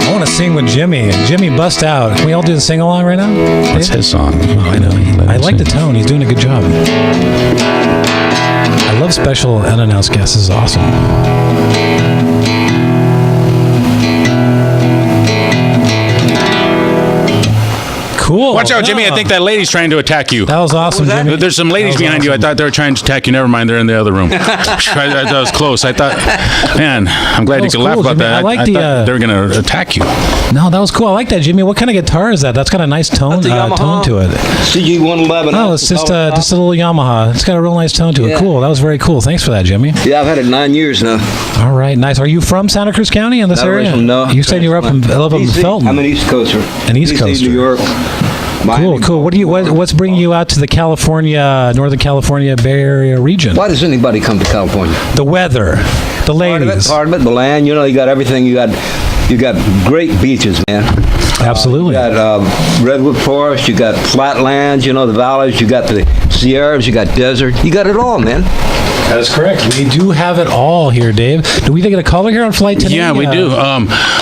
I want to sing with Jimmy, and Jimmy bust out. Can we all do the sing along right now? That's his song. Oh, I know. I like the tone. He's doing a good job. I love special unannounced guests. This is awesome. Cool. Watch out, Jimmy. I think that lady's trying to attack you. That was awesome, Jimmy. There's some ladies behind you. I thought they were trying to attack you. Never mind. They're in the other room. I thought it was close. I thought, man, I'm glad you could laugh about Jimmy. that. I like thought they were going to attack you. No, that was cool. I like that, Jimmy. What kind of guitar is that? That's got a nice tone to it. CG111. Oh, it's just a little Yamaha. It's got a real nice tone to it. Yeah. Cool. That was very cool. Thanks for that, Jimmy. Yeah, I've had it 9 years now. All right, nice. Are you from Santa Cruz County in this area? No. You said you were up in Felton. I'm an East Coaster. An East Coaster. New York. Cool. What's bringing you out to the Northern California Bay Area region? Why does anybody come to California? The weather, the ladies. Part of it, the land. You know, you got everything. You got great beaches, man. Absolutely. You got redwood forest. You got flatlands. You know, the valleys. You got the Sierras. You got desert. You got it all, man. That is correct. We do have it all here, Dave. Do we get a caller here on Flight 1080? Yeah, we do.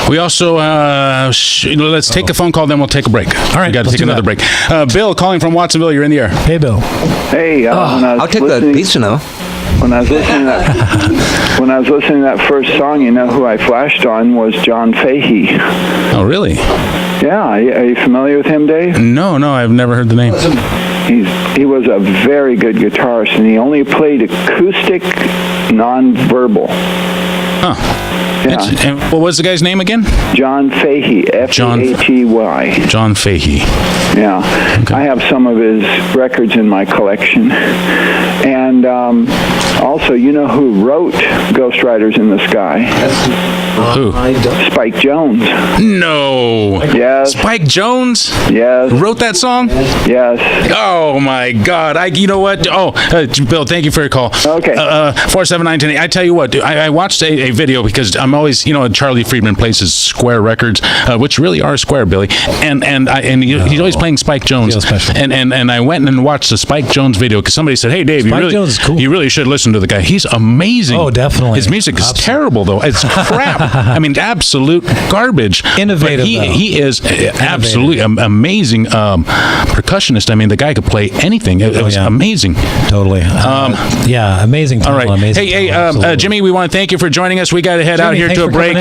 We also, let's take a phone call, then we'll take a break. All right, we got to take another break. Bill, calling from Watsonville, you're in the air. Hey, Bill. Hey, I'll take that pizza now. When I was listening to that first song, you know who I flashed on was John Fahey. Oh, really? Yeah, are you familiar with him, Dave? No, I've never heard the name. He was a very good guitarist, and he only played acoustic, non-verbal. Huh. Yeah. And what was the guy's name again? John Fahey, F-A-H-E-Y. John Fahey. Yeah. Okay. I have some of his records in my collection. And also, you know who wrote Ghost Riders in the Sky? Who? Spike Jones. No. Yes. Spike Jones? Yes. Wrote that song? Yes. Oh, my God. You know what? Oh, Bill, thank you for your call. Okay. 479-1080. I tell you what, dude, I watched a video because I'm always, Charlie Friedman plays his Square records, which really are Square, Billy. And he's always playing Spike Jones. And I went and watched the Spike Jones video because somebody said, hey, Dave, Jones is cool. You really should listen to the guy. He's amazing. Oh, definitely. His music is terrible, though. It's crap. I mean, absolute garbage. Innovative, he is absolutely amazing percussionist. I mean, the guy could play anything. It was amazing. Totally. Amazing. All right. Amazing. Hey, Jimmy, we want to thank you for joining us. us. We got to head out here to a break.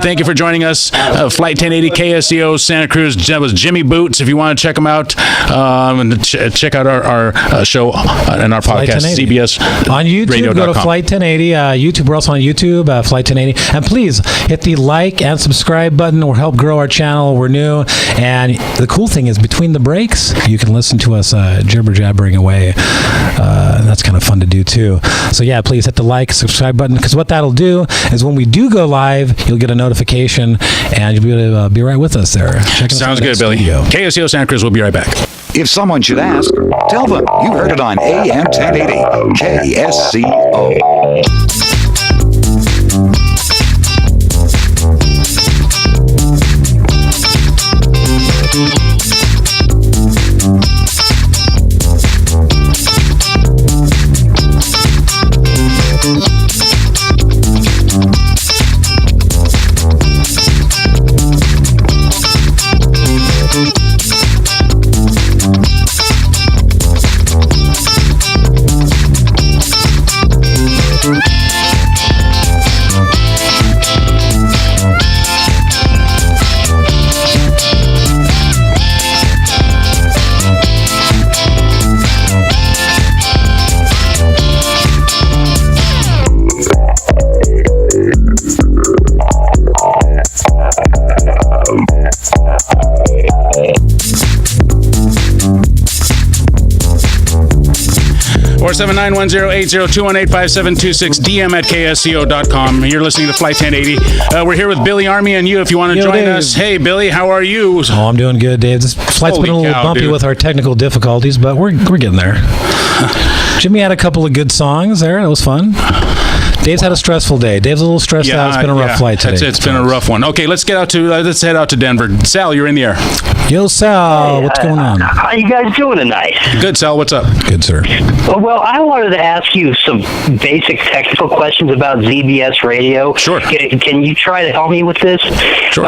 Thank you for joining us. Flight 1080 KSCO Santa Cruz. That was Jimmy Boots. If you want to check him out, and check out our show and our podcast, CBS on YouTube. Radio. Go to Flight 1080 YouTube. We're also on YouTube, Flight 1080, and please hit the like and subscribe button. We'll help grow our channel. We're new, and the cool thing is between the breaks, you can listen to us jibber jabbering away. And that's kind of fun to do too. So yeah, please hit the like, subscribe button, because what that'll do is when we do go live, you'll get a notification, and you'll be able to be right with us there. Sounds good, Billy. KSCO Santa Cruz. We'll be right back. If someone should ask, tell them you heard it on AM 1080 KSCO. Or 791080218572 DM at ksco.com. You're listening to Flight 1080. We're here with Billy, Armi, and you. If you want to join us, hey Billy, how are you? Oh, I'm doing good, Dave. This flight's been a little bumpy with our technical difficulties, but we're getting there. Jimmy had a couple of good songs there. That was fun. Dave's had a stressful day. Dave's a little stressed out. It's been a rough flight today. It's been a rough one. Okay, let's head out to Denver. Sal, you're in the air. Yo, Sal, what's going on? How you guys doing tonight? Good, Sal. What's up? Good, sir. Well, I wanted to ask you some basic technical questions about ZBS radio. Sure. Can you try to help me with this? Sure.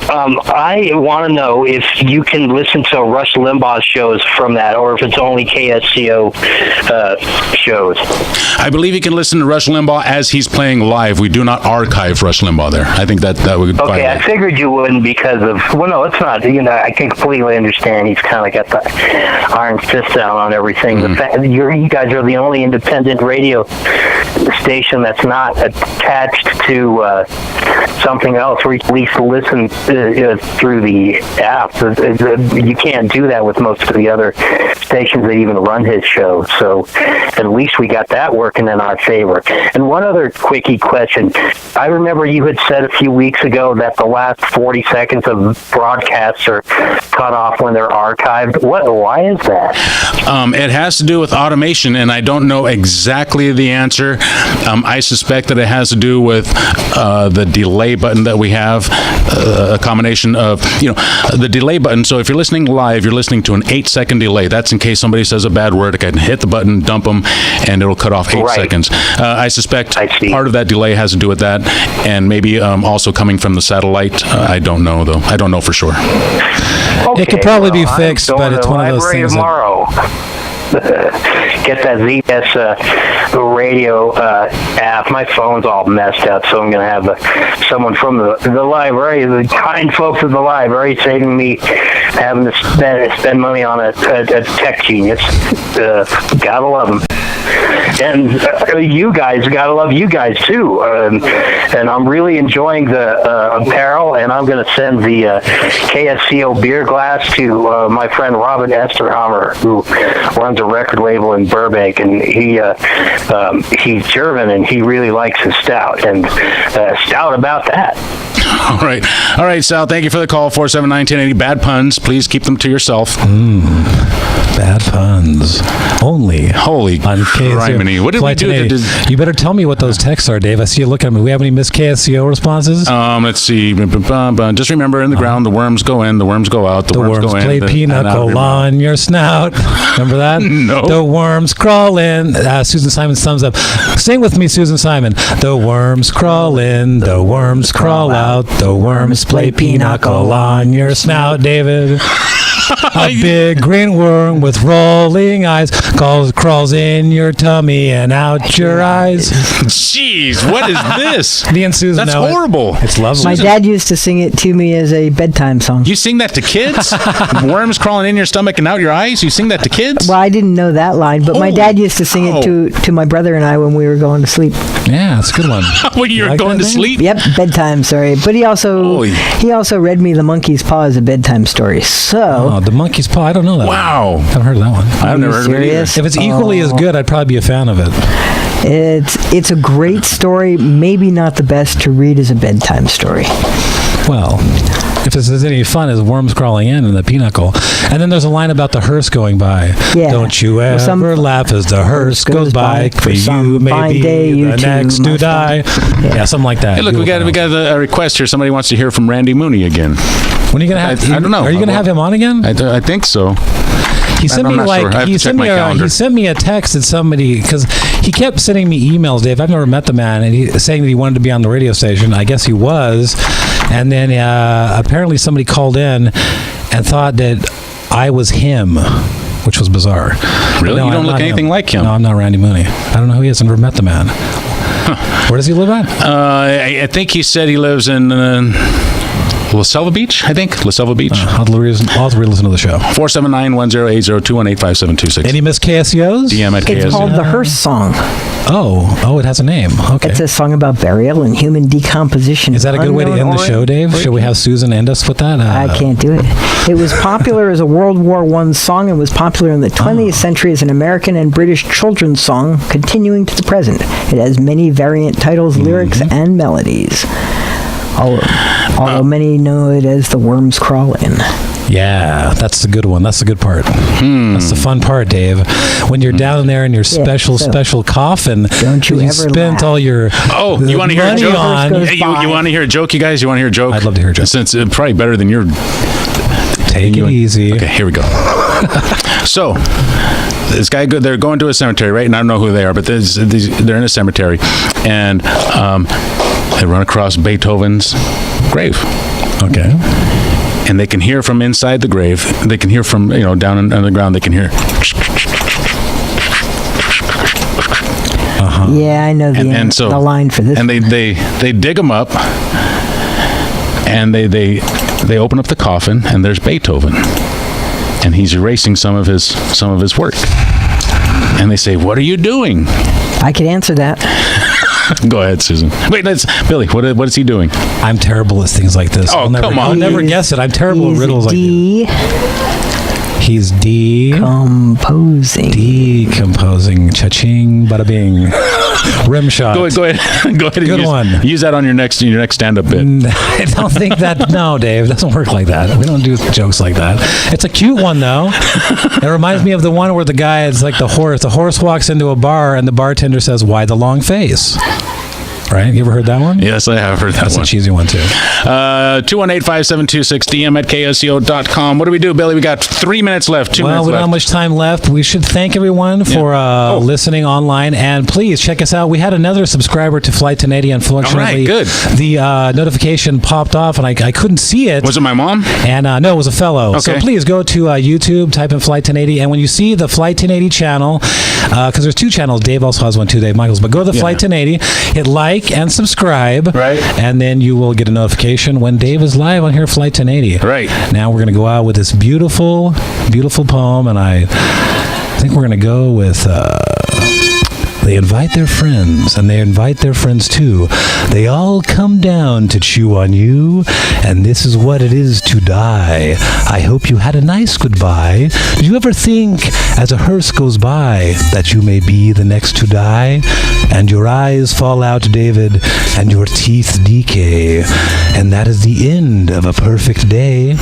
I want to know if you can listen to Rush Limbaugh's shows from that, or if it's only KSCO shows. I believe you can listen to Rush Limbaugh as he's playing live. We do not archive Rush Limbaugh there. I think that would. Okay, I figured you wouldn't because of. Well, no, it's not. You know, I can completely understand. He's kind of got the iron fist down on everything. Mm-hmm. The fact that you guys are the only independent radio station that's not attached to something else, where you can at least listen through the app. You can't do that with most of the other stations that even run his show. So at least we got that working in our favor. And one other quickie question. I remember you had said a few weeks ago that the last 40 seconds of broadcasts are cut off when they're archived. Why is that? It has to do with automation, and I don't know exactly the answer. I suspect that it has to do with the delay button that we have, a combination of, the delay button. So if you're listening live, you're listening to an 8-second delay. That's in case somebody says a bad word. I can hit the button, dump them, and it'll cut off 8 seconds. I suspect part of that delay has to do with that, and maybe also coming from the satellite. I don't know, though. I don't know for sure. Okay, it could probably be fixed, but it's one of those things. Tomorrow. Get that ZS radio app. My phone's all messed up, so I'm going to have someone from the library, the kind folks of the library, saving me having to spend money on a tech genius. Gotta love them. And you guys, gotta love you guys too. And I'm really enjoying the apparel, and I'm going to send the KSCO beer glass to my friend Robin Esterhammer, who runs a record label in Burbank, and he's German, and he really likes his stout, and stout about that. All right, Sal. Thank you for the call. 479-1080. Bad puns. Please keep them to yourself. Bad puns. Only. Holy criminy. What did we do? You better tell me what those texts are, Dave. I see you looking at me. We have any Miss KSCO responses? Let's see. Just remember, in the ground, the worms go in, the worms go out. The worms go in. Play pinochle on your snout. Remember that? No. The worms crawl in. Susan Simon's thumbs up. Sing with me, Susan Simon. The worms crawl in. The worms crawl out. The worms play pinochle on your snout, David. A big green worm with rolling eyes crawls in your tummy and out your eyes. Jeez, what is this? Me and Susan That's know horrible. It's lovely. My dad used to sing it to me as a bedtime song. You sing that to kids? Worms crawling in your stomach and out your eyes? You sing that to kids? Well, I didn't know that line, but my dad used to sing it to my brother and I when we were going to sleep. Yeah, it's a good one. When you were going to sleep? Yep, bedtime story. But he also read me The Monkey's Paw as a bedtime story. So The Monkey's Paw, I don't know that. Wow. I haven't heard of that one. I've never heard of it either. If it's equally as good, I'd probably be a fan of it. It's a great story, maybe not the best to read as a bedtime story. Well, if this is any fun, is worms crawling in the pinnacle. And then there's a line about the hearse going by. Yeah. Don't you ever laugh as the hearse goes by, for you may be the next to die. Yeah, something like that. Hey, look, we got a request here. Somebody wants to hear from Randy Mooney again. When are you going to have? I don't know. Are you going to have him on again? I think so. He sent he sent me a text at somebody because he kept sending me emails, Dave. I've never met the man, and he saying that he wanted to be on the radio station. I guess he was, and then apparently somebody called in and thought that I was him, which was bizarre. Really? No, you don't look anything like him. No, I'm not Randy Mooney. I don't know who he is. I've never met the man. Huh. Where does he live at? I think he said he lives in La Selva Beach, I think. La Selva Beach. I'll have to re-listen to the show. 479-1080-218-5726. Any Miss KSCOs? DM at KSCO. It's called The Hearse Song. Oh, it has a name. Okay. It's a song about burial and human decomposition. Is that a good way to end the show, Dave? Should we have Susan end us with that? I can't do it. It was popular as a World War I song and was popular in the 20th century as an American and British children's song, continuing to the present. It has many variant titles, lyrics, and melodies. Although many know it as The Worms Crawl In. Yeah, that's the good one. That's the good part. That's the fun part, Dave. When you're down there in your special coffin, don't you ever spent laugh. all your you want to hear a joke? You want to hear a joke, you guys? You want to hear a joke? I'd love to hear a joke. Since it's probably better than your... Take it easy. Okay, here we go. So, this guy, they're going to a cemetery, right? And I don't know who they are, but they're in a cemetery. And they run across Beethoven's grave. Okay. And they can hear from inside the grave. They can hear from, down on the ground, they can hear. Yeah, I know the line for this. And they dig him up, and they open up the coffin, and there's Beethoven. And he's erasing some of his work. And they say, "What are you doing?" I could answer that. Go ahead, Susan. Wait, Billy. What is he doing? I'm terrible at things like this. Oh, come on! I'll never guess it. I'm terrible at riddles like this. He's decomposing. Cha-ching, bada bing. Rim shot. Go ahead. Good one. Use that on your next stand-up bit. I don't think that. No, Dave, it doesn't work like that. We don't do jokes like that. It's a cute one though. It reminds me of the one where the guy is like the horse. The horse walks into a bar and the bartender says, "Why the long face?" Right? You ever heard that one? Yes, I have heard that one. That's a cheesy one, too. 218-5726, DM at KSCO.com. What do we do, Billy? We got 3 minutes left. 2 minutes left. We don't have much time left. We should thank everyone for listening online. And please check us out. We had another subscriber to Flight 1080. Unfortunately, all right, good. The notification popped off, and I couldn't see it. Was it my mom? And no, it was a fellow. Okay. So please go to YouTube, type in Flight 1080. And when you see the Flight 1080 channel, because there's two channels. Dave also has one too, Dave Michaels. But go to the Flight 1080, hit like and subscribe, right? And then you will get a notification when Dave is live on here at Flight 1080. Right. Now we're going to go out with this beautiful, beautiful poem, and I think we're going to go with they invite their friends, and they invite their friends too. They all come down to chew on you, and this is what it is to die. I hope you had a nice goodbye. Did you ever think, as a hearse goes by, that you may be the next to die? And your eyes fall out, David, and your teeth decay, and that is the end of a perfect day.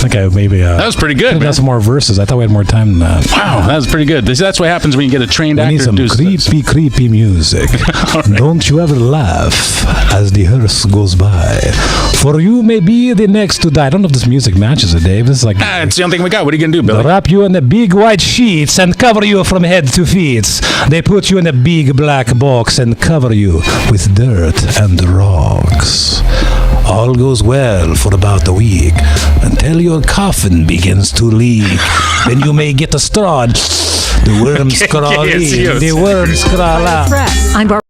Okay, maybe that was pretty good. We got some more verses. I thought we had more time than that. Wow, that was pretty good. That's what happens when you get a trained actor. We need some creepy music. Right. Don't you ever laugh as the hearse goes by, for you may be the next to die. I don't know if this music matches it, Dave. This is like it's the only thing we got. What are you gonna do, Billy? They wrap you in the big white sheets and cover you from head to feet. They put you in a big black box and cover you with dirt and rocks. All goes well for about a week until your coffin begins to leak. Then you may get a straw. The worms crawl in. The worms crawl out. I'm Barbara.